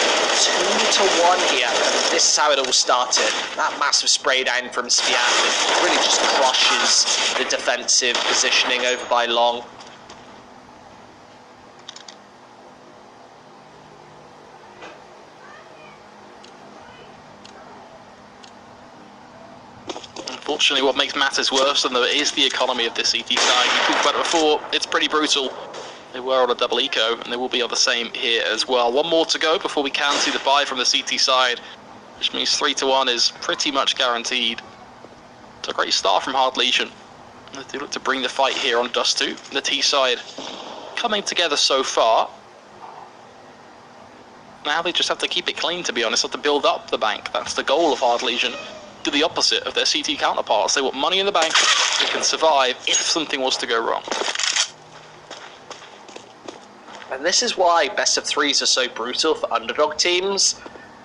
2-1 here. This is how it all started. That massive spray down from Sviat really just crushes the defensive positioning over by Long. Unfortunately, what makes matters worse than though is the economy of this CT side. We talked about it before, it's pretty brutal. They were on a double eco, and they will be on the same here as well. One more to go before we can see the buy from the CT side, which means 3-1 is pretty much guaranteed. It's a great start from Hard Legion. They do look to bring the fight here on Dust 2. The T side coming together so far. Now they just have to keep it clean, to be honest, have to build up the bank. That's the goal of Hard Legion. Do the opposite of their CT counterparts. They want money in the bank. They can survive if something was to go wrong. And this is why best of threes are so brutal for underdog teams.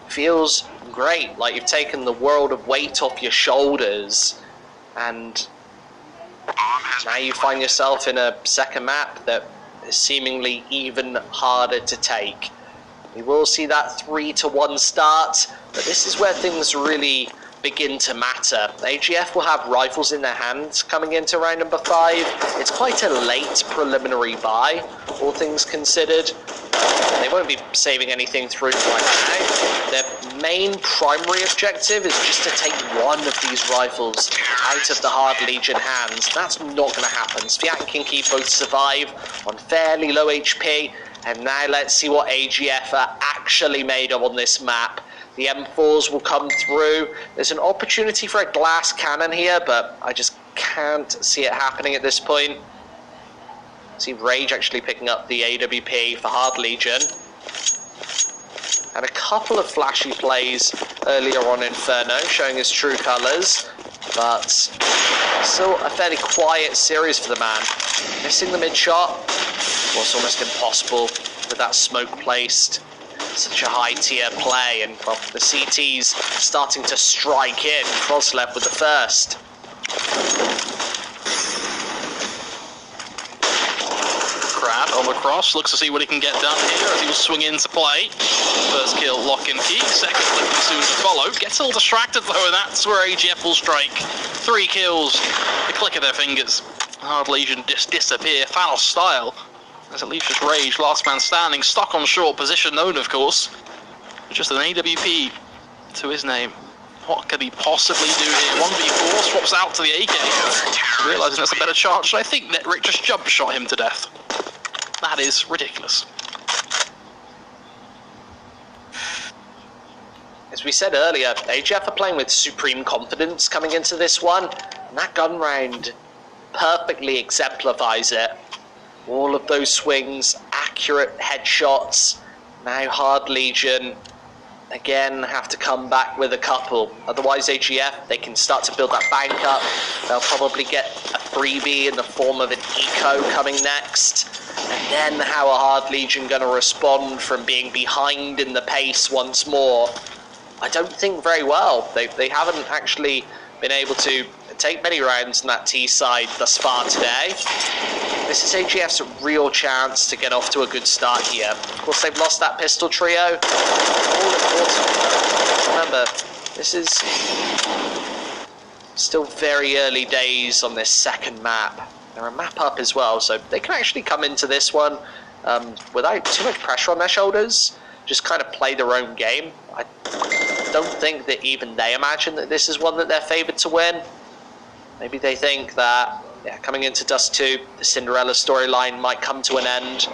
Feels great, like you've taken the world of weight off your shoulders, and now you find yourself in a second map that is seemingly even harder to take. We will see that 3-1 start, but this is where things really begin to matter. AGF will have rifles in their hands coming into round number 5. It's quite a late preliminary buy, all things considered. They won't be saving anything through right now. Their main primary objective is just to take one of these rifles out of the Hard Legion hands. That's not going to happen. Sviat and Kinky both survive on fairly low HP, and now let's see what AGF are actually made of on this map. The M4s will come through. There's an opportunity for a glass cannon here, but I just can't see it happening at this point. See Rage actually picking up the AWP for Hard Legion. And a couple of flashy plays earlier on Inferno, showing his true colours. But still a fairly quiet series for the man. Missing the mid shot was almost impossible with that smoke placed. Such a high tier play, and well, the CT's starting to strike in. Kroslev with the first. Crab on the cross, looks to see what he can get done here as he will swing into play. First kill, lock and key. Second looking soon to follow. Gets a little distracted though, and that's where AGF will strike. 3 kills, the click of their fingers. Hard Legion disappear, Thanos style. As it leaves just Rage, last man standing, stuck on short position, known of course. Just an AWP to his name. What could he possibly do here? 1v4, swaps out to the AK. Realising that's a better chance, and I think Netrick just jump shot him to death. That is ridiculous. As we said earlier, AGF are playing with supreme confidence coming into this one, and that gun round perfectly exemplifies it. All of those swings, accurate headshots. Now Hard Legion again have to come back with a couple. Otherwise AGF, they can start to build that bank up. They'll probably get a freebie in the form of an eco coming next. And then how are Hard Legion going to respond from being behind in the pace once more? I don't think very well. They haven't actually been able to take many rounds on that T side thus far today. This is AGF's real chance to get off to a good start here. Of course, they've lost that pistol trio. All important. Remember, this is still very early days on this second map. They're a map up as well, so they can actually come into this one without too much pressure on their shoulders. Just kind of play their own game. I don't think that even they imagine that this is one that they're favoured to win. Maybe they think that, yeah, coming into Dust 2, the Cinderella storyline might come to an end.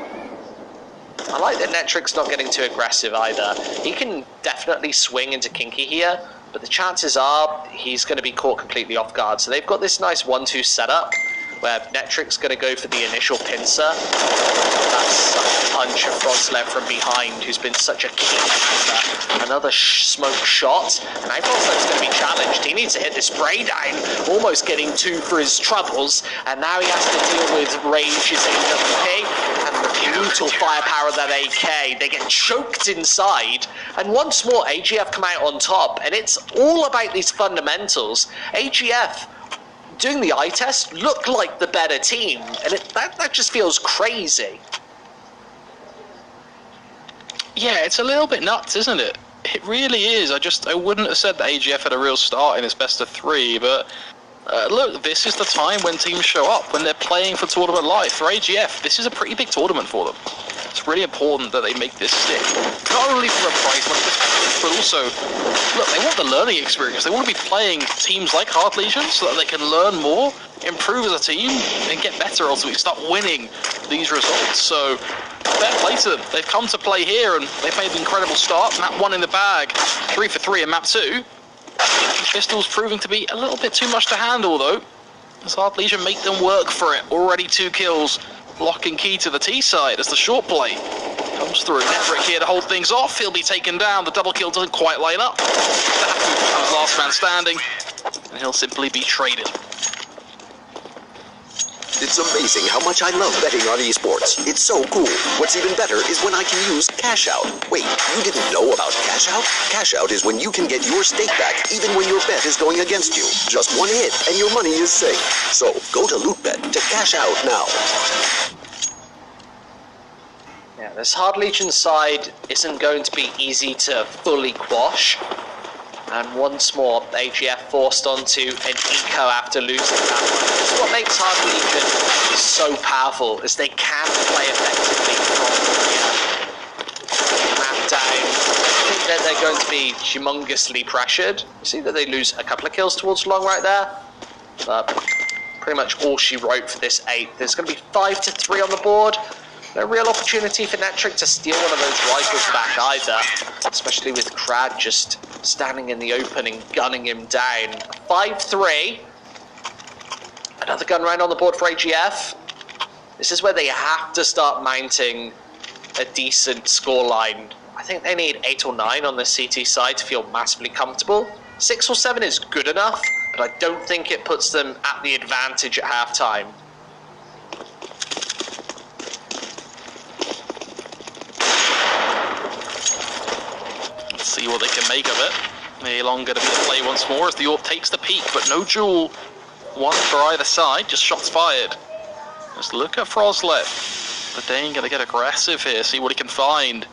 I like that Netrik's not getting too aggressive either. He can definitely swing into Kinky here, but the chances are he's going to be caught completely off guard. So they've got this nice 1-2 setup where Netrik's going to go for the initial pincer. That's such a punch of Froslev from behind, who's been such a key factor. Another smoke shot, and now Froslev's going to be challenged. He needs to hit this spray down, almost getting 2 for his troubles, and now he has to deal with Rage's AWP and the brutal firepower of that AK. They get choked inside, and once more AGF come out on top, and it's all about these fundamentals. AGF, doing the eye test, look like the better team, and that just feels crazy. Yeah, it's a little bit nuts, isn't it? It really is. I wouldn't have said that AGF had a real start in its best of 3, but look, this is the time when teams show up, when they're playing for tournament life. For AGF, this is a pretty big tournament for them. It's really important that they make this stick, not only from a prize money perspective, but also, look, they want the learning experience. They want to be playing teams like Hard Legion so that they can learn more, improve as a team, and get better ultimately, start winning these results. So, fair play to them. They've come to play here, and they've made an incredible start. Map 1 in the bag, 3 for 3 in map 2. Pistol's proving to be a little bit too much to handle, though, as Hard Legion make them work for it. Already 2 kills. Lock and key to the T side as the short play comes through. Netrik here to hold things off. He'll be taken down. The double kill doesn't quite line up. That becomes last man standing, and he'll simply be traded. It's amazing how much I love betting on esports. It's so cool. What's even better is when I can use Cash Out. Wait, you didn't know about Cash Out? Cash Out is when you can get your stake back even when your bet is going against you. Just one hit and your money is safe. So go to Loot.bet to cash out now. Yeah, this Hard Legion side isn't going to be easy to fully quash. And once more, AGF forced onto an eco after losing that one. This is what makes Hard Legion so powerful, is they can play effectively from the map down. I think that they're going to be humongously pressured. You see that they lose a couple of kills towards long right there. But pretty much all she wrote for this 8. There's going to be 5 to 3 on the board. No real opportunity for Netrik to steal one of those rifles back either, especially with Krad just standing in the open and gunning him down. 5-3. Another gun round on the board for AGF. This is where they have to start mounting a decent scoreline. I think they need 8 or 9 on the CT side to feel massively comfortable. 6 or 7 is good enough, but I don't think it puts them at the advantage at halftime. See what they can make of it. Elon going to be the play once more as the AWP takes the peak, but no duel. 1 for either side, just shots fired. Let's look at Froslev. But Dane going to get aggressive here, see what he can find.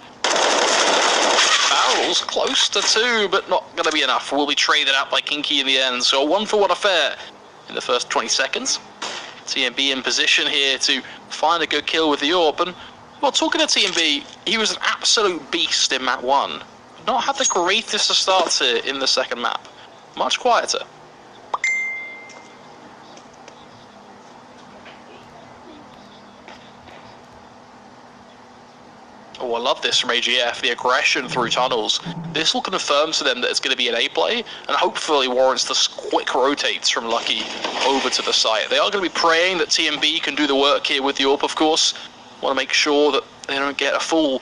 Barrels close to 2, but not going to be enough. Will be traded out by Kinky in the end. So a 1 for 1 affair in the first 20 seconds. TMB in position here to find a good kill with the AWP. And, well, talking to TMB, he was an absolute beast in map 1. Not had the greatest of starts here in the second map. Much quieter. Oh, I love this from AGF, the aggression through tunnels. This will confirm to them that it's going to be an A play, and hopefully warrants the quick rotates from Lucky over to the site. They are going to be praying that TMB can do the work here with the AWP, of course. Want to make sure that they don't get a full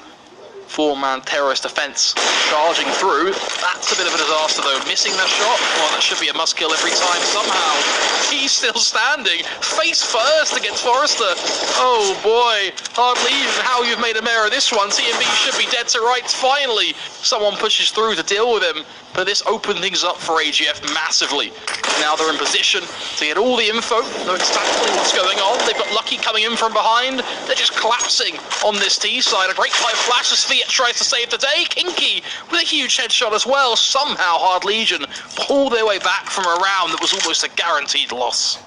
4-man terrorist defense charging through. That's a bit of a disaster though. Missing that shot, well, that should be a must kill every time. Somehow he's still standing face first against Forrester. Oh boy, Hard Legion, how you've made a mare of this one. TMB should be dead to rights. Finally someone pushes through to deal with him, but this opened things up for AGF massively. Now they're in position to get all the info, know exactly what's going on. They've got Lucky coming in from behind. They're just collapsing on this T side. A great fight flash as Fiat tries to save the day. Kinky with a huge headshot as well. Somehow Hard Legion pull their way back from a round that was almost a guaranteed loss.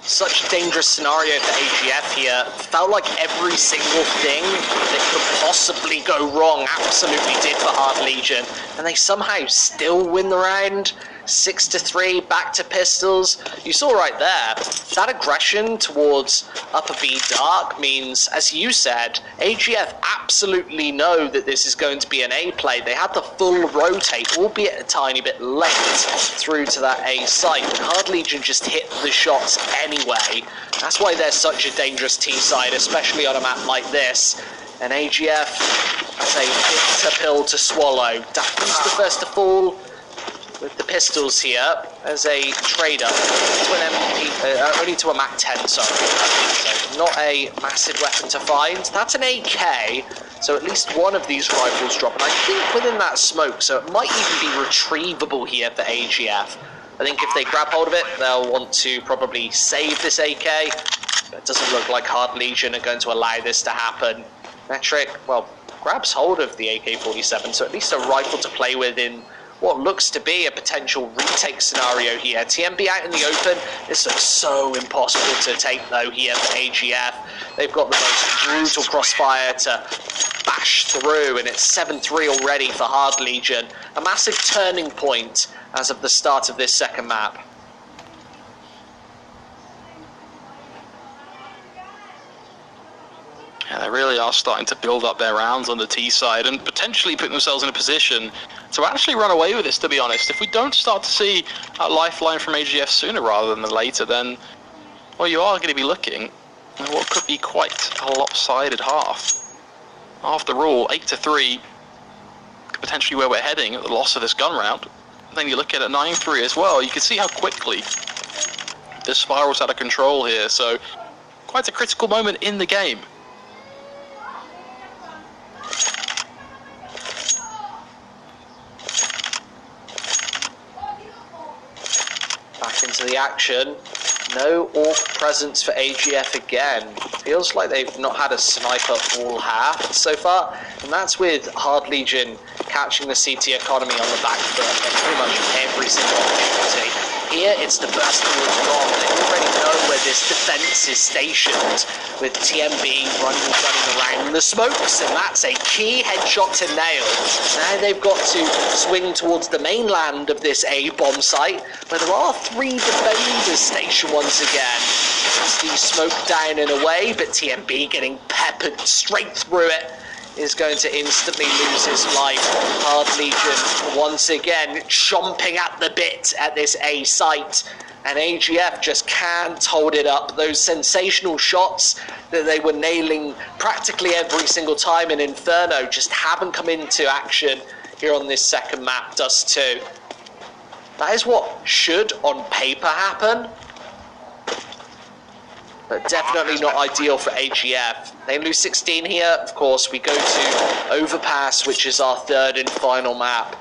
Such a dangerous scenario for AGF here. Felt like every single thing that could possibly go wrong absolutely did for Hard Legion, and they somehow still win the round. 6-3, back to pistols. You saw right there, that aggression towards upper B dark means, as you said, AGF absolutely know that this is going to be an A play. They had the full rotate, albeit a tiny bit late, through to that A site. But Hard Legion just hit the shots anyway. That's why they're such a dangerous T side, especially on a map like this. And AGF has a bitter pill to swallow. Dafu's the first to fall with the pistols here as a trader to an MP, only to a Mac 10, sorry. So not a massive weapon to find. That's an AK, so at least one of these rifles drop. And I think within that smoke, so it might even be retrievable here for AGF. I think if they grab hold of it, they'll want to probably save this AK. But it doesn't look like Hard Legion are going to allow this to happen. Metric, well, grabs hold of the AK-47, so at least a rifle to play with in what looks to be a potential retake scenario here. TMB out in the open. This looks so impossible to take, though, here for AGF. They've got the most brutal crossfire to bash through, and it's 7-3 already for Hard Legion. A massive turning point as of the start of this second map. Yeah, they really are starting to build up their rounds on the T side and potentially put themselves in a position to actually run away with this, to be honest. If we don't start to see a lifeline from AGF sooner rather than later, then, well, you are going to be looking at what could be quite a lopsided half. After all, 8-3 could potentially where we're heading at the loss of this gun round. And then you look at it 9-3 as well. You can see how quickly this spirals out of control here. So quite a critical moment in the game. Back into the action. No AWP presence for AGF again. Feels like they've not had a sniper all half so far, and that's with Hard Legion catching the CT economy on the back foot at pretty much every single opportunity. Here it's the burst towards bomb. They already know where this defense is stationed, with TMB running around the smokes, and that's a key headshot to nail. Now they've got to swing towards the mainland of this A bomb site, where there are 3 defenders stationed once again. The smoke down and away, but TMB getting peppered straight through it is going to instantly lose his life. Hard Legion once again chomping at the bit at this A site, and AGF just can't hold it up. Those sensational shots that they were nailing practically every single time in Inferno just haven't come into action here on this second map. Does too. That is what should on paper happen, but definitely not ideal for AGF. They lose 16 here. Of course, we go to Overpass, which is our third and final map.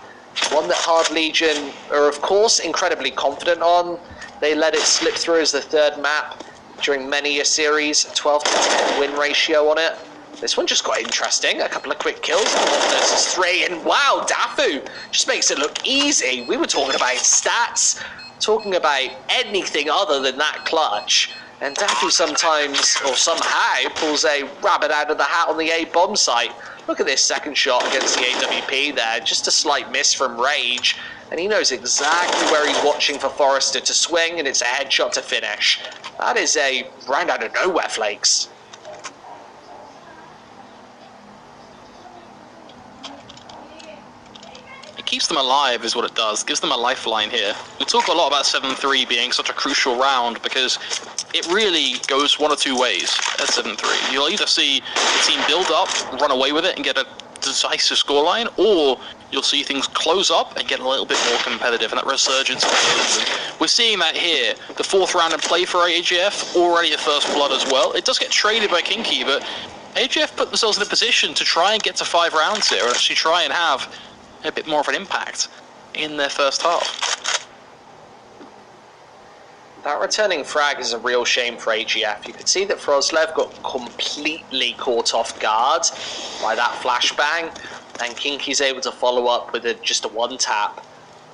One that Hard Legion are, of course, incredibly confident on. They let it slip through as the third map during many a series. 12-10 win ratio on it. This one just got interesting. A couple of quick kills. 1 versus 3. And wow, Dafu just makes it look easy. We were talking about stats, talking about anything other than that clutch. And Dafu sometimes, or somehow, pulls a rabbit out of the hat on the A bomb site. Look at this second shot against the AWP there. Just a slight miss from Rage. And he knows exactly where he's watching for Forrester to swing, and it's a headshot to finish. That is a round out of nowhere, Flakes. Keeps them alive is what it does, gives them a lifeline here. We talk a lot about 7-3 being such a crucial round because it really goes one or two ways at 7-3. You'll either see the team build up, run away with it and get a decisive scoreline, or you'll see things close up and get a little bit more competitive, and that resurgence begins. And we're seeing that here. The 4th round in play for AGF, already a first blood as well. It does get traded by Kinky, but AGF put themselves in a position to try and get to 5 rounds here and actually try and have a bit more of an impact in their first half. That returning frag is a real shame for AGF. You could see that Frozlev got completely caught off guard by that flashbang, and Kinky's able to follow up with just a 1 tap.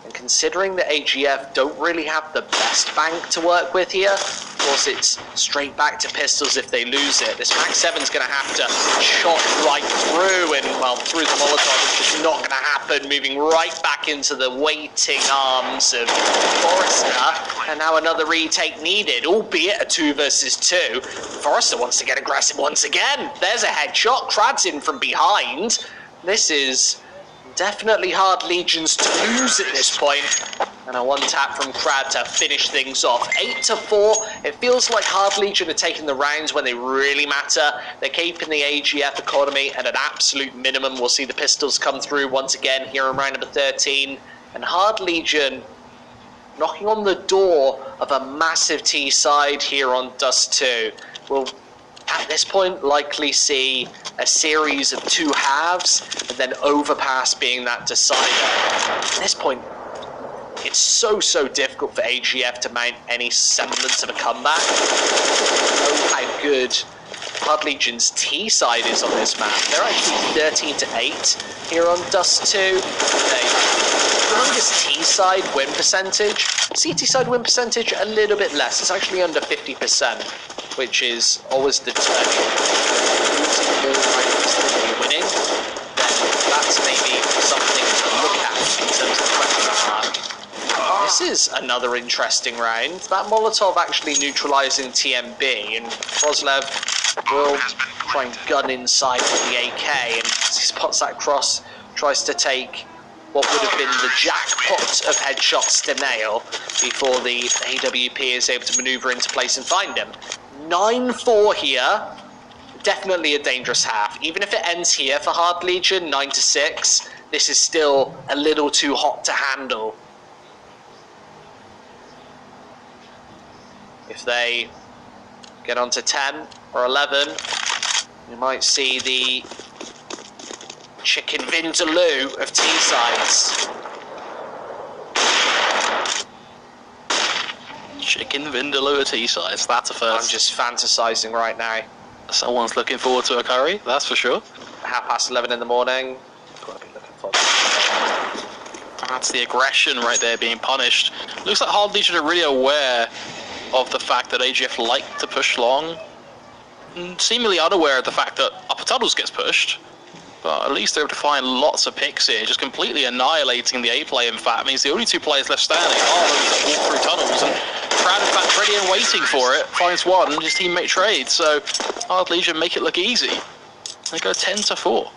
And considering that AGF don't really have the best bank to work with here, of course it's straight back to pistols if they lose it. This Max 7's going to have to shot right through, and well, through the Molotov is just not going to happen, moving right back into the waiting arms of Forrester. And now another retake needed, albeit a 2 versus 2. Forrester wants to get aggressive once again. There's a headshot, Krad's in from behind. This is definitely Hard Legions to lose at this point. And a one tap from Krad to finish things off. 8-4. It feels like Hard Legion are taking the rounds when they really matter. They're keeping the AGF economy at an absolute minimum. We'll see the pistols come through once again here in round number 13. And Hard Legion knocking on the door of a massive T side here on Dust 2. We'll, at this point, likely see a series of 2 halves, and then Overpass being that decider. At this point, it's so difficult for AGF to mount any semblance of a comeback. Oh, how good Hard Legion's T side is on this map. They're actually 13-8 here on Dust 2. The longest T side win percentage, CT side win percentage a little bit less. It's actually under 50%, which is always determining. Losing more rounds than you're winning, then that's maybe something to look at in terms of the question mark. This is another interesting round. That Molotov actually neutralizing TMB, and Froslev will try and gun inside with the AK, and as he spots that cross, tries to take what would have been the jackpot of headshots to nail before the AWP is able to maneuver into place and find him. 9-4 here. Definitely a dangerous half. Even if it ends here for Hard Legion, 9-6, this is still a little too hot to handle. If they get on to 10 or 11, you might see the Chicken Vindaloo of T-sides. Chicken Vindaloo of T-sides, that's a first. I'm just fantasizing right now. Someone's looking forward to a curry, that's for sure. 11:30 in the morning. Gotta be looking forward to that. That's the aggression right there being punished. Looks like Hard Legion are really aware of the fact that AGF like to push long, seemingly unaware of the fact that Upper Tunnels gets pushed, but at least they're able to find lots of picks here, just completely annihilating the A play. In fact, means the only 2 players left standing are those that walk through tunnels, and Krad, in fact, ready and waiting for it, finds one, and his teammate trades, so Hard Legion make it look easy. They go 10-4.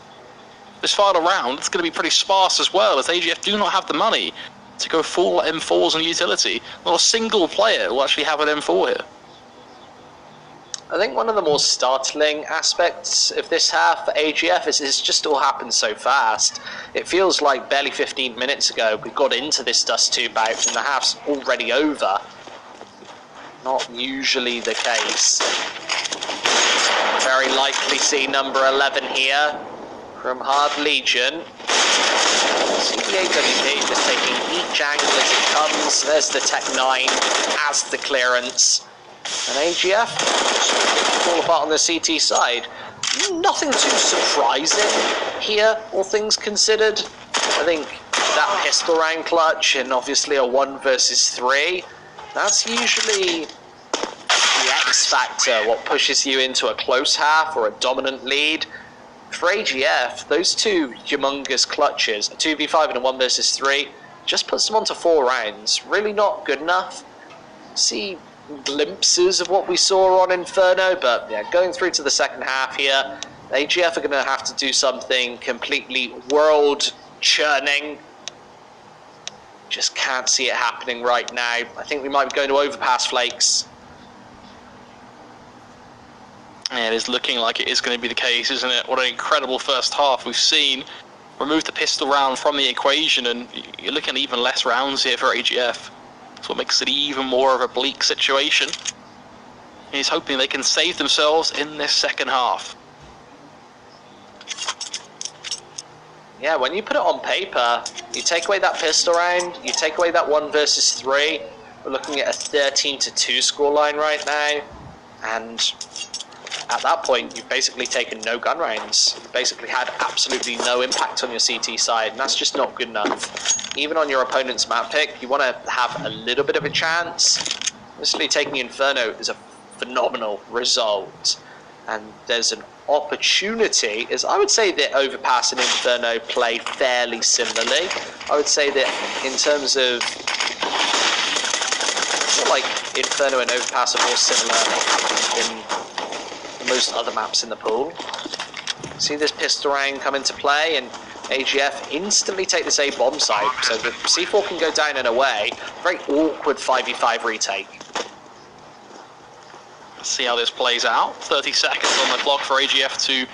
This final round, it's going to be pretty sparse as well, as AGF do not have the money to go full M4s on utility. Not a single player will actually have an M4 here. I think one of the more startling aspects of this half for AGF is it's just all happened so fast. It feels like barely 15 minutes ago we got into this Dust 2 bout and the half's already over. Not usually the case. Very likely see number 11 here from Hard Legion. See the AWP just taking each angle as it comes. There's the Tech 9 as the clearance. And AGF just fall apart on the CT side. Nothing too surprising here, all things considered. I think that pistol round clutch and obviously a 1 versus 3, that's usually the X factor, what pushes you into a close half or a dominant lead. For AGF, those 2 humongous clutches, a 2v5 and a 1 versus 3, just puts them onto 4 rounds. Really not good enough. See glimpses of what we saw on Inferno, but yeah, going through to the second half here, AGF are going to have to do something completely world-churning. Just can't see it happening right now. I think we might be going to Overpass Flakes. Yeah, it is looking like it is going to be the case, isn't it? What an incredible first half we've seen. Remove the pistol round from the equation, and you're looking at even less rounds here for AGF. That's what makes it even more of a bleak situation. He's hoping they can save themselves in this second half. Yeah, when you put it on paper, you take away that pistol round, you take away that 1 versus 3, we're looking at a 13-2 scoreline right now, and at that point, you've basically taken no gun rounds. You've basically had absolutely no impact on your CT side, and that's just not good enough. Even on your opponent's map pick, you want to have a little bit of a chance. Obviously, taking Inferno is a phenomenal result, and there's an opportunity, as I would say that Overpass and Inferno play fairly similarly. I would say that in terms of, I feel like Inferno and Overpass are more similar in most other maps in the pool. See this pistol round come into play, and AGF instantly take this A bomb site, so the C4 can go down and away. Very awkward 5v5 retake. See how this plays out. 30 seconds on the clock for AGF to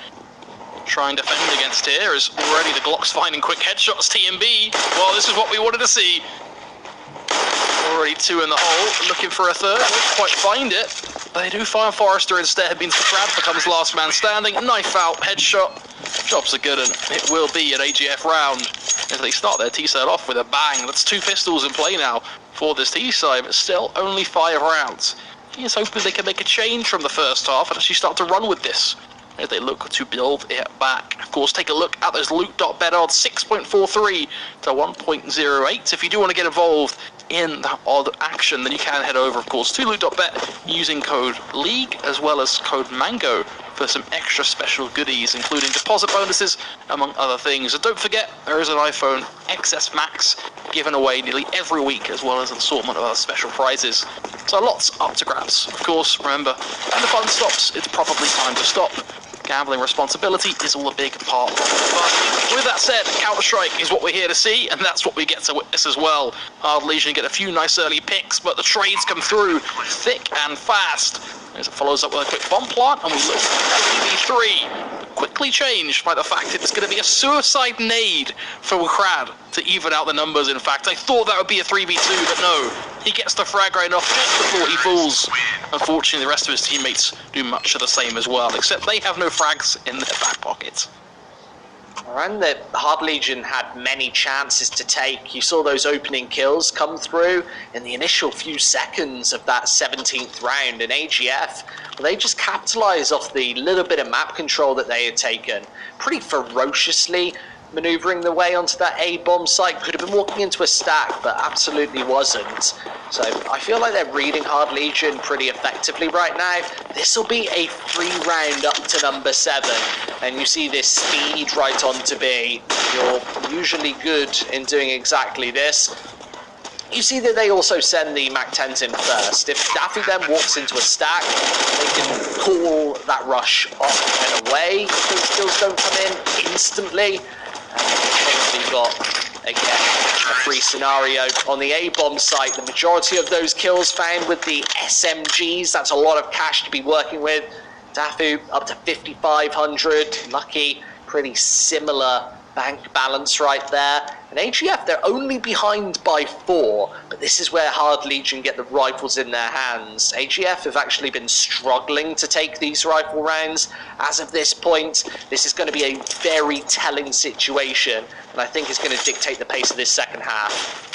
try and defend against here, as already the Glock's finding quick headshots. TMB, well, this is what we wanted to see. Already 2 in the hole, looking for a third, won't quite find it. They do find Forrester instead, means Brad becomes last man standing. Knife out, headshot. Jobs are good, and it will be an AGF round as they start their T-side off with a bang. That's 2 pistols in play now for this T-side, but still only 5 rounds. He is hoping they can make a change from the first half and actually start to run with this as they look to build it back. Of course, take a look at those Loot.bet odds, 6.43 to 1.08. If you do want to get involved in that odd action, then you can head over, of course, to Loot.bet using code LEAGUE as well as code MANGO for some extra special goodies, including deposit bonuses, among other things. And don't forget, there is an iPhone XS Max given away nearly every week, as well as an assortment of other special prizes. So lots up to grabs. Of course, remember, when the fun stops, it's probably time to stop. Gambling responsibility is all a big part of it. But with that said, Counter-Strike is what we're here to see, and that's what we get to witness as well. Hard Legion get a few nice early picks, but the trades come through thick and fast. As it follows up with a quick bomb plant, and we look at 3v3. Quickly changed by the fact that it's going to be a suicide nade for Krad to even out the numbers. In fact, I thought that would be a 3v2, but no. He gets the frag right off just before he falls. Unfortunately, the rest of his teammates do much of the same as well, except they have no frags in their back pockets. And the Hard Legion had many chances to take. You saw those opening kills come through in the initial few seconds of that 17th round, and AGF, well, they just capitalised off the little bit of map control that they had taken, pretty ferociously manoeuvring their way onto that A-bomb site. Could have been walking into a stack, but absolutely wasn't. So I feel like they're reading Hard Legion pretty effectively right now. This will be a 3-round up to number 7, and you see this speed right on to B. You're usually good in doing exactly this. You see that they also send the MAC-10s in first. If Daffy then walks into a stack, they can call that rush off and away if those kills don't come in instantly. Probably got, again, a free scenario on the A-bomb site. The majority of those kills found with the SMGs. That's a lot of cash to be working with. Dafu up to 5,500. Lucky, pretty similar bank balance right there. And AGF, they're only behind by 4, but this is where Hard Legion get the rifles in their hands. AGF have actually been struggling to take these rifle rounds. As of this point, this is going to be a very telling situation, and I think it's going to dictate the pace of this second half.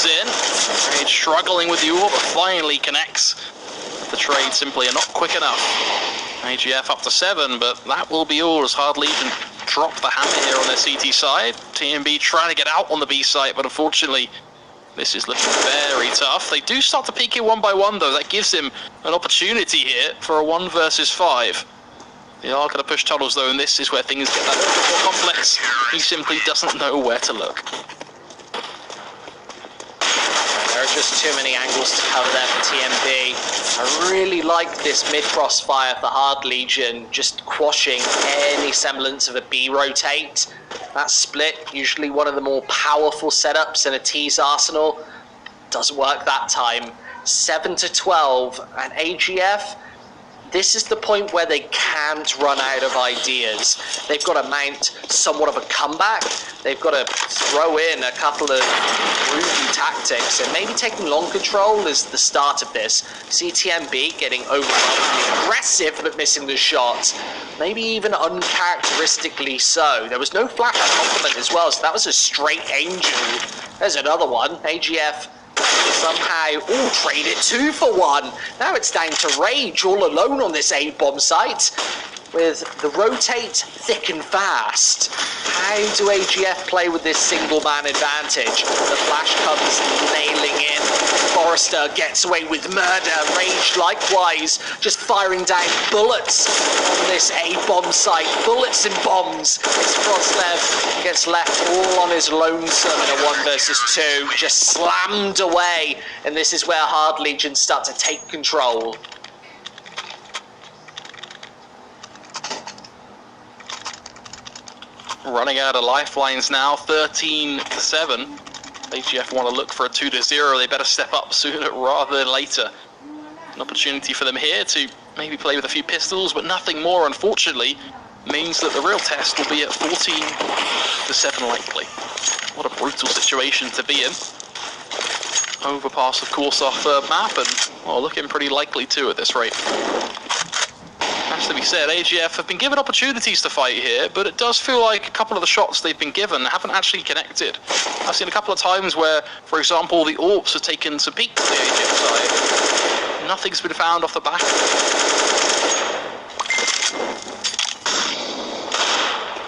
In. Trade struggling with the ore, but finally connects. The trade simply are not quick enough. AGF up to 7, but that will be all as Hard Legion drop the hammer here on their CT side. TMB trying to get out on the B site, but unfortunately this is looking very tough. They do start to peek in 1 by 1 though. That gives him an opportunity here for a 1 versus 5. They are going to push tunnels though, and this is where things get that little bit more complex. He simply doesn't know where to look. There are just too many angles to cover there for TMB. I really like this mid-crossfire for Hard Legion, just quashing any semblance of a B rotate. That split, usually one of the more powerful setups in a T's arsenal, doesn't work that time. 7 to 12, and AGF, this is the point where they can't run out of ideas. They've got to mount somewhat of a comeback. They've got to throw in a couple of groovy tactics, and maybe taking long control is the start of this. CTMB getting overwhelmingly aggressive but missing the shot. Maybe even uncharacteristically so. There was no flash compliment as well, so that was a straight angel. There's another one. AGF somehow trade it 2 for 1. Now it's down to Rage all alone on this A-bomb site with the rotate thick and fast. How do AGF play with this single man advantage? The flash comes nailing in. Forrester gets away with murder. Rage likewise just firing down bullets on this A-bomb site. Bullets and bombs. It's Frostlev gets left all on his lonesome in a 1 versus 2. Just slammed away. And this is where Hard Legion start to take control. Running out of lifelines now, 13-7. AGF want to look for a 2-0. They better step up sooner rather than later. An opportunity for them here to maybe play with a few pistols, but nothing more, unfortunately, means that the real test will be at 14-7 likely. What a brutal situation to be in. Overpass, of course, off third map, and looking pretty likely too at this rate. Has to be said, AGF have been given opportunities to fight here, but it does feel like a couple of the shots they've been given haven't actually connected. I've seen a couple of times where, for example, the AWPs have taken some peeks to the AGF side. Nothing's been found off the back of it.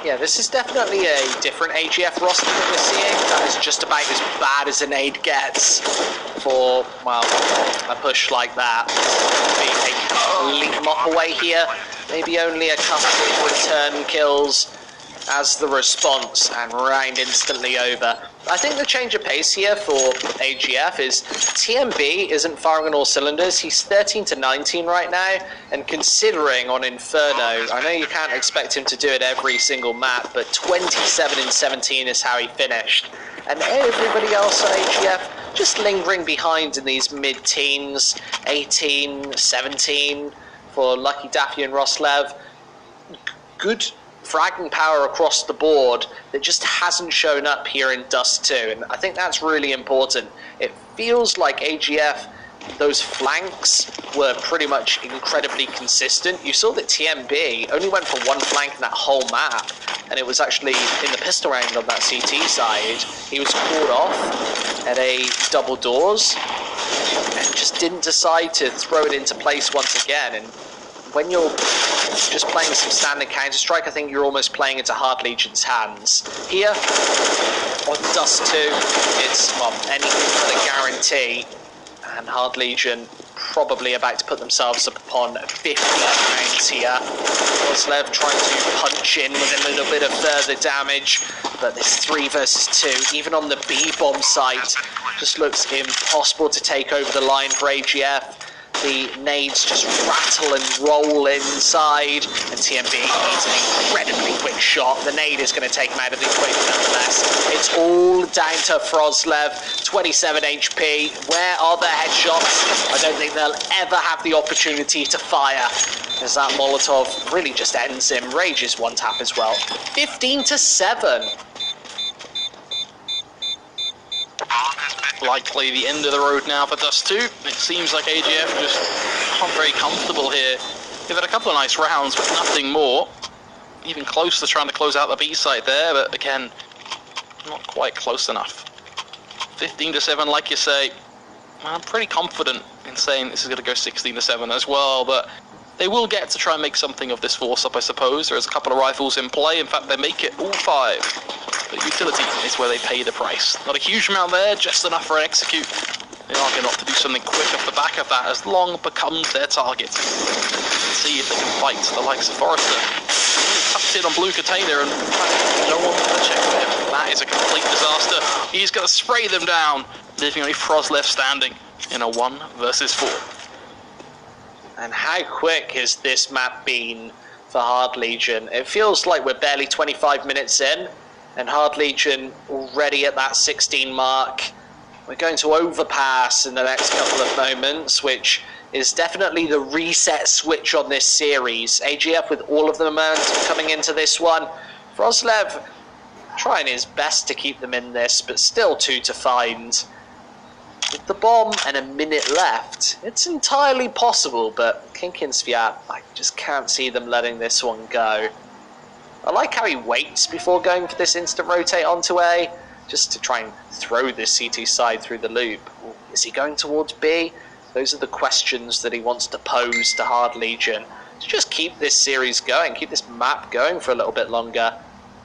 Yeah, this is definitely a different AGF roster that we're seeing. That is just about as bad as a nade gets for, well, a push like that. Be a complete mop away here. Maybe only a couple of return kills as the response, and round instantly over. I think the change of pace here for AGF is TMB isn't firing on all cylinders. He's 13-19 right now, and considering on Inferno, I know you can't expect him to do it every single map, but 27-17 is how he finished. And everybody else on AGF just lingering behind in these mid-teens, 18, 17 for Lucky Daffy and Roslev. Good fragging power across the board that just hasn't shown up here in Dust 2, and I think that's really important. It feels like AGF, those flanks were pretty much incredibly consistent. You saw that TMB only went for 1 flank in that whole map, and it was actually in the pistol round on that CT side. He was caught off at a double doors and just didn't decide to throw it into place once again. And when you're just playing some standard Counter-Strike, I think you're almost playing into Hard Legion's hands. Here, on Dust 2, it's, well, anything but a guarantee, and Hard Legion probably about to put themselves upon 50 rounds here. Roslev trying to punch in with a little bit of further damage, but this 3 versus 2, even on the B-bomb site, just looks impossible to take over the line for AGF. The nades just rattle and roll inside, and TMB needs an incredibly quick shot. The nade is going to take him out of the equation nonetheless. It's all down to Frostlev, 27 HP. Where are the headshots? I don't think they'll ever have the opportunity to fire, as that Molotov really just ends him. Rage is 1 tap as well. 15-7. Likely the end of the road now for Dust 2. It seems like AGF just aren't very comfortable here. They've had a couple of nice rounds, but nothing more. Even close to trying to close out the B site there, but again, not quite close enough. 15-7, like you say. I'm pretty confident in saying this is going to go 16-7 as well, but they will get to try and make something of this force up, I suppose. There's a couple of rifles in play. In fact, they make it all 5. But utility is where they pay the price. Not a huge amount there, just enough for an execute. They are going to have to do something quick off the back of that, as long becomes their target. Let's see if they can fight the likes of Forrester. Tucked in on blue container, and no one can check for him. That is a complete disaster. He's going to spray them down, leaving only Frostlev standing in a 1 versus 4. And how quick has this map been for Hard Legion? It feels like we're barely 25 minutes in, and Hard Legion already at that 16 mark. We're going to overpass in the next couple of moments, which is definitely the reset switch on this series. AGF with all of the momentum coming into this one. Froslev trying his best to keep them in this, but still 2 to find. With the bomb and a minute left, it's entirely possible, but Kinkin Sviat, I just can't see them letting this one go. I like how he waits before going for this instant rotate onto A, just to try and throw this CT side through the loop. Is he going towards B? Those are the questions that he wants to pose to Hard Legion. To just keep this series going, keep this map going for a little bit longer.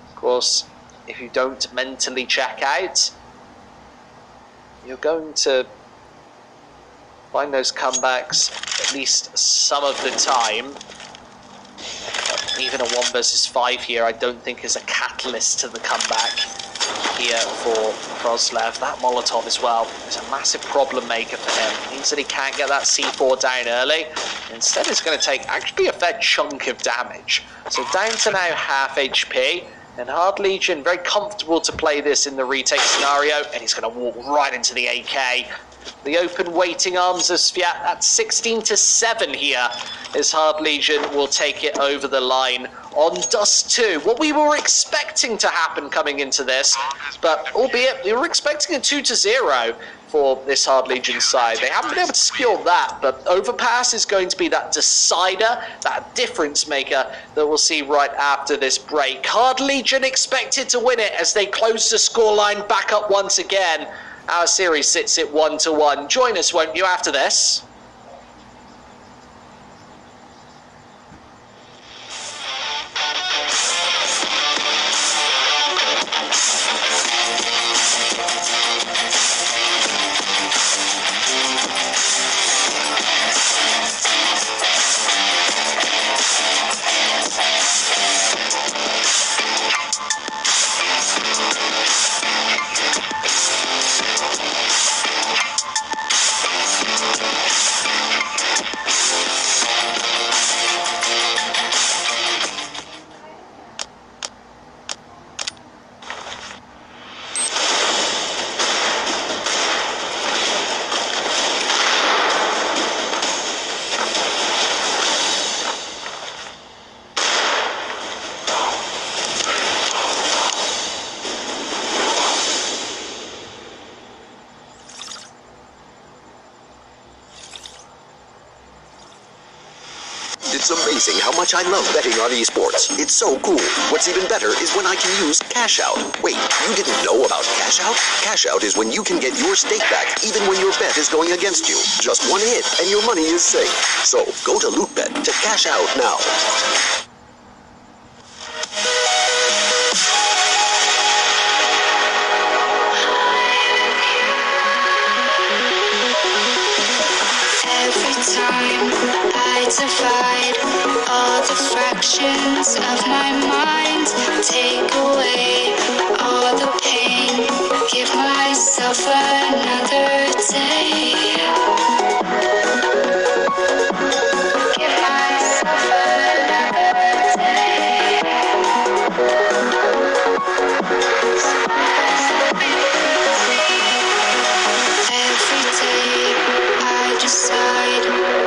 Of course, if you don't mentally check out, you're going to find those comebacks at least some of the time. Even a 1 versus 5 here, I don't think is a catalyst to the comeback here for Froslev. That Molotov as well is a massive problem maker for him. It means that he can't get that C4 down early. Instead, it's going to take actually a fair chunk of damage. So down to now half HP. And Hard Legion, very comfortable to play this in the retake scenario. And he's going to walk right into the AK. The open waiting arms of Sviat at 16 to 7 here, as Hard Legion will take it over the line on Dust 2. What we were expecting to happen coming into this, but albeit we were expecting a 2 to 0 for this Hard Legion side. They haven't been able to secure that, but Overpass is going to be that decider, that difference maker that we'll see right after this break. Hard Legion expected to win it as they close the scoreline back up once again. Our series sits at 1-1. Join us, won't you, after this? It's amazing how much I love betting on esports. It's so cool. What's even better is when I can use Cash Out. Wait, you didn't know about Cash Out? Cash Out is when you can get your stake back even when your bet is going against you. Just one hit and your money is safe. So go to Loot.bet to cash out now. Every time I divide all the fractions of my mind, take away all the pain, give myself another day. Give myself another day. Every day I decide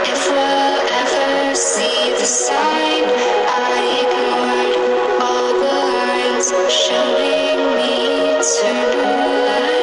if we'll ever see the sign. I ignored all the lines showing me eternal light.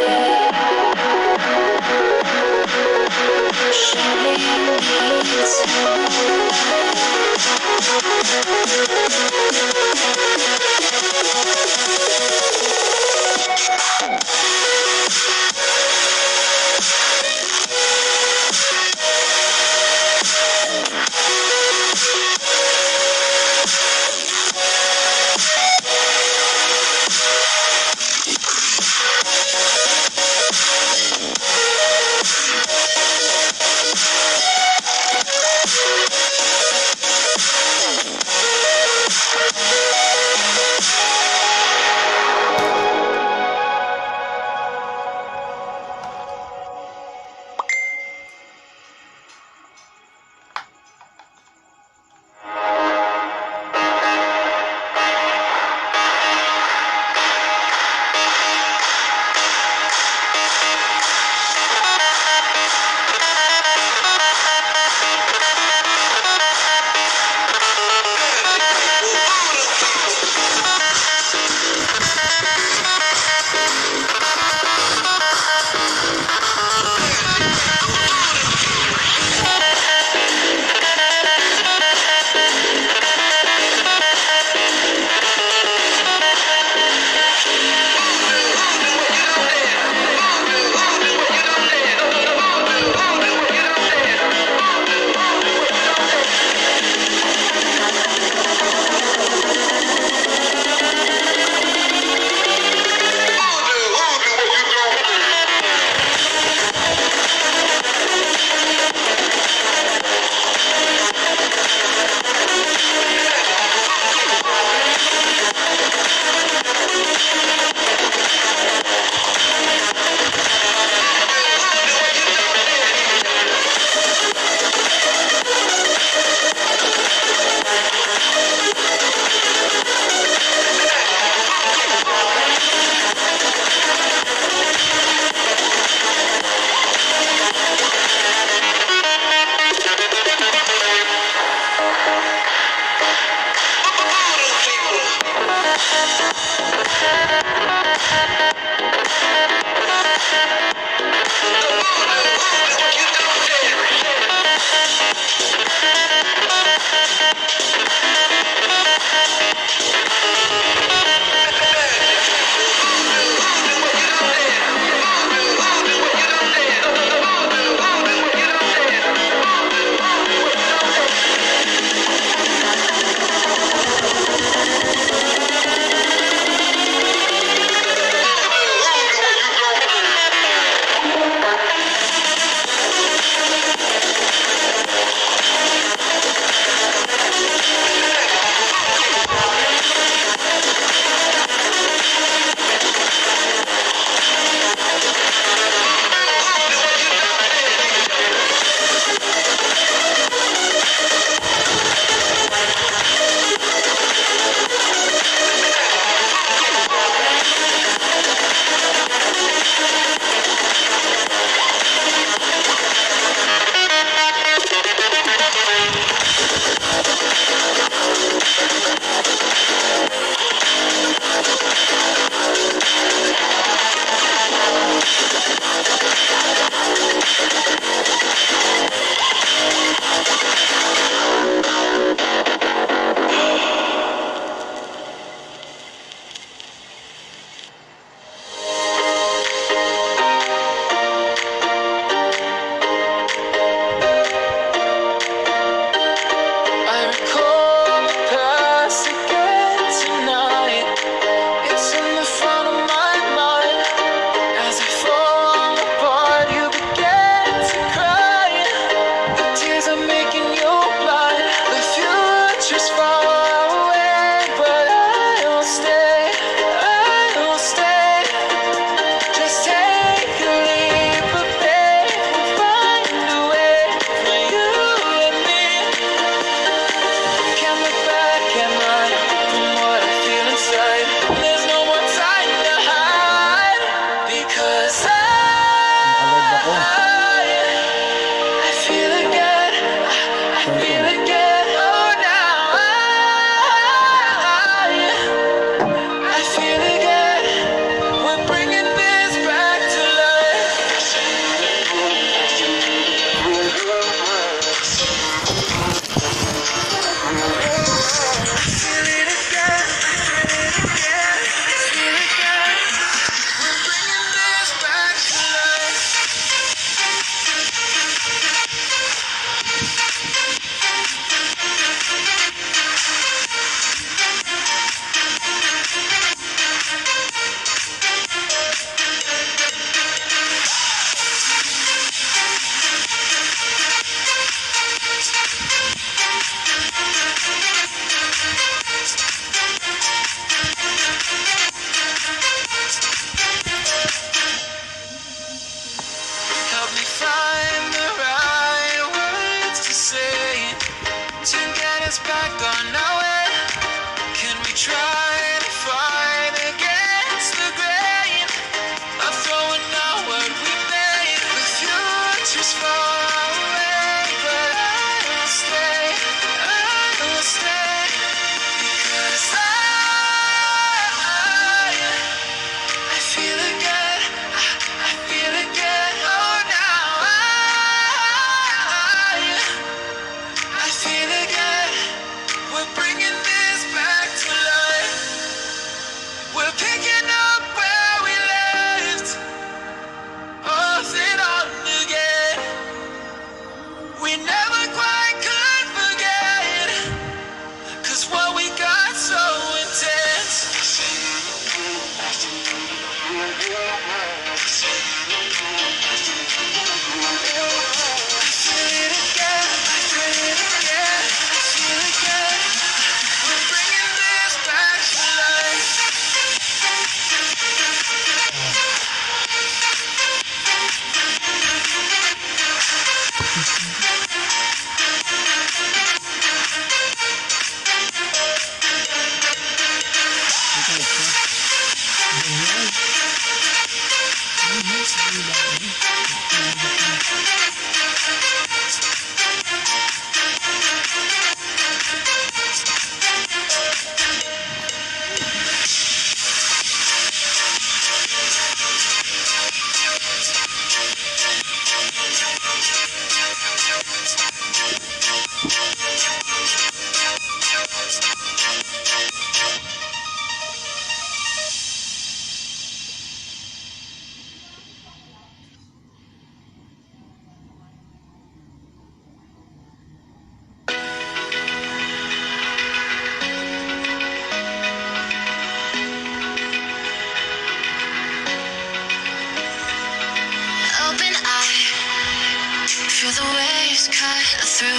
Open eye, feel the waves cut through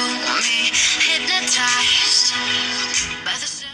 me, hypnotized by the sound.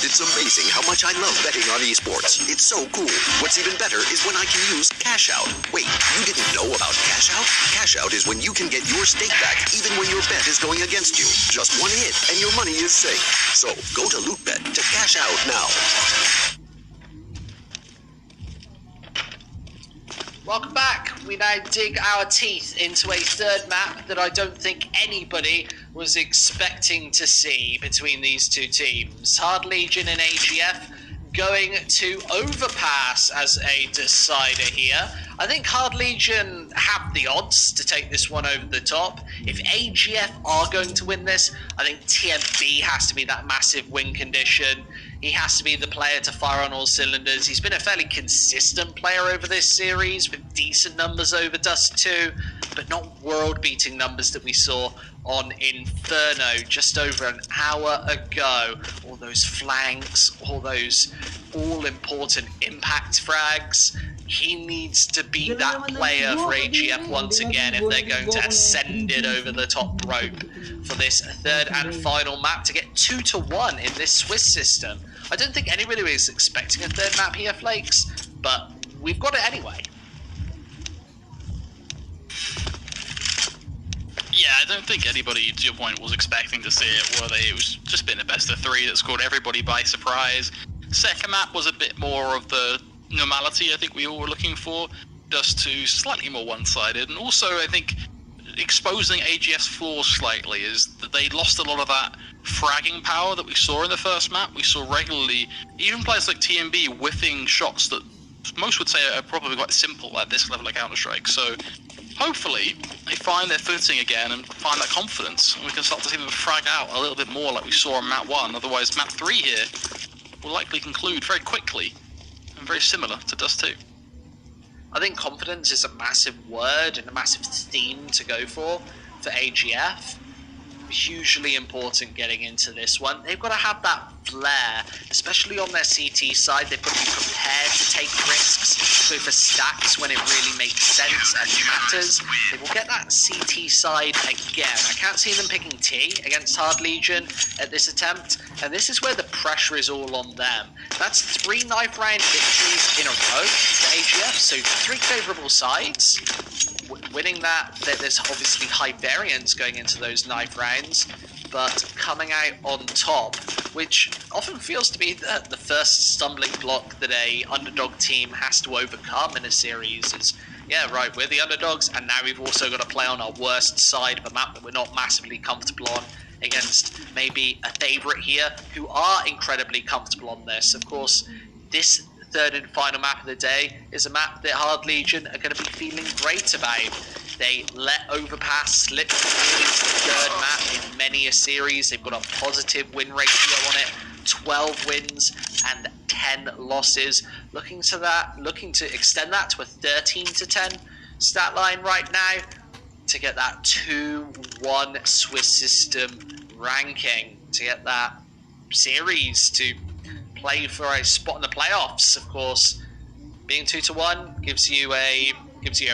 It's amazing how much I love betting on esports. It's so cool. What's even better is when I can use Cash Out. Wait, you didn't know about Cash Out? Cash Out is when you can get your stake back even when your bet is going against you. Just one hit and your money is safe. So go to Loot.bet to cash out now. Welcome back. We now dig our teeth into a third map that I don't think anybody was expecting to see between these two teams. Hard Legion and AGF going to Overpass as a decider here. I think Hard Legion have the odds to take this one over the top. If AGF are going to win this, I think TMB has to be that massive win condition. He has to be the player to fire on all cylinders. He's been a fairly consistent player over this series with decent numbers over Dust 2, but not world-beating numbers that we saw on Inferno just over an hour ago. All those flanks, all those all-important impact frags. He needs to be that player for AGF once again if they're going to ascend it over the top rope for this third and final map to get 2-1 in this Swiss system. I don't think anybody was expecting a third map here, Flakes, but we've got it anyway. Yeah, I don't think anybody, to your point, was expecting to see it, were they? It was just been a best of three that's caught everybody by surprise. Second map was a bit more of the normality I think we all were looking for, just to slightly more one-sided, and also I think exposing AGF's flaws slightly is that they lost a lot of that fragging power that we saw in the first map. We saw regularly, even players like TMB whiffing shots that most would say are probably quite simple at this level of Counter-Strike. So hopefully they find their footing again and find that confidence, and we can start to see them frag out a little bit more like we saw on map 1. Otherwise map 3 here will likely conclude very quickly and very similar to Dust 2. I think confidence is a massive word and a massive theme to go for AGF. Hugely important getting into this one. They've got to have that flair, especially on their CT side. They've got to be prepared to take risks, go for stacks when it really makes sense and matters. They will get that CT side again. I can't see them picking T against Hard Legion at this attempt, and this is where the pressure is all on them. That's 3 knife round victories in a row for AGF, so 3 favourable sides. Winning that, there's obviously high variance going into those knife rounds, but coming out on top, which often feels to be the first stumbling block that a underdog team has to overcome in a series is, yeah, right, we're the underdogs, and now we've also got to play on our worst side of a map that we're not massively comfortable on against maybe a favourite here who are incredibly comfortable on this. Of course, this third and final map of the day is a map that Hard Legion are going to be feeling great about. They let Overpass slip through into the third map in many a series. They've got a positive win ratio on it, 12 wins and 10 losses. Looking to extend that to a 13-10 stat line right now to get that 2-1 Swiss system ranking, to get that series to play for a spot in the playoffs. Of course, being 2-1 gives you a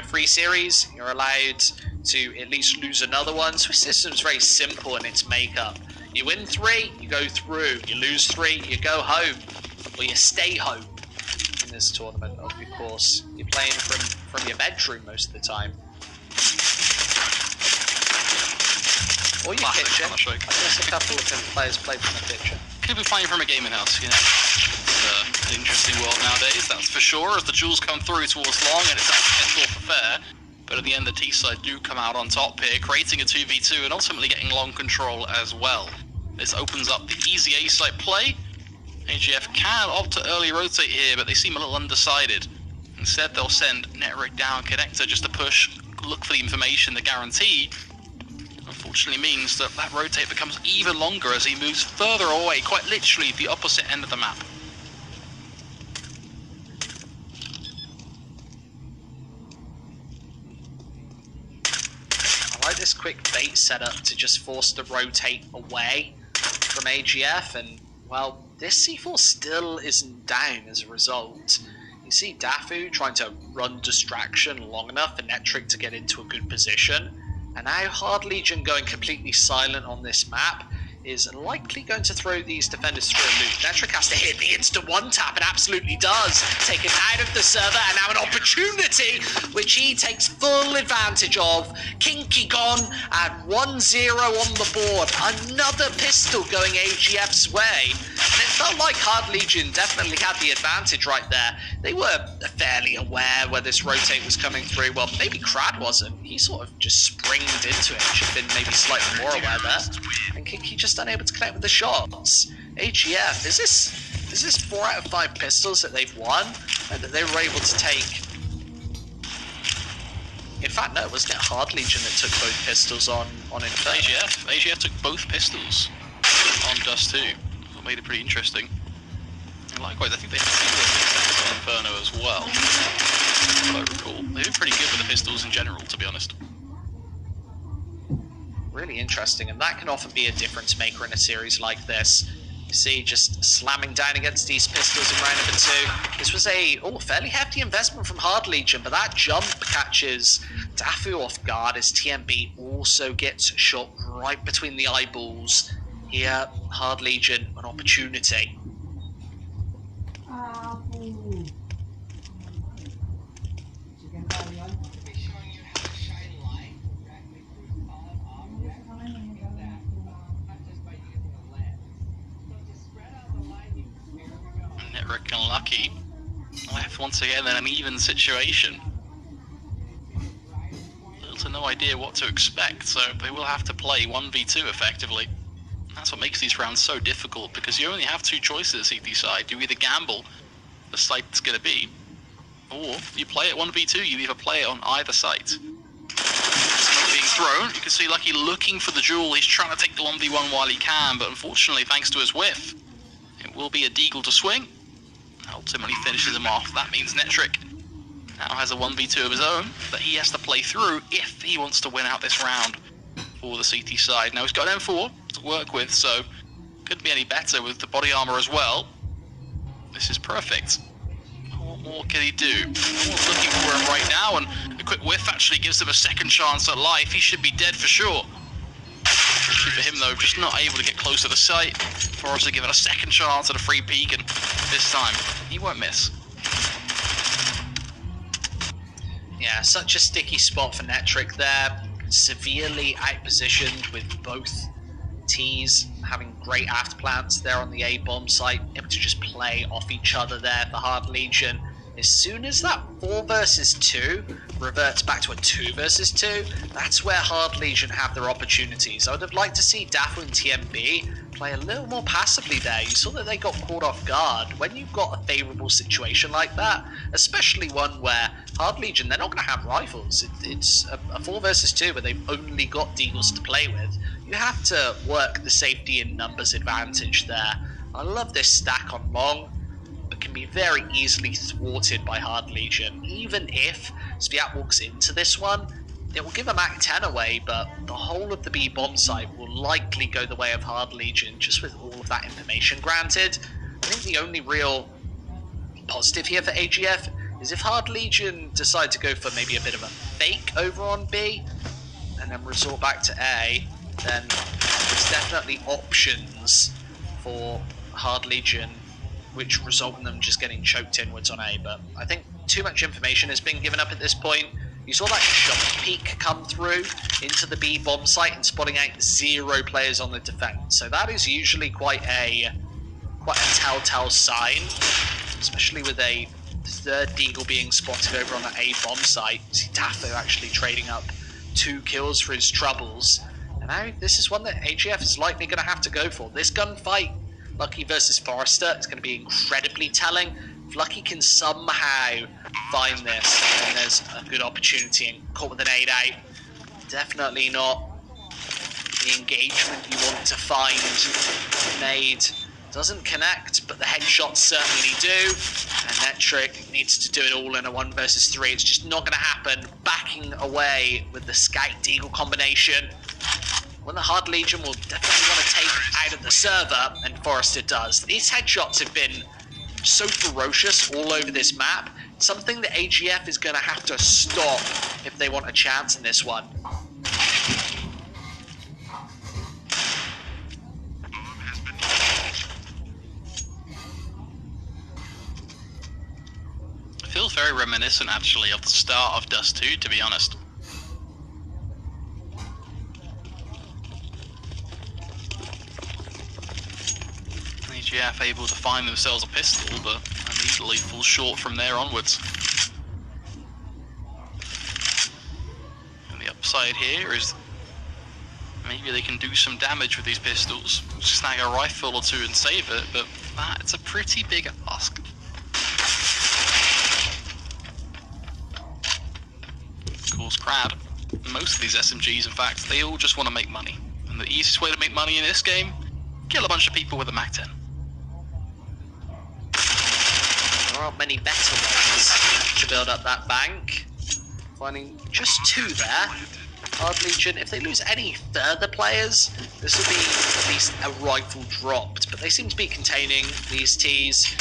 free series. You're allowed to at least lose another one. Swiss system's very simple in its makeup. You win 3, you go through. You lose 3, you go home, or you stay home. In this tournament, of course, you're playing from your bedroom most of the time, or your kitchen. I guess a couple of players play from the kitchen. Could be playing from a gaming house, you know. It's an interesting world nowadays, that's for sure, as the duels come through towards long and it's that potential for fair. But at the end, the T-side do come out on top here, creating a 2v2 and ultimately getting long control as well. This opens up the easy A-side play. AGF can opt to early rotate here, but they seem a little undecided. Instead, they'll send Netric down connector just to push, look for the information, the guarantee. Unfortunately means that rotate becomes even longer as he moves further away, quite literally the opposite end of the map. I like this quick bait setup to just force the rotate away from AGF, and well, this C4 still isn't down as a result. You see Dafu trying to run distraction long enough for Netric to get into a good position. And now Hard Legion going completely silent on this map is likely going to throw these defenders through a loop. Netric has to hit the instant one tap, and absolutely does. Taken out of the server, and now an opportunity, which he takes full advantage of. Kinky gone, and 1-0 on the board. Another pistol going AGF's way. And it felt like Hard Legion definitely had the advantage right there. They were fairly aware where this rotate was coming through. Well, maybe Crad wasn't. He sort of just springed into it. Should have been maybe slightly more aware there. And Kinky just unable to connect with the shots. AGF, is this 4 out of 5 pistols that they've won, and that they were able to take? In fact, no, wasn't it Hard Legion that took both pistols on Inferno? AGF took both pistols on Dust 2. That made it pretty interesting. And likewise, I think they had similar on Inferno as well. If I recall, they've been pretty good with the pistols in general, to be honest. Really interesting, and that can often be a difference maker in a series like this. You see, just slamming down against these pistols in round number 2. This was a fairly hefty investment from Hard Legion, but that jump catches Dafu off guard as TMB also gets shot right between the eyeballs. Here, Hard Legion, an opportunity. Netric and Lucky left once again in an even situation. Little to no idea what to expect, so they will have to play 1v2 effectively. That's what makes these rounds so difficult, because you only have 2 choices either side. You either gamble the site that's going to be, or you play it 1v2, you either play it on either site. It's not being thrown. You can see Lucky looking for the jewel. He's trying to take the 1v1 while he can, but unfortunately, thanks to his whiff, it will be a deagle to swing. Ultimately finishes him off. That means Netric now has a 1v2 of his own that he has to play through if he wants to win out this round for the CT side. Now he's got an M4 to work with, so couldn't be any better with the body armor as well. This is perfect. What more can he do? No one's looking for him right now, and a quick whiff actually gives him a second chance at life. He should be dead for sure. For him though, just not able to get close to the site. For us to give it a second chance at a free peek, and this time he won't miss. Yeah, such a sticky spot for Netric there. Severely outpositioned with both T's having great after plants there on the A bomb site, able to just play off each other there for Hard Legion. As soon as that 4 versus 2 reverts back to a 2 versus 2, that's where Hard Legion have their opportunities. I would have liked to see Dafu and TMB play a little more passively there. You saw that they got caught off guard. When you've got a favourable situation like that, especially one where Hard Legion, they're not going to have rifles. It's a 4 versus 2 where they've only got deagles to play with. You have to work the safety in numbers advantage there. I love this stack on long, but can be very easily thwarted by Hard Legion. Even if Sviat walks into this one, it will give a Mach 10 away, but the whole of the B bomb site will likely go the way of Hard Legion, just with all of that information granted. I think the only real positive here for AGF is if Hard Legion decide to go for maybe a bit of a fake over on B, and then resort back to A, then there's definitely options for Hard Legion, which result in them just getting choked inwards on A. But I think too much information has been given up at this point. You saw that jump peak come through into the B bomb site and spotting out 0 players on the defense. So that is usually quite a telltale sign, especially with a 3rd deagle being spotted over on the A bomb site. You see Dafu actually trading up 2 kills for his troubles. And now this is one that AGF is likely going to have to go for. This gunfight, Lucky versus Forrester, is going to be incredibly telling. If Lucky can somehow find this, then there's a good opportunity, and caught with an 8-8. Definitely not the engagement you want to find. Made doesn't connect, but the headshots certainly do. And Metric needs to do it all in a 1 versus 3. It's just not going to happen. Backing away with the Scout Deagle combination. When the Hard Legion will definitely want to take out of the server, and Forrester does. These headshots have been so ferocious all over this map. Something that AGF is going to have to stop if they want a chance in this one. It feels very reminiscent, actually, of the start of Dust 2, to be honest. AGF able to find themselves a pistol, but immediately fall short from there onwards. And the upside here is maybe they can do some damage with these pistols, snag a rifle or 2 and save it, but that's a pretty big ask. Of course, Crab, most of these SMGs, in fact, they all just want to make money. And the easiest way to make money in this game, kill a bunch of people with a Mach 10. There aren't many better ways to build up that bank. Finding just 2 there. Hard Legion, if they lose any further players, this will be at least a rifle dropped. But they seem to be containing these Ts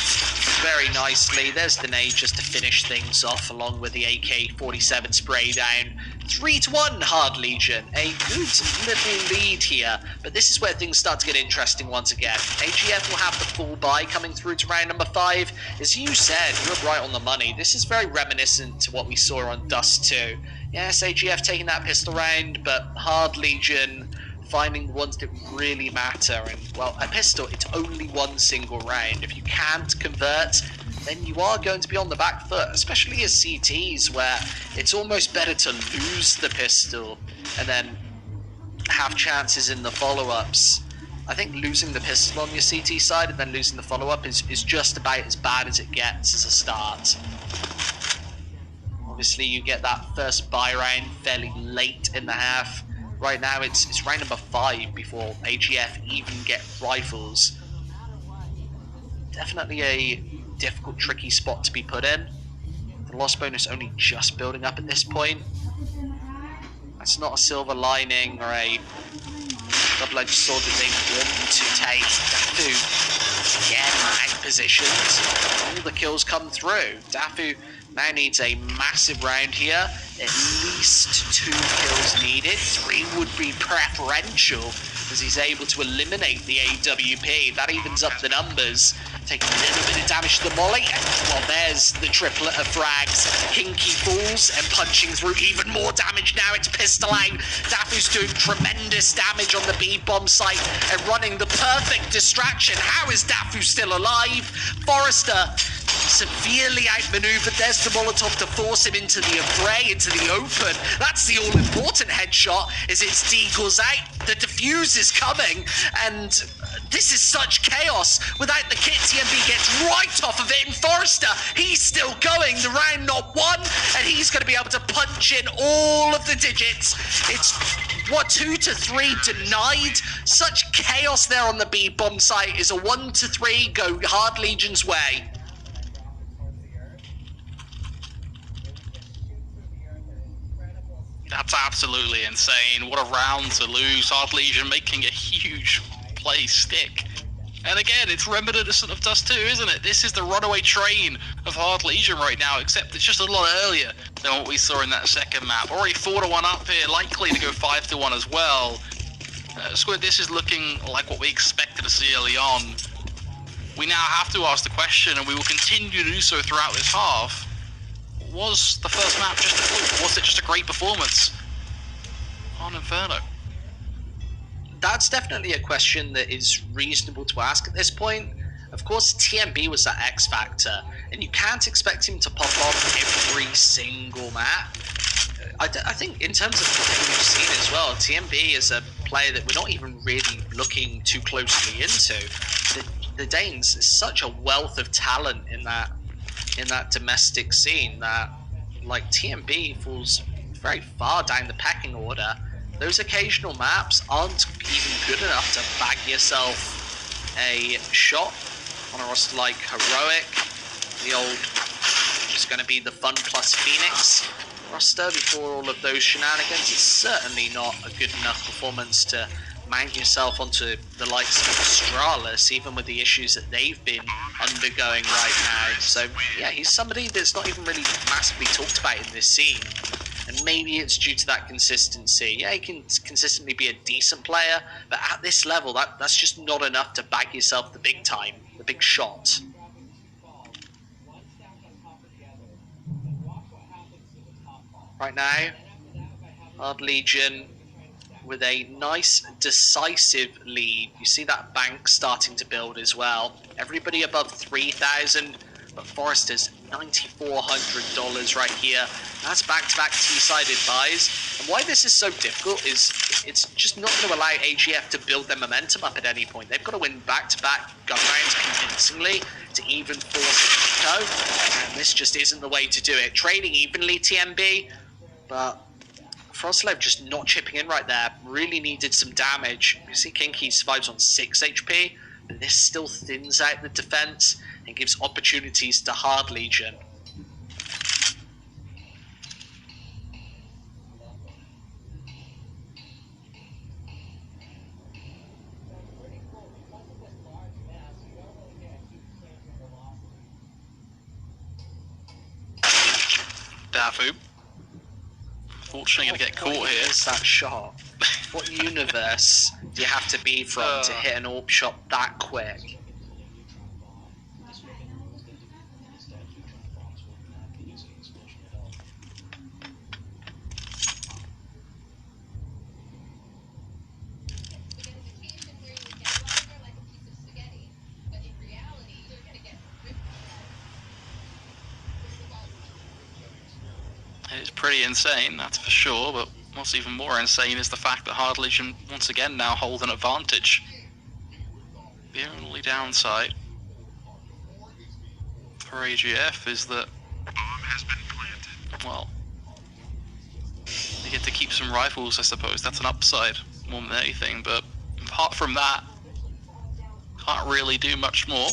very nicely. There's the nade just to finish things off, along with the AK-47 spray down. 3-1 Hard Legion. A good little lead here, but this is where things start to get interesting once again. AGF will have the full buy coming through to round number 5. As you said, you were right on the money. This is very reminiscent to what we saw on Dust 2. Yes, AGF taking that pistol round, but Hard Legion finding the ones that really matter. And, well, a pistol, it's only 1 single round. If you can't convert, then you are going to be on the back foot, especially as CTs, where it's almost better to lose the pistol and then have chances in the follow-ups. I think losing the pistol on your CT side and then losing the follow-up is just about as bad as it gets as a start. Obviously, you get that first buy round fairly late in the half. Right now, it's round number 5 before AGF even get rifles. Definitely a difficult, tricky spot to be put in. The loss bonus only just building up at this point. That's not a silver lining or a double-edged sword that they want to take. Dafu again out-positioned. All the kills come through. Dafu now needs a massive round here. At least 2 kills needed. 3 would be preferential as he's able to eliminate the AWP. That evens up the numbers. Taking a little bit of damage to the molly. And, well, there's the triplet of frags. Hinky falls and punching through even more damage now. It's pistol out. Dafu's doing tremendous damage on the B-bomb site and running the perfect distraction. How is Dafu still alive? Forrester severely outmaneuvered. There's the Molotov to force him into the fray, into the open. That's the all-important headshot, as it's Deagle's out. The defuse is coming, and this is such chaos. Without the kit, TMB gets right off of it, and Forrester, he's still going. The round not won, and he's going to be able to punch in all of the digits. It's, what, 2 to 3 denied? Such chaos there on the B bomb site. Is a 1 to 3 go Hard Legion's way. That's absolutely insane. What a round to lose. Hard Legion making a huge play stick. And again, it's reminiscent of Dust 2, isn't it? This is the runaway train of Hard Legion right now, except it's just a lot earlier than what we saw in that second map. Already 4-1 up here, likely to go 5-1 as well. Squid, this is looking like what we expected to see early on. We now have to ask the question, and we will continue to do so throughout this half. Was the first map just a fluke? Was it just a great performance on Inferno? That's definitely a question that is reasonable to ask at this point. Of course, TMB was that X factor, and you can't expect him to pop off every single map. I think in terms of what we've seen as well, TMB is a player that we're not even really looking too closely into. The Danes is such a wealth of talent in that domestic scene that, like, TMB falls very far down the pecking order. Those occasional maps aren't even good enough to bag yourself a shot on a roster like Heroic, the old, just going to be the Fun plus Phoenix roster before all of those shenanigans. It's certainly not a good enough performance to mount yourself onto the likes of Astralis, even with the issues that they've been undergoing right now. So yeah, he's somebody that's not even really massively talked about in this scene. And maybe it's due to that consistency. Yeah, he can consistently be a decent player, but at this level, that's just not enough to bag yourself the big time, the big shot. Right now, Hard Legion with a nice, decisive lead. You see that bank starting to build as well. Everybody above 3,000, but Forrester's $9,400 right here. That's back-to-back two-sided buys. And why this is so difficult is it's just not going to allow AGF to build their momentum up at any point. They've got to win back-to-back gun rounds convincingly to even force it to go. And this just isn't the way to do it. Trading evenly, TMB, but Frostlev just not chipping in right there. Really needed some damage. You see Kinky survives on 6 HP, but this still thins out the defense and gives opportunities to Hard Legion. Dafu. Unfortunately, going to get caught here. What's that shot? What universe do you have to be from to hit an AWP shot that quick? It's pretty insane, that's for sure, but what's even more insane is the fact that Hard Legion once again now hold an advantage. The only downside for AGF is that, Bomb has been planted. well, they get to keep some rifles, I suppose. That's an upside more than anything, but apart from that, can't really do much more.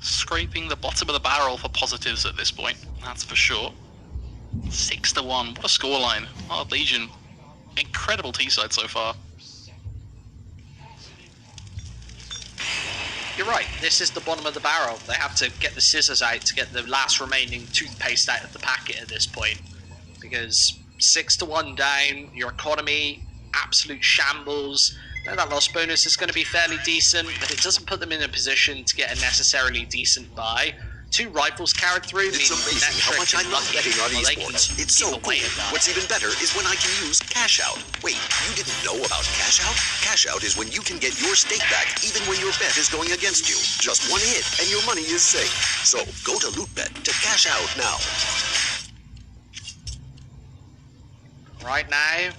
Scraping the bottom of the barrel for positives at this point, that's for sure. 6-1, what a scoreline. Hard Legion, incredible T-side so far. You're right, this is the bottom of the barrel. They have to get the scissors out to get the last remaining toothpaste out of the packet at this point. Because 6-1 down, your economy, absolute shambles. Now that loss bonus is going to be fairly decent, but it doesn't put them in a position to get a necessarily decent buy. 2 rifles carried through. It's amazing how much I love betting on esports. It's so cool. What's even better is when I can use Cash Out. Wait, you didn't know about Cash Out? Cash Out is when you can get your stake back even when your bet is going against you. Just one hit and your money is safe. So go to Loot.bet to cash out now. Right now,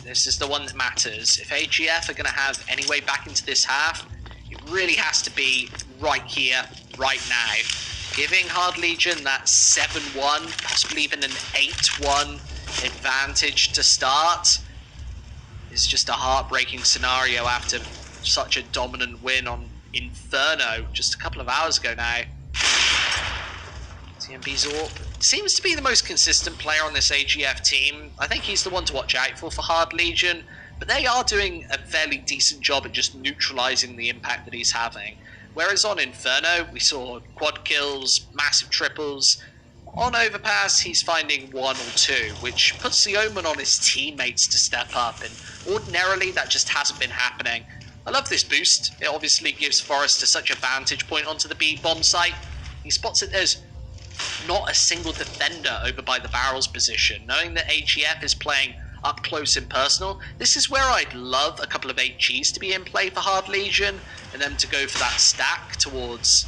this is the one that matters. If AGF are going to have any way back into this half, it really has to be right here, right now. Giving Hard Legion that 7-1, possibly even an 8-1 advantage to start is just a heartbreaking scenario after such a dominant win on Inferno just a couple of hours ago now. TMB Zorp seems to be the most consistent player on this AGF team. I think he's the one to watch out for Hard Legion, but they are doing a fairly decent job at just neutralizing the impact that he's having. Whereas on Inferno, we saw quad kills, massive triples. On Overpass, he's finding 1 or 2, which puts the omen on his teammates to step up, and ordinarily that just hasn't been happening. I love this boost. It obviously gives Forrester such a vantage point onto the B bomb site. He spots that there's not a single defender over by the barrels position. Knowing that AGF is playing up close and personal, this is where I'd love a couple of HGs to be in play for Hard Legion, and them to go for that stack towards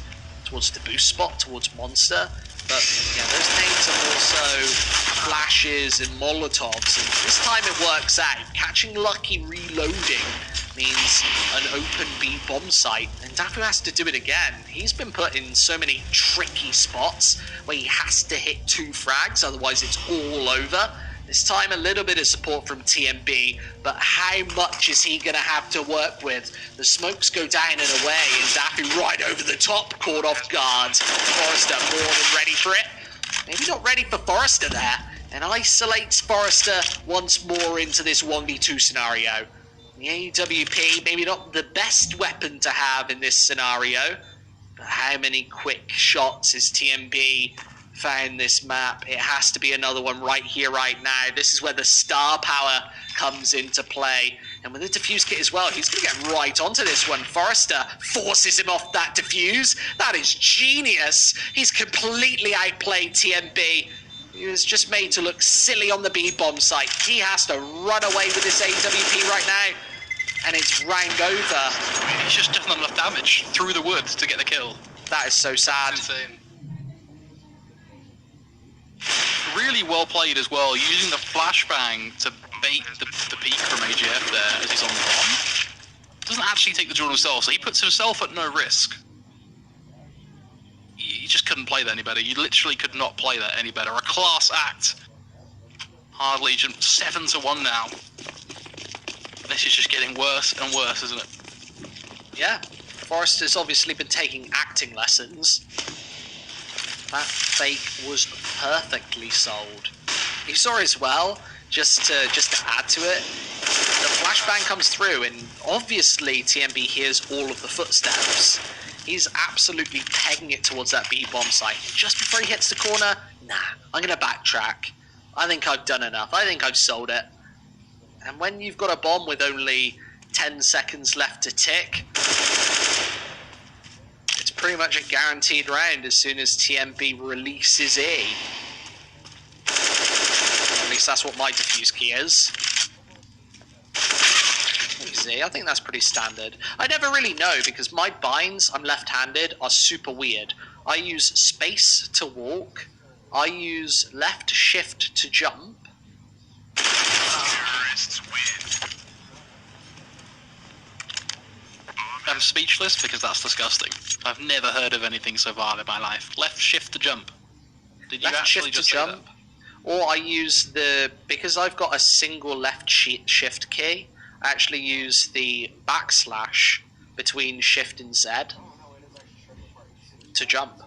the boost spot, towards Monster. But yeah, those names are also flashes and molotovs, and this time it works out. Catching lucky reloading means an open B bomb site, and Dafu has to do it again. He's been put in so many tricky spots where he has to hit 2 frags, otherwise it's all over. This time a little bit of support from TMB, but how much is he going to have to work with? The smokes go down and away, and Dafu right over the top, caught off guard. Forrester more than ready for it. Maybe not ready for Forrester there, and isolates Forrester once more into this 1v2 scenario. The AWP, maybe not the best weapon to have in this scenario, but how many quick shots is TMB found this map? It has to be another one right here, right now. This is where the star power comes into play. And with the defuse kit as well, he's going to get right onto this one. Forrester forces him off that defuse. That is genius. He's completely outplayed TMB. He was just made to look silly on the B-bomb site. He has to run away with this AWP right now. And it's round over. He's just done enough damage through the woods to get the kill. That is so sad. That's insane. Really well played as well, using the flashbang to bait the peek from AGF there as he's on the bomb. Doesn't actually take the draw himself, so he puts himself at no risk. You just couldn't play that any better. You literally could not play that any better. A class act. Hard Legion 7-1 now. This is just getting worse and worse, isn't it? Yeah, Forrester's obviously been taking acting lessons. That fake was perfectly sold. You saw as well, just to add to it, the flashbang comes through, and obviously TMB hears all of the footsteps. He's absolutely pegging it towards that B-bomb site. Just before he hits the corner, nah, I'm going to backtrack. I think I've done enough. I think I've sold it. And when you've got a bomb with only 10 seconds left to tick, it's pretty much a guaranteed round as soon as TMB releases E. At least that's what my diffuse key is. I think that's pretty standard. I never really know because my binds, I'm left-handed, are super weird. I use space to walk. I use left shift to jump. I'm speechless because that's disgusting. I've never heard of anything so vile in my life. Left shift to jump. Did you left actually shift just to say jump? Or I use because I've got a single left shift key, I actually use the backslash between shift and Z to jump.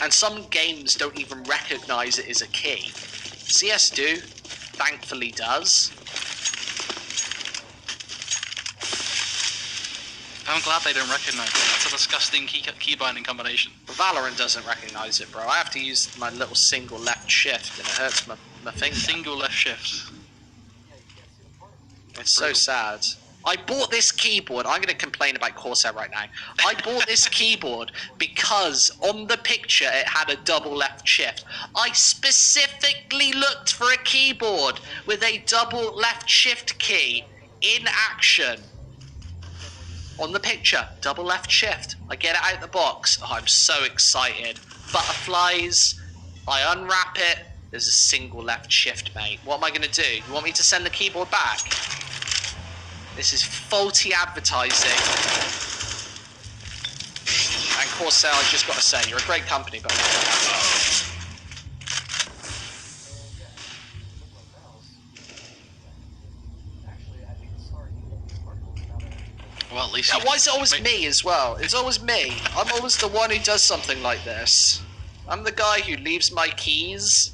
And some games don't even recognize it as a key. CS do, thankfully does. I'm glad they don't recognize it. That's a disgusting key binding combination. Valorant doesn't recognize it, bro. I have to use my little single left shift and it hurts my finger. Single left shift. It's so sad. I bought this keyboard. I'm going to complain about Corsair right now. I bought this keyboard because on the picture it had a double left shift. I specifically looked for a keyboard with a double left shift key in action. On the picture, double left shift. I get it out of the box. Oh, I'm so excited. Butterflies. I unwrap it. There's a single left shift, mate. What am I going to do? You want me to send the keyboard back? This is faulty advertising. And Corsair, I just got to say, you're a great company, but... Well, at least... Yeah, why is it always me as well? It's always me. I'm always the one who does something like this. I'm the guy who leaves my keys.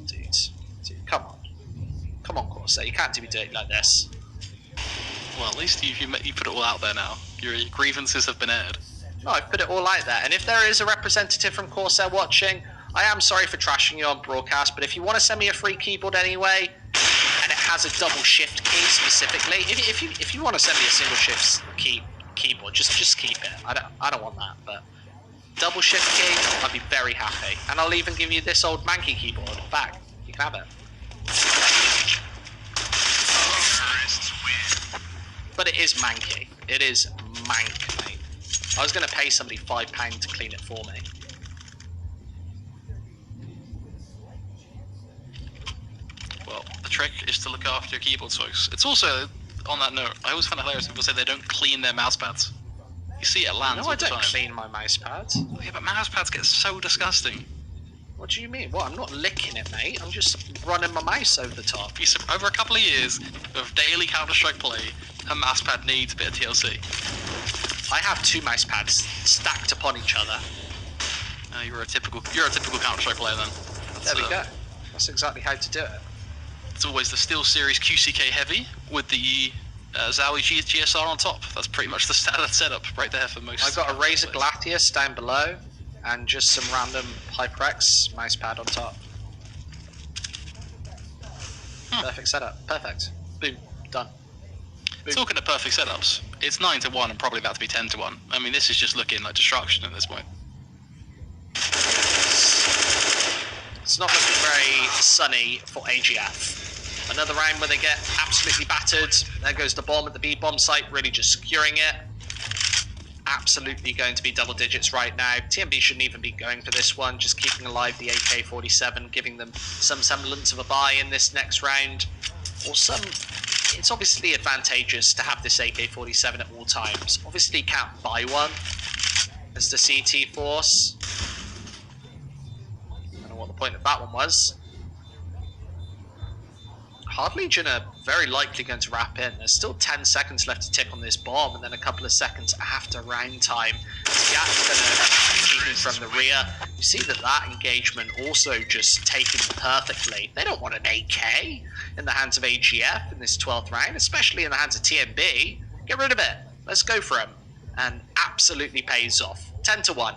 Dude, come on. Come on, Corsair, you can't be doing it like this. Well, at least you put it all out there now. Your grievances have been aired. No, I've put it all out there. And if there is a representative from Corsair watching, I am sorry for trashing you on broadcast, but if you want to send me a free keyboard anyway, and it has a double shift key specifically, if you want to send me a single shift keyboard, just keep it. I don't want that, but double shift key, I'd be very happy. And I'll even give you this old manky keyboard back. You can have it. But it is manky. It is mank, mate. I was going to pay somebody £5 to clean it for me. Well, the trick is to look after your keyboards, folks. It's also, on that note, I always find it hilarious when people say they don't clean their mouse pads. You see it lands all the time. No, I don't clean my mouse pads. Yeah, but mouse pads get so disgusting. What do you mean? What? I'm not licking it, mate. I'm just running my mouse over the top. Over a couple of years of daily Counter-Strike play, a mouse pad needs a bit of TLC. I have two mouse pads stacked upon each other. You're a typical Counter-Strike player then. There we go. That's exactly how to do it. It's always the Steel Series QCK Heavy with the Zowie GSR on top. That's pretty much the standard setup right there for most. I've got a Razer Gladius down below, and just some random HyperX mouse pad on top. Perfect setup. Perfect. Boom. Done. Boom. Talking of perfect setups, it's 9-1 and probably about to be 10-1. I mean, this is just looking like destruction at this point. It's not looking very sunny for AGF. Another round where they get absolutely battered. There goes the bomb at the B bomb site, really just securing it. Absolutely going to be double digits right now. TMB shouldn't even be going for this one, just keeping alive the AK-47, giving them some semblance of a buy in this next round. Or some... It's obviously advantageous to have this AK-47 at all times. Obviously you can't buy one as the CT Force. I don't know what the point of that one was. Hard Legion are very likely going to wrap in. There's still 10 seconds left to tick on this bomb, and then a couple of seconds after round time. Yak's going to keep him from the rear. You see that engagement also just taken perfectly. They don't want an AK in the hands of AGF in this 12th round, especially in the hands of TMB. Get rid of it. Let's go for him. And absolutely pays off. 10-1.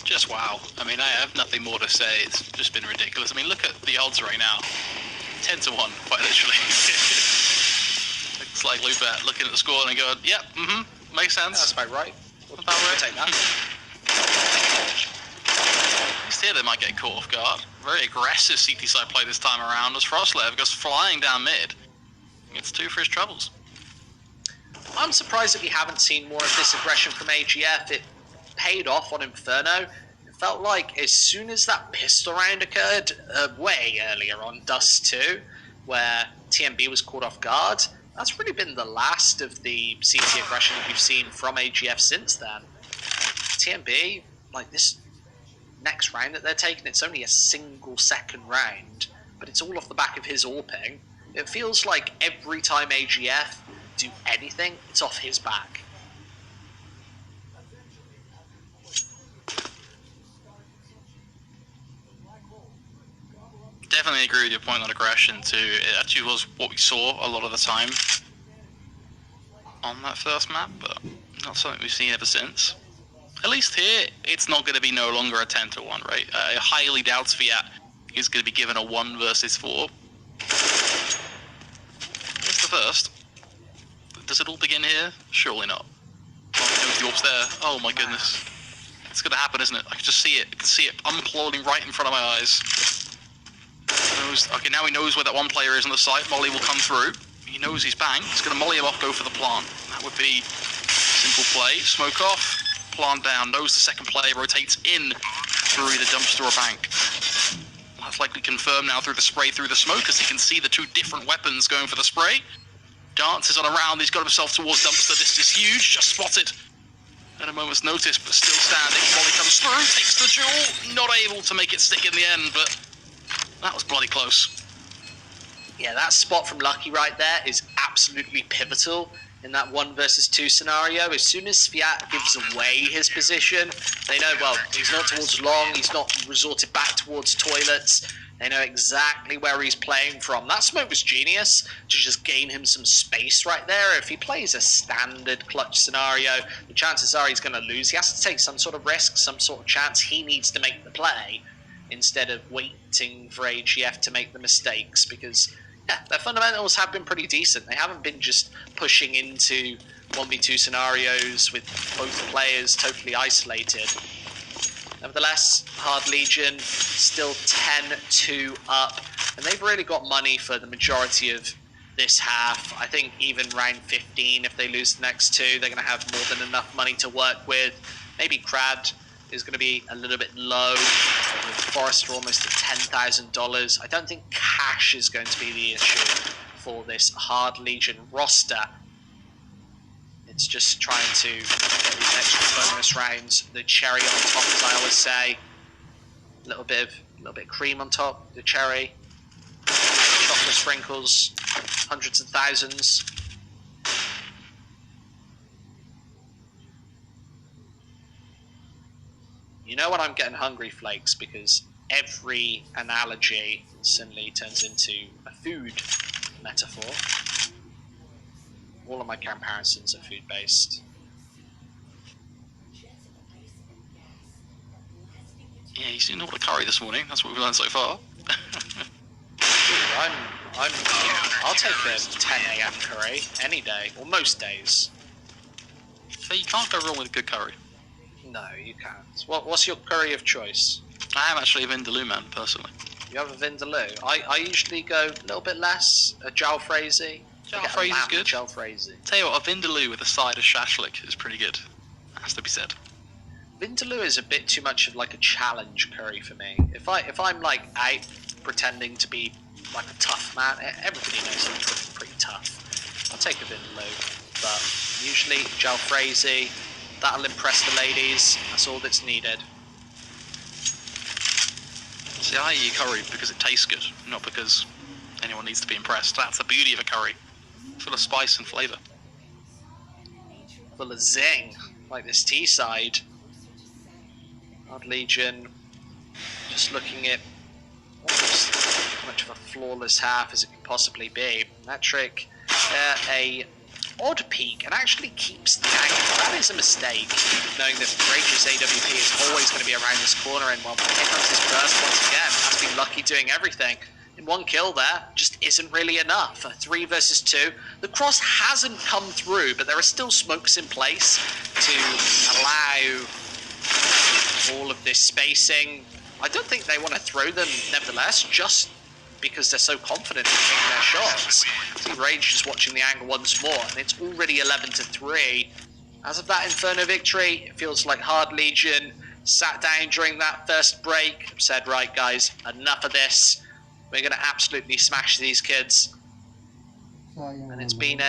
Just wow. I mean, I have nothing more to say. It's just been ridiculous. I mean, look at the odds right now. 10-1, quite literally. It's like Loot.bet looking at the score and going, yep, makes sense. That's about right. About right. Take that. At least here they might get caught off guard. Very aggressive CT side play this time around as Frostlev goes flying down mid. Gets two for his troubles. I'm surprised that we haven't seen more of this aggression from AGF. It paid off on Inferno. It felt like as soon as that pistol round occurred, way earlier on Dust 2, where TMB was caught off guard, that's really been the last of the CT aggression that we've seen from AGF since then. TMB, like this next round that they're taking, it's only a single second round, but it's all off the back of his AWPing. It feels like every time AGF do anything, it's off his back. Definitely agree with your point on aggression too. It actually was what we saw a lot of the time on that first map, but Not something we've seen ever since. At least here, it's not going to be no longer a 10-1, right? I highly doubt Fiat is going to be given a 1 versus 4. Here's the first. Does it all begin here? Surely not. Oh, the orb's there. Oh my goodness. It's going to happen, isn't it? I can just see it. I can see it unploding right in front of my eyes. Okay, now he knows where that one player is on the site. Molly will come through. He knows he's banged. He's going to molly him off, go for the plant. That would be simple play. Smoke off, plant down. Knows the second player rotates in through either dumpster or bank. That's likely confirmed now through the spray, through the smoke, as he can see the 2 different weapons going for the spray. Dances on a round. He's got himself towards dumpster. This is huge. Just spotted at a moment's notice, but still standing. Molly comes through, takes the jewel. Not able to make it stick in the end, but that was bloody close. Yeah, that spot from Lucky right there is absolutely pivotal in that 1 versus 2 scenario. As soon as Fiat gives away his position, they know, well, he's not towards long, he's not resorted back towards toilets. They know exactly where he's playing from. That smoke was genius to just gain him some space right there. If he plays a standard clutch scenario, the chances are he's going to lose. He has to take some sort of risk, some sort of chance. He needs to make the play instead of waiting for AGF to make the mistakes, because yeah, their fundamentals have been pretty decent. They haven't been just pushing into 1v2 scenarios with both players totally isolated. Nevertheless, Hard Legion still 10-2 up, and they've really got money for the majority of this half. I think even round 15, if they lose the next 2, they're going to have more than enough money to work with. Maybe Crad is going to be a little bit low, with Forrester almost at $10,000. I don't think cash is going to be the issue for this Hard Legion roster. It's just trying to get these extra bonus rounds. The cherry on top, as I always say. A little bit of cream on top. The cherry, chocolate sprinkles, hundreds and thousands. You know when I'm getting hungry, Flakes, because every analogy instantly turns into a food metaphor. All of my comparisons are food-based. Yeah, he's doing all the curry this morning. That's what we've learned so far. I'll take a 10 AM curry any day, or most days. So you can't go wrong with a good curry. No, you can't. What's your curry of choice? I am actually a Vindaloo man, personally. You have a Vindaloo? I usually go a little bit less, a jalfrezi. Jalfrezi is good. Jalfrezi. Tell you what, a Vindaloo with a side of shashlik is pretty good. Has to be said. Vindaloo is a bit too much of like a challenge curry for me. If I'm like out pretending to be like a tough man, everybody knows I'm pretty tough. I'll take a Vindaloo, but usually jalfrezi. That'll impress the ladies. That's all that's needed. See, I eat curry because it tastes good, not because anyone needs to be impressed. That's the beauty of a curry. Full of spice and flavour. Full of zing, like this T-side. Hard Legion, just looking at almost how much of a flawless half as it could possibly be. That trick, a odd peak, and actually keeps the angle. That is a mistake, knowing that Rage's AWP is always going to be around this corner, and well, here comes his burst once again. Has been Lucky doing everything. In one kill there, just isn't really enough. 3 versus 2. The cross hasn't come through, but there are still smokes in place to allow all of this spacing. I don't think they want to throw them, nevertheless, just because they're so confident in taking their shots. I see Rage just watching the angle once more, and it's already 11-3. As of that Inferno victory, it feels like Hard Legion sat down during that first break, said, right guys, enough of this. We're going to absolutely smash these kids. And it's been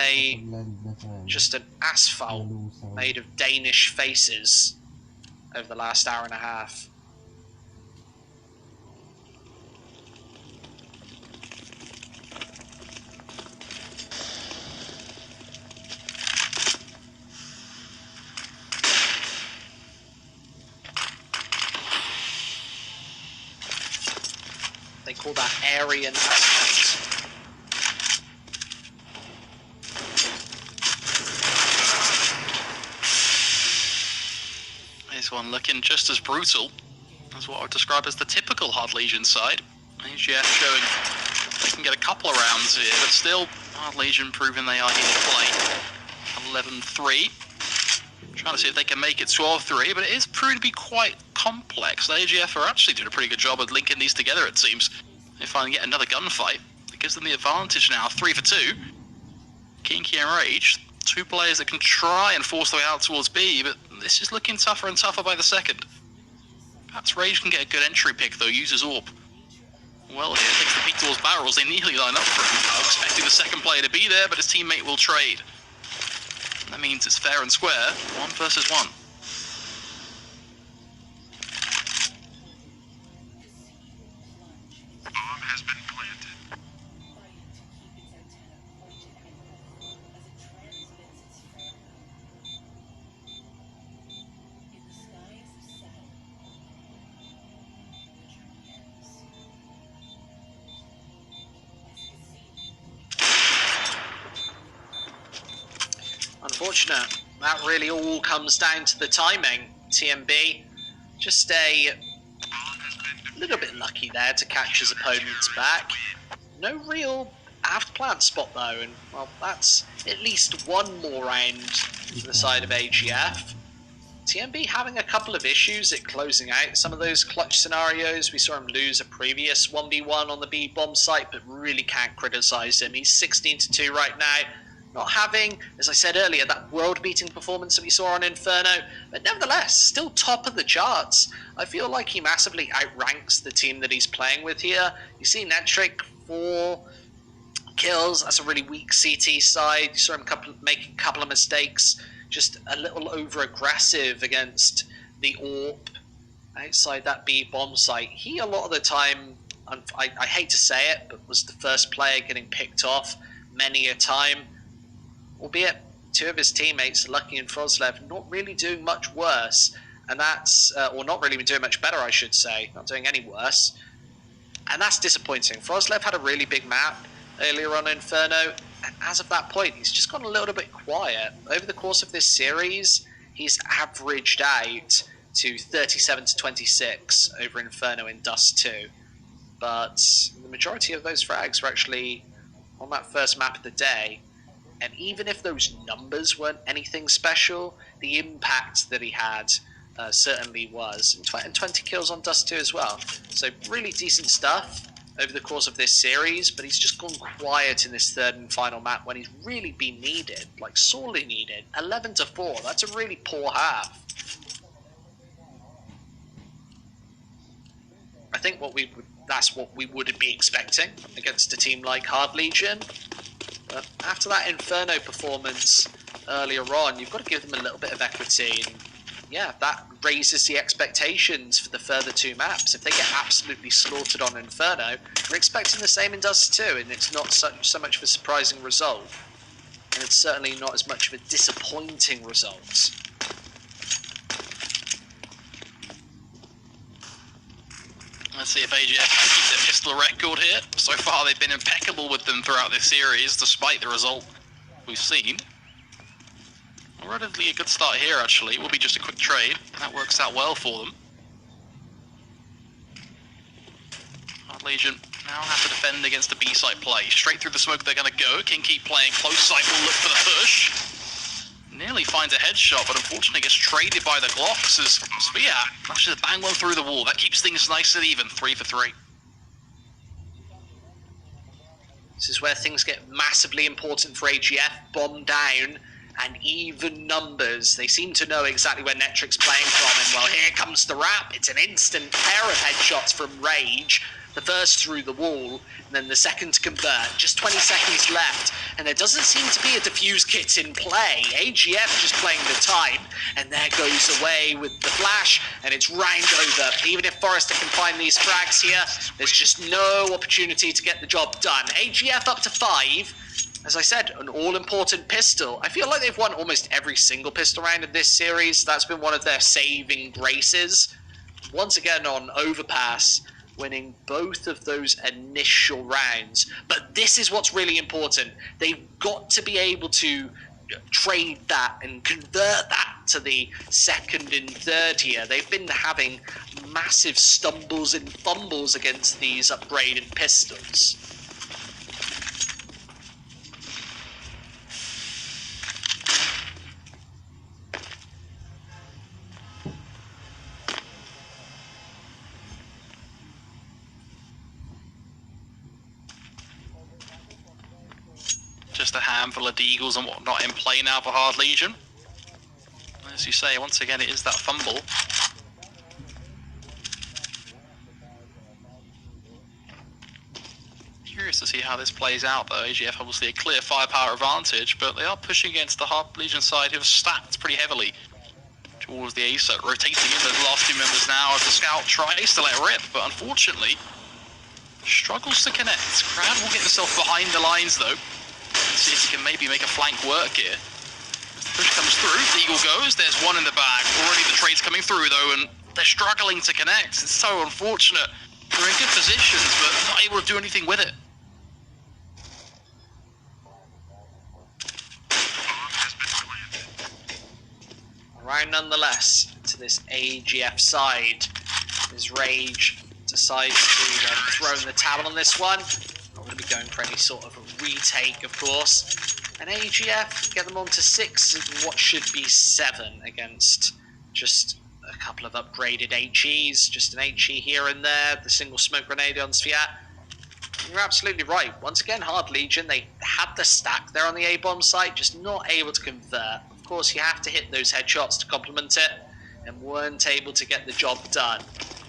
just an asphalt made of Danish faces over the last hour and a half. They call that Aryan asphalt. This one looking just as brutal as what I would describe as the typical Hard Legion side. AGF showing they can get a couple of rounds here, but still Hard Legion proving they are here to play. 11-3. Trying to see if they can make it 12-3, but it is proving to be quite complex. The AGF are actually doing a pretty good job of linking these together, it seems. They finally get another gunfight. It gives them the advantage now, 3-2. Kinky and Rage, two players that can try and force their way out towards B, but this is looking tougher and tougher by the second. Perhaps Rage can get a good entry pick though, uses AWP. Well, here takes the peek towards barrels, they nearly line up for him. Expecting the second player to be there, but his teammate will trade. That means it's fair and square, 1 versus 1. Bomb has been planted. Unfortunate. That really all comes down to the timing. TMB just a little bit lucky there to catch his opponent's back. No real aft plant spot though, and well, that's at least one more round for the side of AGF. TMB having a couple of issues at closing out some of those clutch scenarios. We saw him lose a previous 1v1 on the B bomb site, but really can't criticize him. He's 16-2 right now. Not having, as I said earlier, that world-beating performance that we saw on Inferno, but nevertheless, still top of the charts. I feel like he massively outranks the team that he's playing with here. You see Netric, 4 kills. That's a really weak CT side. You saw him make a couple of mistakes, just a little over-aggressive against the AWP outside that B bomb site. He, a lot of the time, I hate to say it, but was the first player getting picked off many a time. Albeit 2 of his teammates, Lucky and Frozlev, not really doing much worse, and that's, or not really doing much better, I should say, not doing any worse, and that's disappointing. Frozlev had a really big map earlier on Inferno, and as of that point, he's just gone a little bit quiet. Over the course of this series, he's averaged out to 37-26 over Inferno in Dust 2, but the majority of those frags were actually on that first map of the day. And even if those numbers weren't anything special, the impact that he had certainly was. And 20 kills on Dust 2 as well. So really decent stuff over the course of this series, but he's just gone quiet in this third and final map when he's really been needed, like sorely needed. 11-4, that's a really poor half. I think that's what we would be expecting against a team like Hard Legion. But after that Inferno performance earlier on, you've got to give them a little bit of equity. And yeah, that raises the expectations for the further 2 maps. If they get absolutely slaughtered on Inferno, we're expecting the same in Dust 2, and it's not so much of a surprising result. And it's certainly not as much of a disappointing result. Let's see if AGF can keep their pistol record here. So far, they've been impeccable with them throughout this series, despite the result we've seen. A relatively good start here, actually. It will be just a quick trade. That works out well for them. Hard Legion now have to defend against the B-site play. Straight through the smoke they're going to go. Can keep playing close sight, will look for the push. Nearly finds a headshot, but unfortunately gets traded by the Glocks as Spear manages to bang one through the wall. That keeps things nice and even, 3-3. This is where things get massively important for AGF. Bomb down and even numbers. They seem to know exactly where Netric's playing from, and well, here comes the wrap. It's an instant pair of headshots from Rage. The first through the wall, and then the second to convert. Just 20 seconds left, and there doesn't seem to be a defuse kit in play. AGF just playing the time, and there goes away with the flash, and it's round over. Even if Forrester can find these frags here, there's just no opportunity to get the job done. AGF up to 5. As I said, an all-important pistol. I feel like they've won almost every single pistol round in this series. That's been one of their saving graces. Once again on Overpass, winning both of those initial rounds. But this is what's really important. They've got to be able to trade that and convert that to the second and third here. They've been having massive stumbles and fumbles against these upgraded pistols. Just a handful of deagles and whatnot in play now for Hard Legion. As you say, once again, it is that fumble. Curious to see how this plays out, though. AGF obviously a clear firepower advantage, but they are pushing against the Hard Legion side, who have stacked pretty heavily towards the A site, rotating in those last two members now as the scout tries to let rip, but unfortunately struggles to connect. Crad will get himself behind the lines, though. See if he can maybe make a flank work here. Push comes through, Deagle goes, there's one in the bag. Already the trade's coming through though, and they're struggling to connect. It's so unfortunate. They're in good positions, but not able to do anything with it. Right, nonetheless, to this AGF side, as Rage decides to throw in the towel on this one. Not going to be going for any sort of a retake, of course. And AGF get them on to 6 and what should be 7 against just a couple of upgraded HEs, just an HE here and there, the single smoke grenade on Sphere. You're absolutely right. Once again, Hard Legion, they had the stack there on the A-bomb site, just not able to convert. Of course, you have to hit those headshots to complement it, and weren't able to get the job done.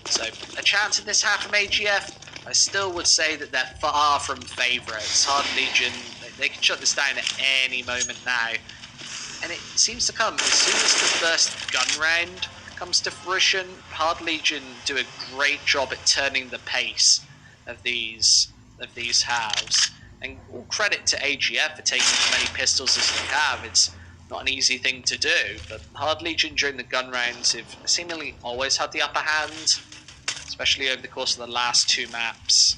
So, a chance in this half from AGF. I still would say that they're far from favourites. Hard Legion, they can shut this down at any moment now. And it seems to come as soon as the first gun round comes to fruition. Hard Legion do a great job at turning the pace of these halves. And all credit to AGF for taking as many pistols as they have. It's not an easy thing to do, but Hard Legion during the gun rounds have seemingly always had the upper hand, especially over the course of the last 2 maps.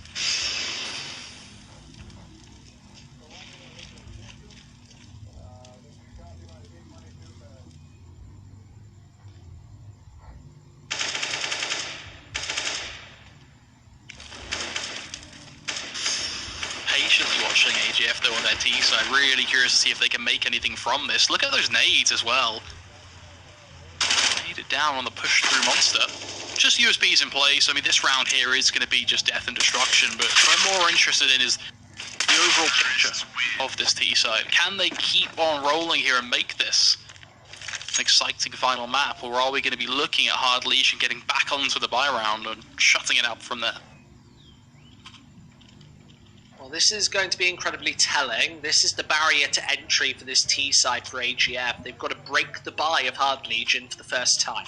Patiently watching AGF though on their T side, really curious to see if they can make anything from this. Look at those nades as well. Nade it down on the push through monster. Just USBs in place. I mean, this round here is going to be just death and destruction, but what I'm more interested in is the overall picture of this T side. Can they keep on rolling here and make this an exciting final map, or are we going to be looking at Hard Legion getting back onto the buy round and shutting it out from there? Well, this is going to be incredibly telling. This is the barrier to entry for this T side for AGF. They've got to break the buy of Hard Legion for the first time.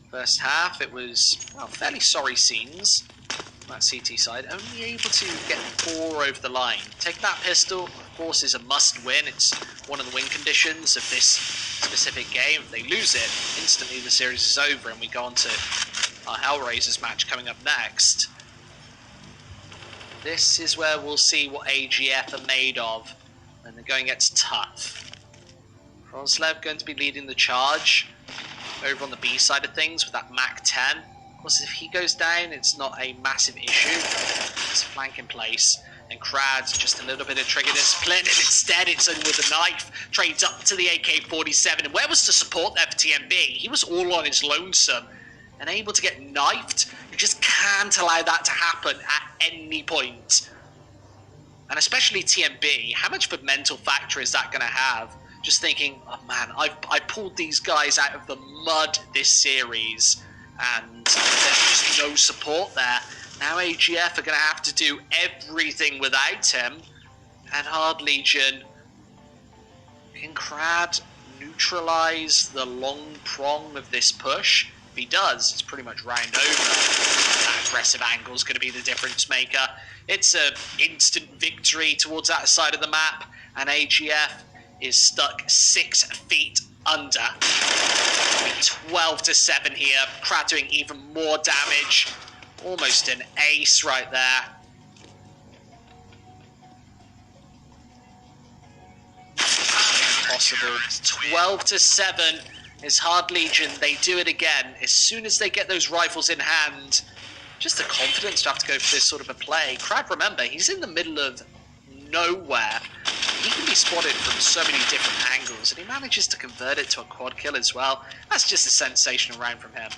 First half, it was, well, fairly sorry scenes on that CT side. Only able to get 4 over the line. Take that pistol, of course, is a must-win. It's one of the win conditions of this specific game. If they lose it, instantly the series is over and we go on to our Hellraisers match coming up next. This is where we'll see what AGF are made of when the going gets tough. Kroslev going to be leading the charge over on the B side of things with that Mach 10. Of course, if he goes down, it's not a massive issue. It's a flank in place. And Krad's just a little bit of trigger discipline, and instead it's in with a knife. Trades up to the AK-47. And where was the support there for TMB? He was all on his lonesome and able to get knifed. You just can't allow that to happen at any point. And especially TMB, how much of a mental factor is that going to have? Just thinking, oh man, I pulled these guys out of the mud this series, and there's just no support there. Now AGF are going to have to do everything without him, and Hard Legion, can Krad neutralize the long prong of this push? If he does, it's pretty much round over. That aggressive angle is going to be the difference maker. It's an instant victory towards that side of the map, and AGF is stuck 6 feet under. 12-7 here. Krad doing even more damage. Almost an ace right there. possible. 12-7 is Hard Legion. They do it again. As soon as they get those rifles in hand, just the confidence to have to go for this sort of a play. Crab, remember, he's in the middle of nowhere. He can be spotted from so many different angles, and he manages to convert it to a quad kill as well. That's just a sensational round from him.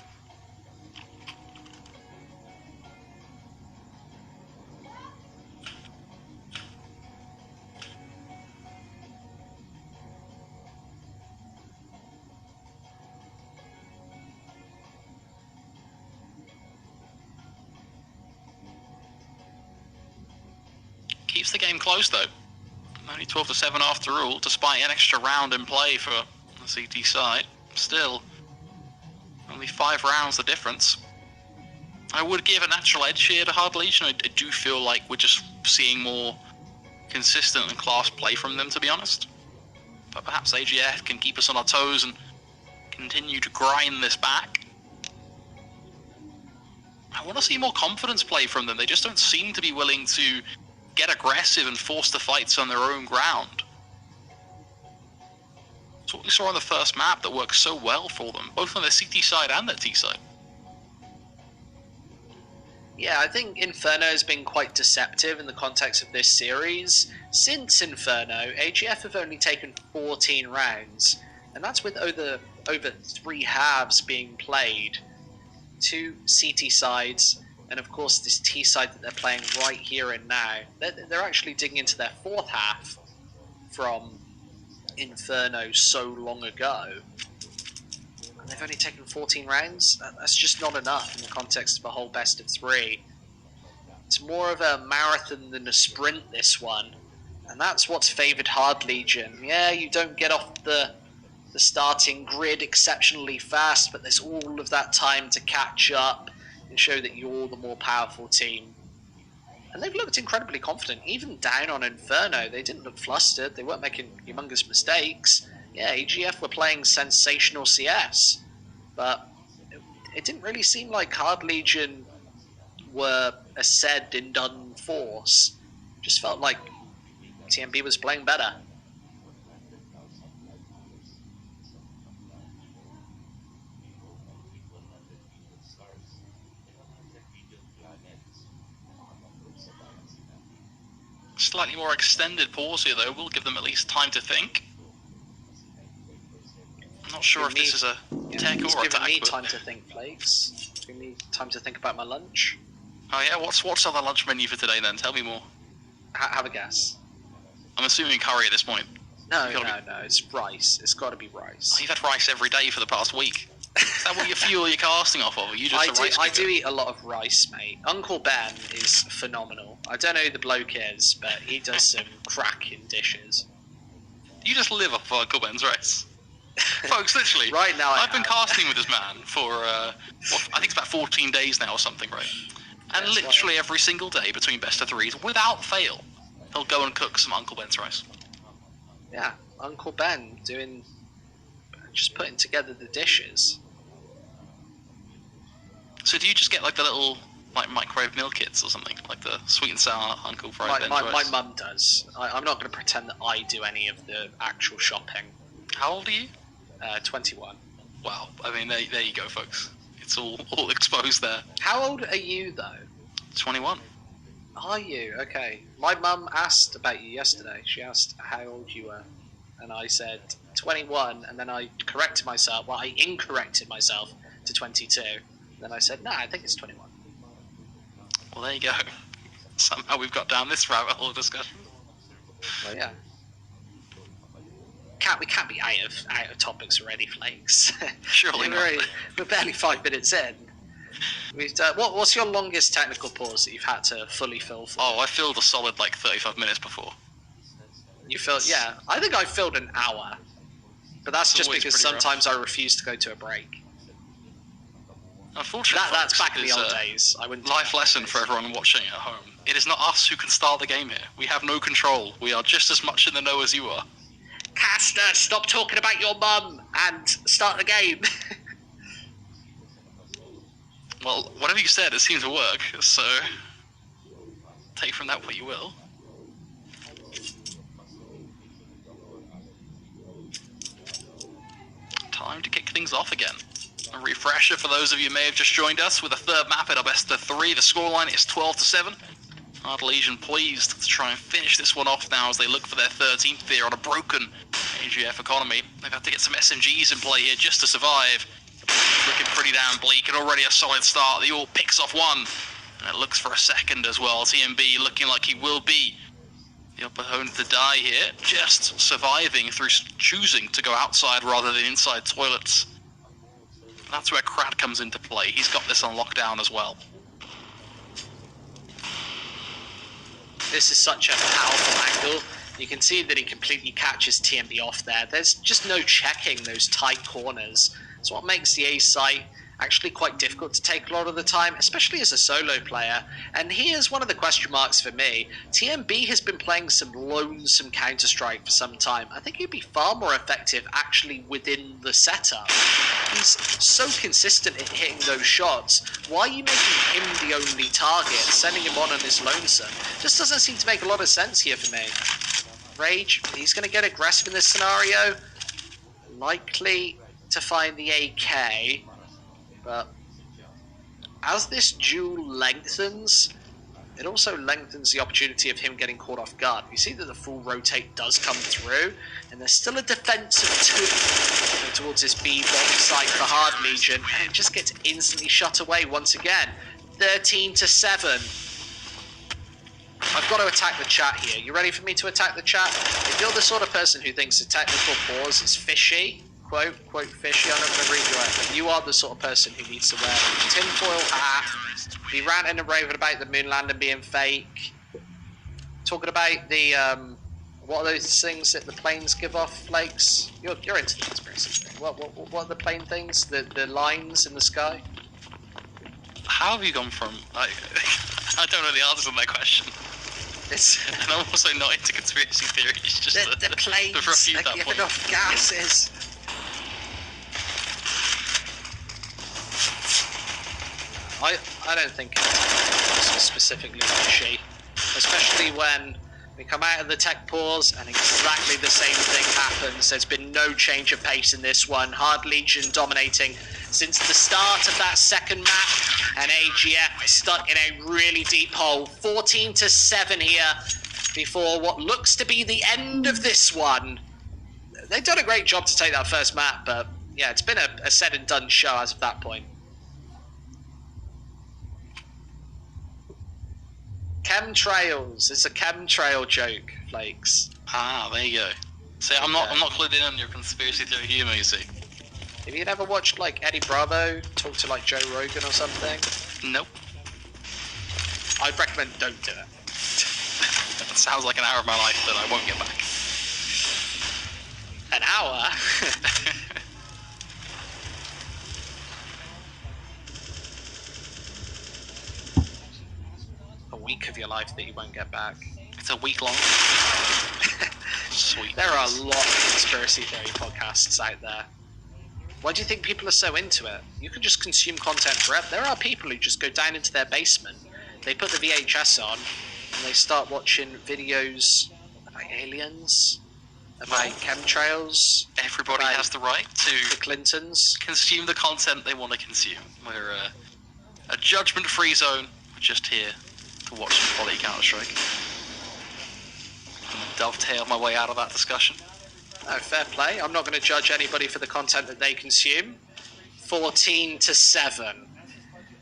Keeps the game close though. Only 12-7 after all, despite an extra round in play for the CT side. Still, only 5 rounds the difference. I would give a natural edge here to Hard Legion. I do feel like we're just seeing more consistent and class play from them, to be honest. But perhaps AGF can keep us on our toes and continue to grind this back. I want to see more confidence play from them. They just don't seem to be willing to get aggressive and force the fights on their own ground. It's what we saw on the first map that worked so well for them, both on their CT side and their T side. Yeah, I think Inferno has been quite deceptive in the context of this series. Since Inferno, AGF have only taken 14 rounds, and that's with over 3 halves being played. 2 CT sides, and of course this T side that they're playing right here and now. They're actually digging into their 4th half from Inferno so long ago. And they've only taken 14 rounds? That's just not enough in the context of a whole best of 3. It's more of a marathon than a sprint, this one. And that's what's favoured Hard Legion. Yeah, you don't get off the starting grid exceptionally fast, but there's all of that time to catch up and show that you're the more powerful team. And they've looked incredibly confident. Even down on Inferno, they didn't look flustered. They weren't making humongous mistakes. Yeah, AGF were playing sensational CS, but it didn't really seem like Hard Legion were a said and done force. It just felt like TMB was playing better. Slightly more extended pause here though, we'll give them at least time to think. I'm not sure if this is a tech or attack. It's giving me time to think, Flakes. It's giving me time to think about my lunch. Oh yeah, what's on the lunch menu for today then? Tell me more. Have a guess. I'm assuming curry at this point. No, it's rice. It's got to be rice. Oh, you've had rice every day for the past week. Is that what your fuel you're casting off of? Are you just a rice I do eat a lot of rice, mate. Uncle Ben is phenomenal. I don't know who the bloke is, but he does some cracking dishes. You just live off of Uncle Ben's rice. Folks, literally. Right now I've been casting with this man for, I think it's about 14 days now or something, right? And That's literally right. every single day between best of 3s, without fail, he'll go and cook some Uncle Ben's rice. Yeah, Uncle Ben just putting together the dishes. So do you just get like the little microwave meal kits or something, like the sweet and sour Uncle Fried Ben's My rice? mum does. I'm not going to pretend that I do any of the actual shopping. How old are you? 21. Wow, I mean there you go, folks. It's all exposed there. How old are you though? 21. Are you? Okay. My mum asked about you yesterday. She asked how old you were, and I said 21, and then I corrected myself. Well, I incorrected myself to 22. Then I said, no, I think it's 21. Well, there you go. Somehow we've got down this rabbit hole discussion. Well, yeah. We can't be out of topics already, Flakes. Surely not. We're barely 5 minutes in. We've done, what's your longest technical pause that you've had to fully fill for? Oh, I filled a solid 35 minutes before. You filled, yeah. I think I filled an hour. But that's just always because pretty sometimes I refuse to go to a break. Unfortunately, That's back in the it is old a days. I wouldn't. Life lesson for everyone watching at home. It is not us who can start the game here. We have no control. We are just as much in the know as you are. Caster, stop talking about your mum and start the game. Well, whatever you said, it seemed to work, so take from that what you will. time to kick things off again. A refresher for those of you who may have just joined us with a third map at our best of 3. The scoreline is 12-7. Hard Legion pleased to try and finish this one off now as they look for their 13th here on a broken AGF economy. They've had to get some SMGs in play here just to survive. Looking pretty damn bleak, and already a solid start. The All picks off one, and it looks for a second as well. TMB looking like he will be the opponent to die here, just surviving through choosing to go outside rather than inside toilets. That's where Crad comes into play. He's got this on lockdown as well. This is such a powerful angle. You can see that he completely catches TMB off there. There's just no checking those tight corners. It's what makes the A site actually quite difficult to take a lot of the time, especially as a solo player. And here's one of the question marks for me. TMB has been playing some lonesome Counter-Strike for some time. I think he'd be far more effective actually within the setup. He's so consistent at hitting those shots. Why are you making him the only target, sending him on his lonesome? Just doesn't seem to make a lot of sense here for me. Rage, he's going to get aggressive in this scenario. Likely to find the AK. But as this duel lengthens, it also lengthens the opportunity of him getting caught off guard. You see that the full rotate does come through, and there's still a defense of 2 towards this B bomb site for Hard Legion, and it just gets instantly shut away once again. 13-7. I've got to attack the chat here. You ready for me to attack the chat? If you're the sort of person who thinks a technical pause is fishy, quote fishy, I'm not going to read you out, but you are the sort of person who needs to wear a tinfoil hat, be ranting and raving about the moon landing being fake, talking about the, what are those things that the planes give off, flakes? You're into the conspiracy theory. What are the plane things? The lines in the sky? How have you gone from... I don't know the answer to that question. And I'm also not into conspiracy theories, just the planes refute are that giving point. off gases. I don't think it's specifically fishy, especially when we come out of the tech pause and exactly the same thing happens. There's been no change of pace in this one. Hard Legion dominating since the start of that second map, and AGF stuck in a really deep hole. 14-7 here before what looks to be the end of this one. They've done a great job to take that first map, but yeah, it's been a said and done show as of that point. Chemtrails. It's a chemtrail joke, Flakes. Ah, there you go. See, I'm not clued in on your conspiracy theory humor, you see. Have you never watched like Eddie Bravo talk to like Joe Rogan or something? Nope. I'd recommend don't do it. That sounds like an hour of my life that I won't get back. An hour? A week of your life that you won't get back. It's a week long. Sweet. There are a lot of conspiracy theory podcasts out there. Why do you think people are so into it? You can just consume content forever. There are people who just go down into their basement, they put the VHS on, and they start watching videos about aliens, about chemtrails. Everybody has the right to the Clintons consume the content they want to consume. We're a judgment-free zone. We're just here to watch some quality Counter-Strike. Dovetail my way out of that discussion. No, fair play. I'm not going to judge anybody for the content that they consume. 14-7.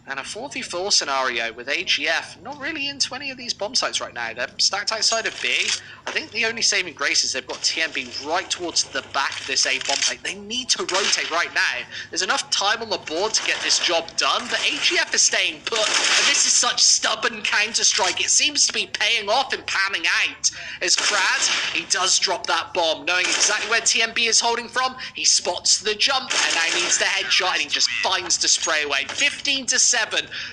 And a 4v4 scenario with AGF not really into any of these bomb sites right now. They're stacked outside of B. I think the only saving grace is they've got TMB right towards the back of this A bomb site. They need to rotate right now. There's enough time on the board to get this job done, but AGF is staying put. And this is such stubborn Counter-Strike. It seems to be paying off and panning out. As Crad, he does drop that bomb, knowing exactly where TMB is holding from. He spots the jump and now needs the headshot, and he just finds to spray away. 15-7.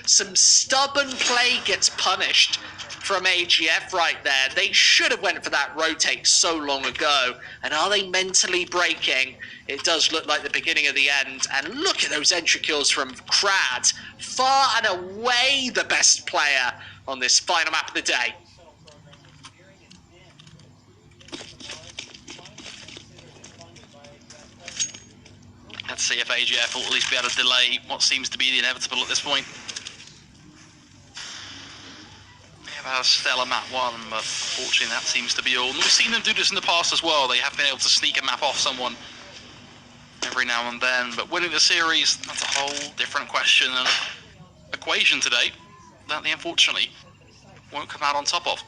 Some stubborn play gets punished from AGF right there. They should have went for that rotate so long ago. And are they mentally breaking? It does look like the beginning of the end. And look at those entry kills from Crad. Far and away the best player on this final map of the day. Let's see if AGF will at least be able to delay what seems to be the inevitable at this point. They have had a stellar map 1, but unfortunately that seems to be all. And we've seen them do this in the past as well. They have been able to sneak a map off someone every now and then, but winning the series, that's a whole different question and equation today that they unfortunately won't come out on top of.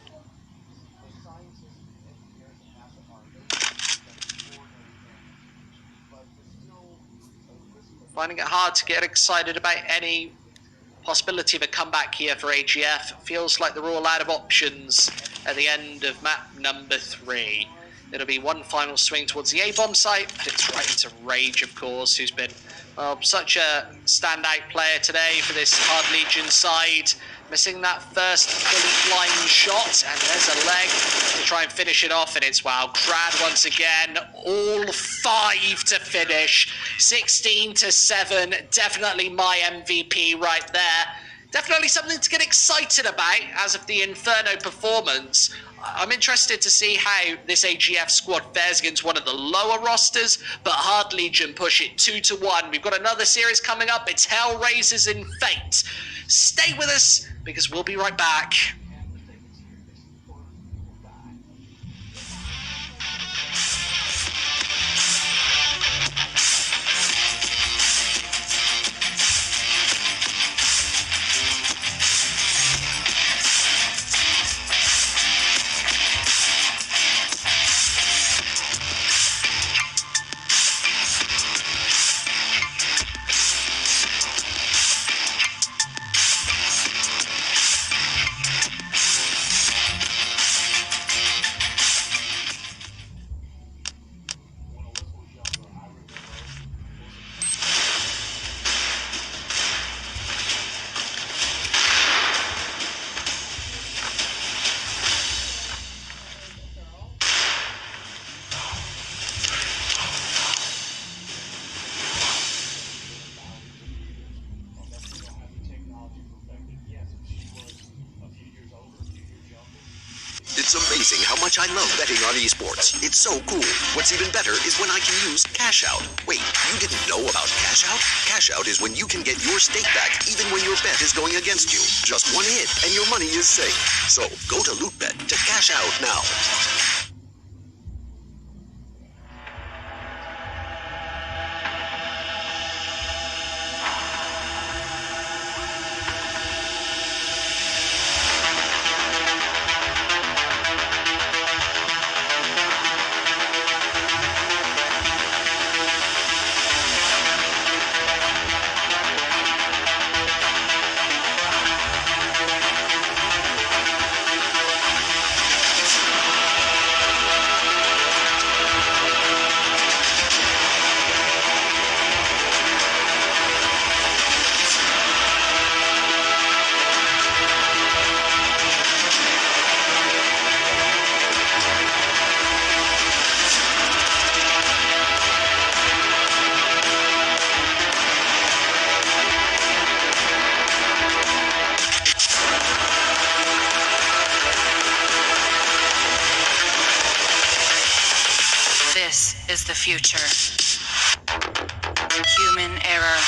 Finding it hard to get excited about any possibility of a comeback here for AGF. Feels like they're all out of options at the end of map number 3. It'll be one final swing towards the A-bomb site, but it's right into Rage, of course, who's been, well, such a standout player today for this Hard Legion side. Missing that first fully blind shot, and there's a leg to try and finish it off, and it's, wow, Crad once again, all 5 to finish, 16-7, definitely my MVP right there. Definitely something to get excited about as of the Inferno performance. I'm interested to see how this AGF squad fares against one of the lower rosters, but Hard Legion push it 2-1. We've got another series coming up. It's Hellraisers in Fate. Stay with us, because we'll be right back. It's amazing how much I love betting on esports. It's so cool. What's even better is when I can use Cash Out. Wait, you didn't know about Cash Out? Cash Out is when you can get your stake back even when your bet is going against you. Just one hit and your money is safe. So go to Loot.bet to cash out now. This is the future. Human error.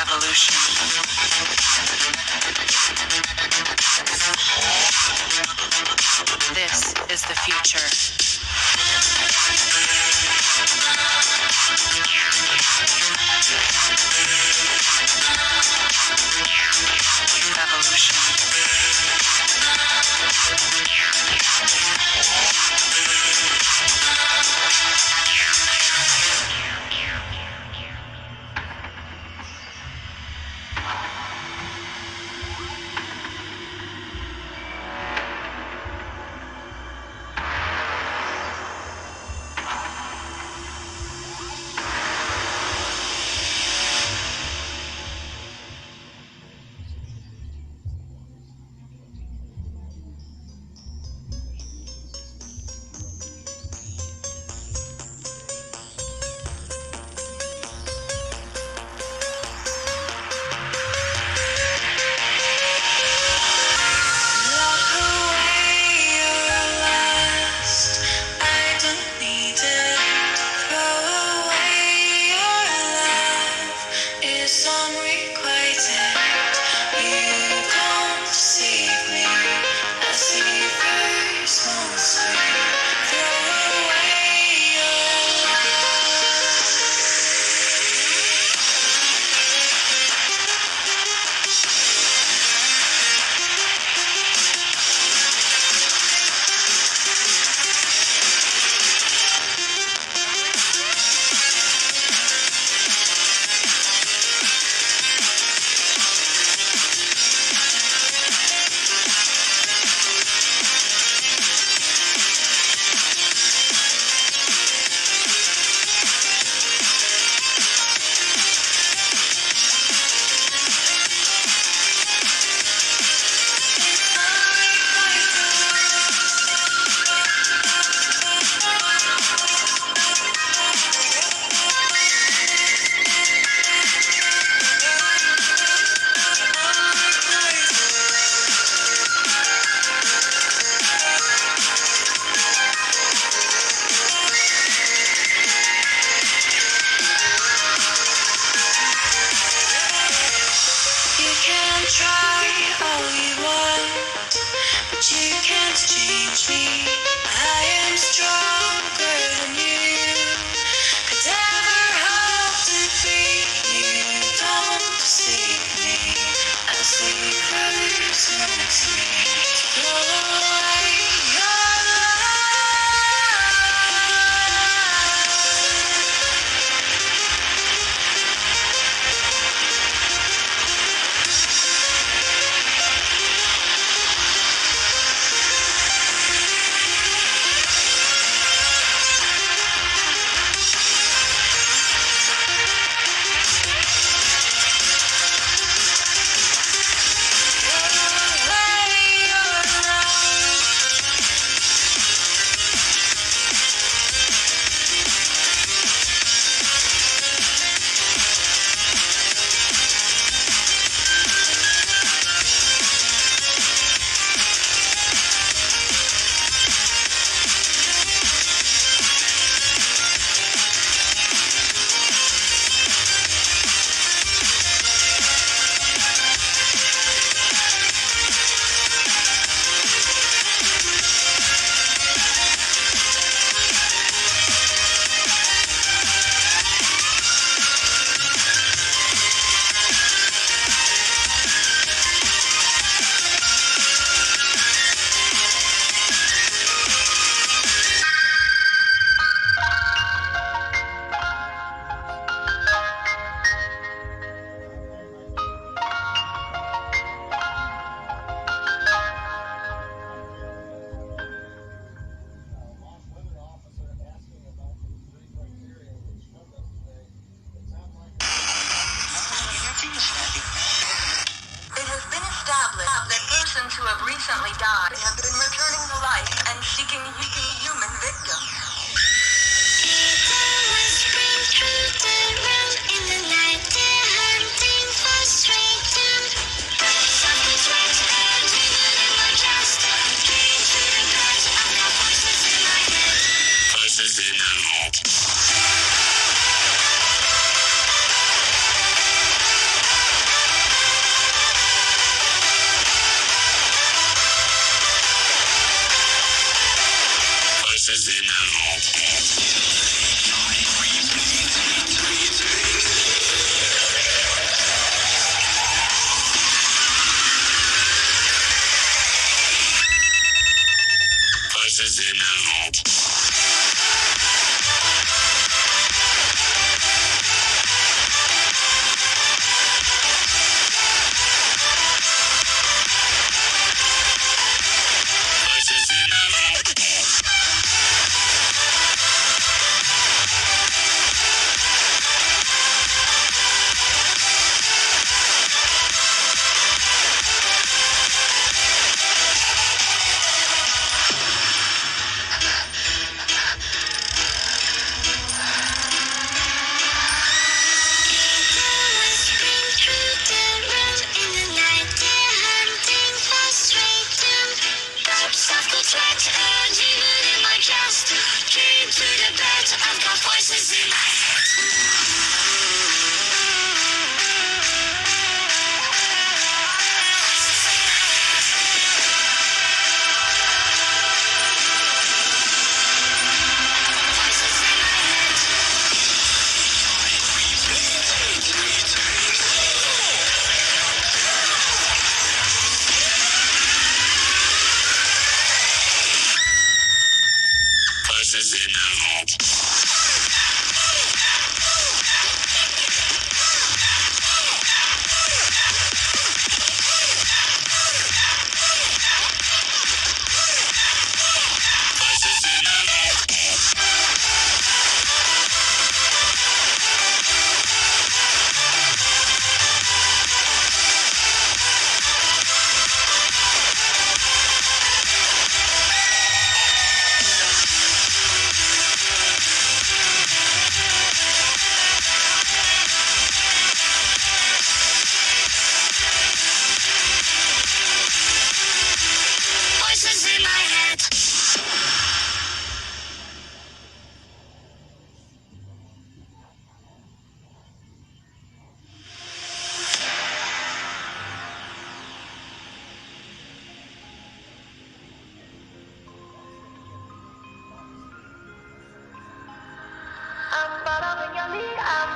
Evolution. This is the future. Evolution.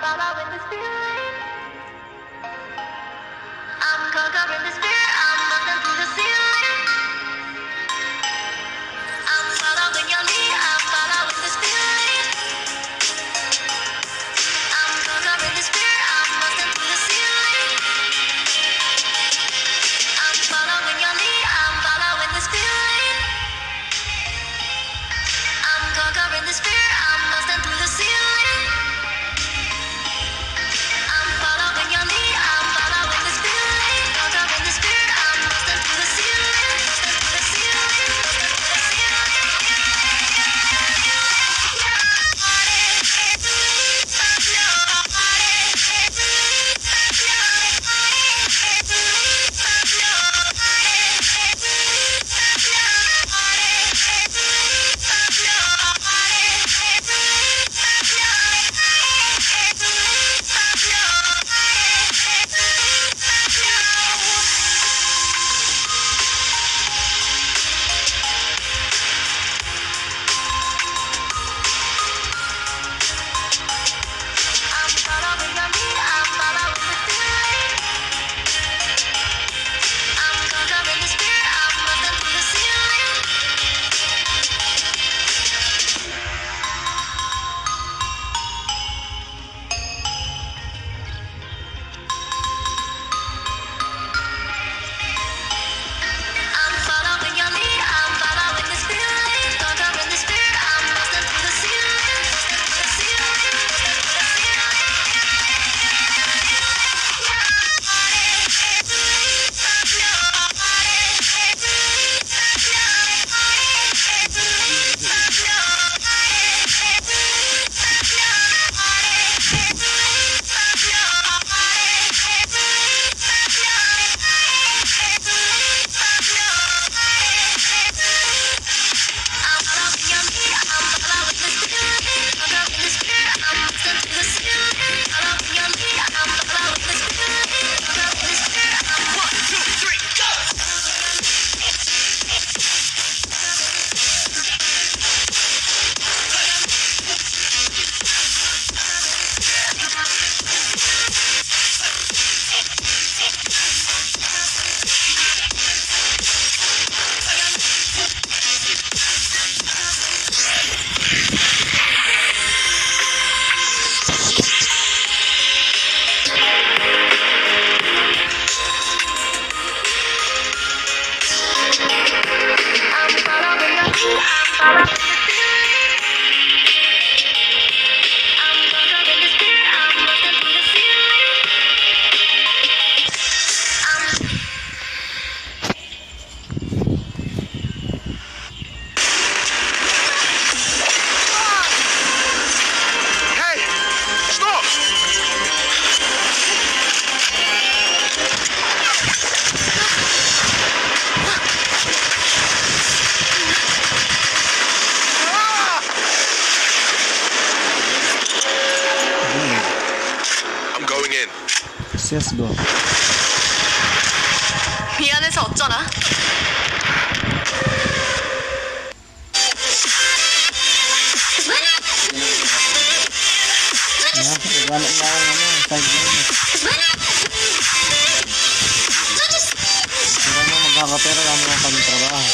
following this feeling. I'm conquering this fear. I'm moving through the ceiling. I'm following your lead. I'm following this feeling. I'm conquering this fear. I'm moving through the ceiling. I'm following your lead. I'm following this feeling. I'm conquering this fear. I'm moving through the ceiling. I'm following your lead. I'm following this feeling. Conquering this fear. I'm moving through the ceiling. Through the ceiling. I'm following your lead. I'm following the feeling. I'm conquering this fear. I'm moving through the ceiling. I'm following your lead. I'm following this feeling. Conquering this fear. I'm moving through the ceiling. The ceiling. I'm following your lead. I'm following this feeling. Conquering this fear. I'm moving through the ceiling. Following your lead. I'm following this feeling. Conquering this fear. I'm 1, 2, 3, go. I'm following your lead. I'm following the feeling. I'm conquering this fear. I'm moving through the ceiling. Hey! Stop! I'm going in. CSGO. 미안해서 어쩌나? Wala nga ako side lane. Hindi mo magkakapera lang mo kami trabaho.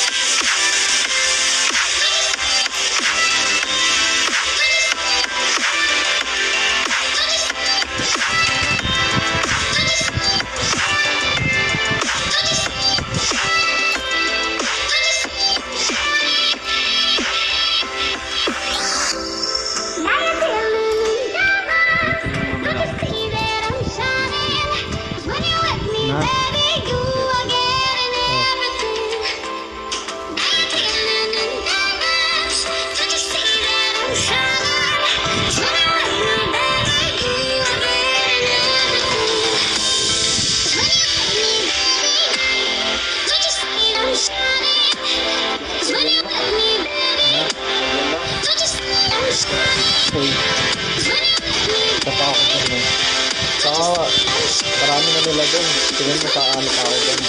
Marami na nila doon. Tingnan mo sa ano pa ako doon.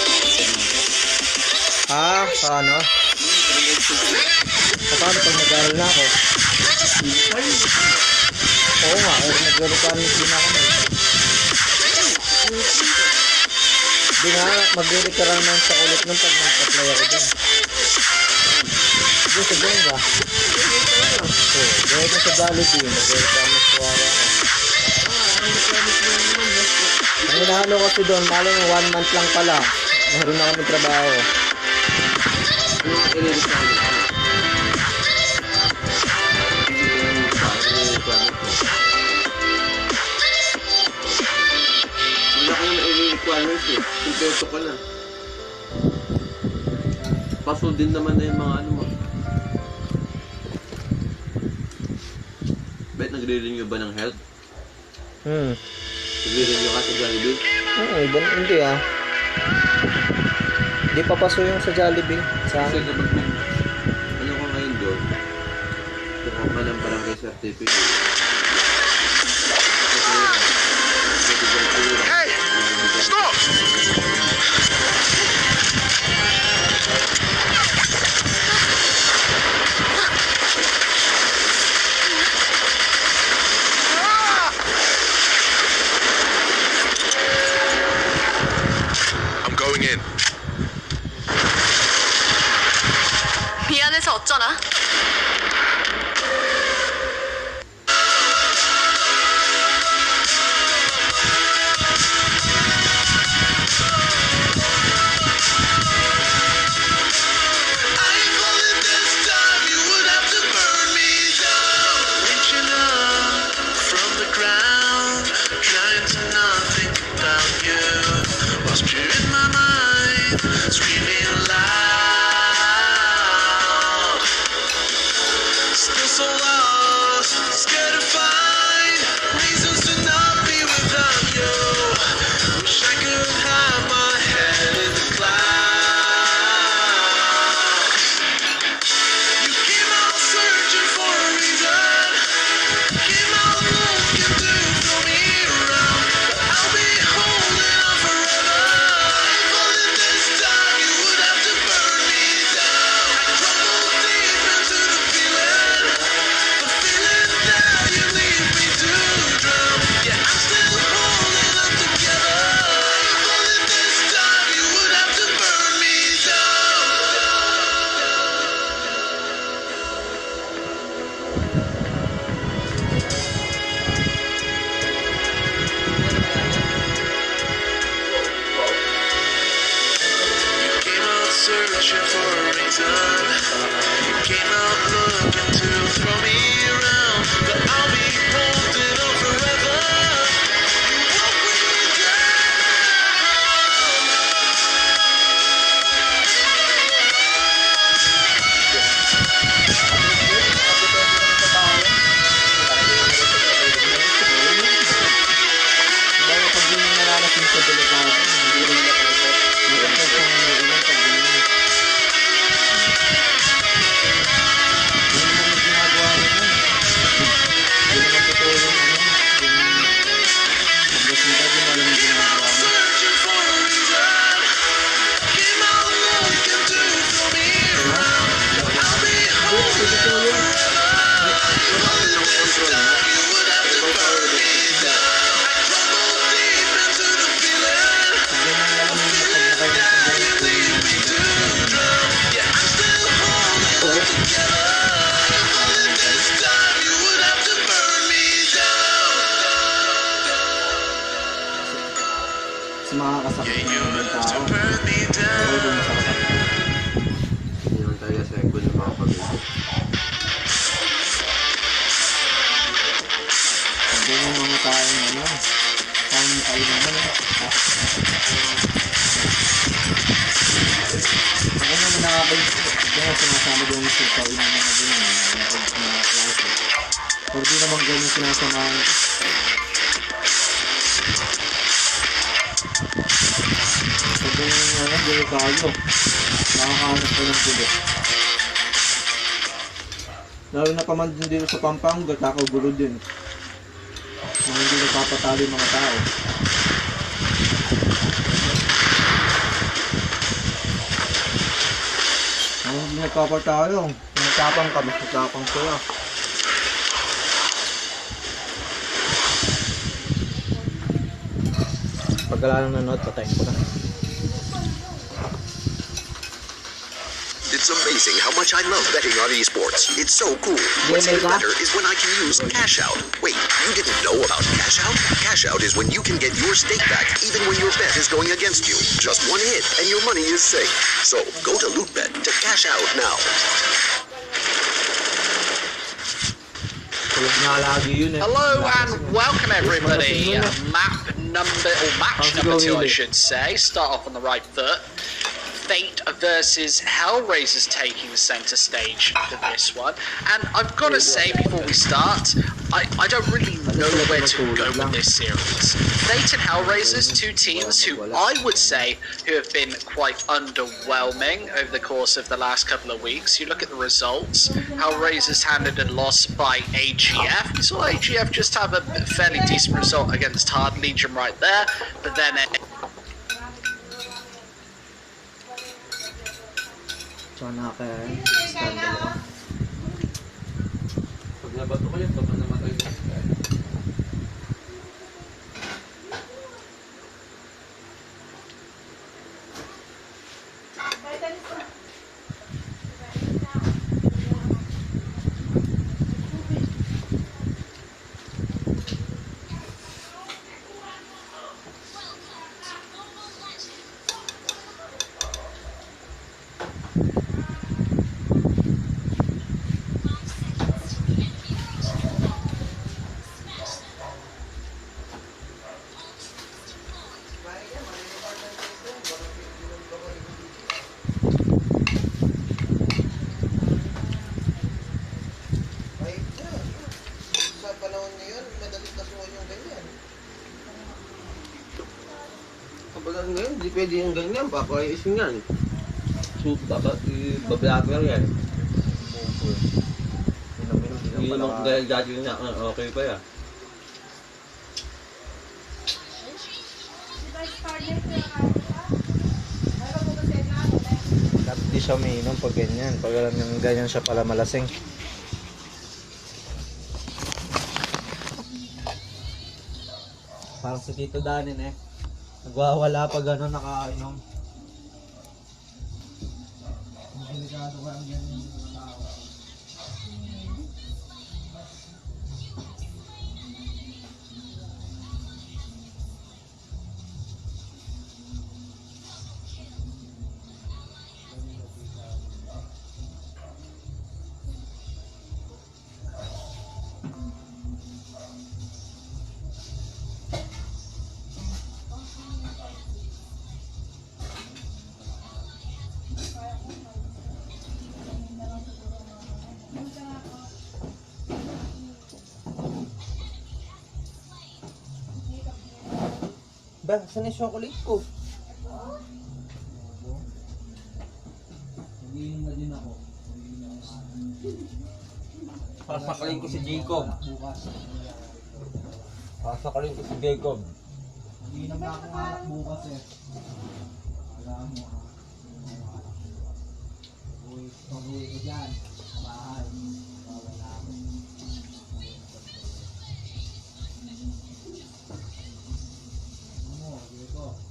Sa ano? Paano pag nag-aaral na ako? Oo nga, nagre-requirements din ako. Di nga, magre-requirements sa ulit nung pag nagpa-play ako din. Di sa Benga. Gaya ko sa Jollibee, magre-requirements ko ako. Ang hinahalo kasi doon, malo ng 1 month lang pala. Meron na kami trabaho. Wala ka naman i-requirements eh. Kumpeto ka na. Paso din naman na yung mga ano mo. Bet, nagre-renew ba ng health? Nagre-renew ka sa Jollibee? Hindi ah. Hindi pa paso yung sa Jollibee. Sa kasi kapag ano ka ngayon doon, kukuha ka ng barangay certificate. Hey! Stop! I'm going in. 미안해서 어쩌나? makakasakit ng ibang tao. Pero doon sa kasakit. Hindi naman tayo sa ekbo ng mga pamilya. Doon yung mga taong ano, taong tayo naman eh. Ako naman nakakaisip. Kaya sinasama doon yung sitaw yung mga doon mga klase. Pero di naman ganun sinasamahan ito. Sabi yung ano, delikado. Nakakahanap ko ng gulo. Lalo na paman din dito sa Pampanga, takaw gulo din. Mga hindi nagpapatalo yung mga tao. Mga hindi nagpapatalo, nagtapang ka, mas nagtapang sila. Pag wala nang nanood, patayin ko na. It's amazing how much I love betting on esports. It's so cool. What's even better is when I can use cash out. Wait, you didn't know about cash out? Cash out is when you can get your stake back even when your bet is going against you. Just one hit and your money is safe. So go to Loot.bet to cash out now. Hello and welcome everybody. Match number 2 I should say. Start off on the right foot. Fate versus Hellraisers taking the centre stage for this one. And I've got to say before we start, I don't really know where to go with this series. Fate and Hellraisers, two teams who I would say who have been quite underwhelming over the course of the last couple of weeks. You look at the results, Hellraisers handed a loss by AGF. You saw AGF just have a fairly decent result against Hard Legion right there, but then Sana kaya scandal ako. Pag nabato ko yun, pag namatay ko. Kapag ngayon, hindi pwede yung ganyan. Baka isin yan. So, baka i-vlogger yan. Hindi naman dahil gagawin niya. Okay pa yan. Dapat di siya umiinom pag ganyan. Pag alam niyang ganyan siya pala malasing. Parang si Tito Danin eh. Nagwawala pag ano nakainom. Delikado ka ang ganyan yung mga tao. Ba, saan yung chocolate ko? Nagiinom na din ako. Pasakalin ko si Jacob. Pasakalin ko si Jacob. Nagiinom na ako anak bukas eh. Alam mo ha. Pag-uwi ko dyan. Sa bahay. Wala ako.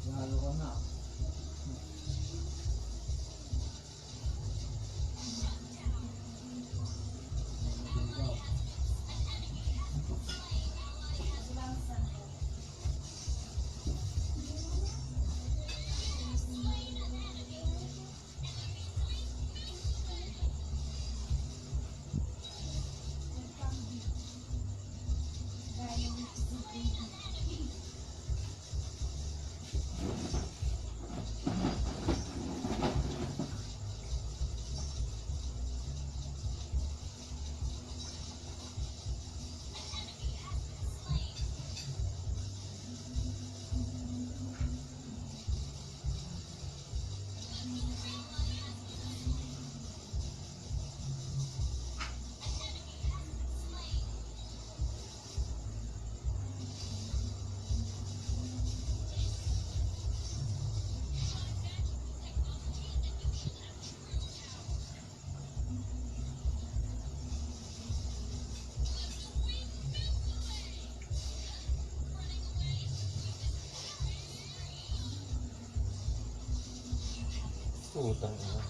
Lalo ko na. Putang ina.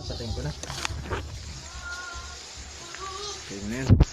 Patayin ko na. Okay na yan.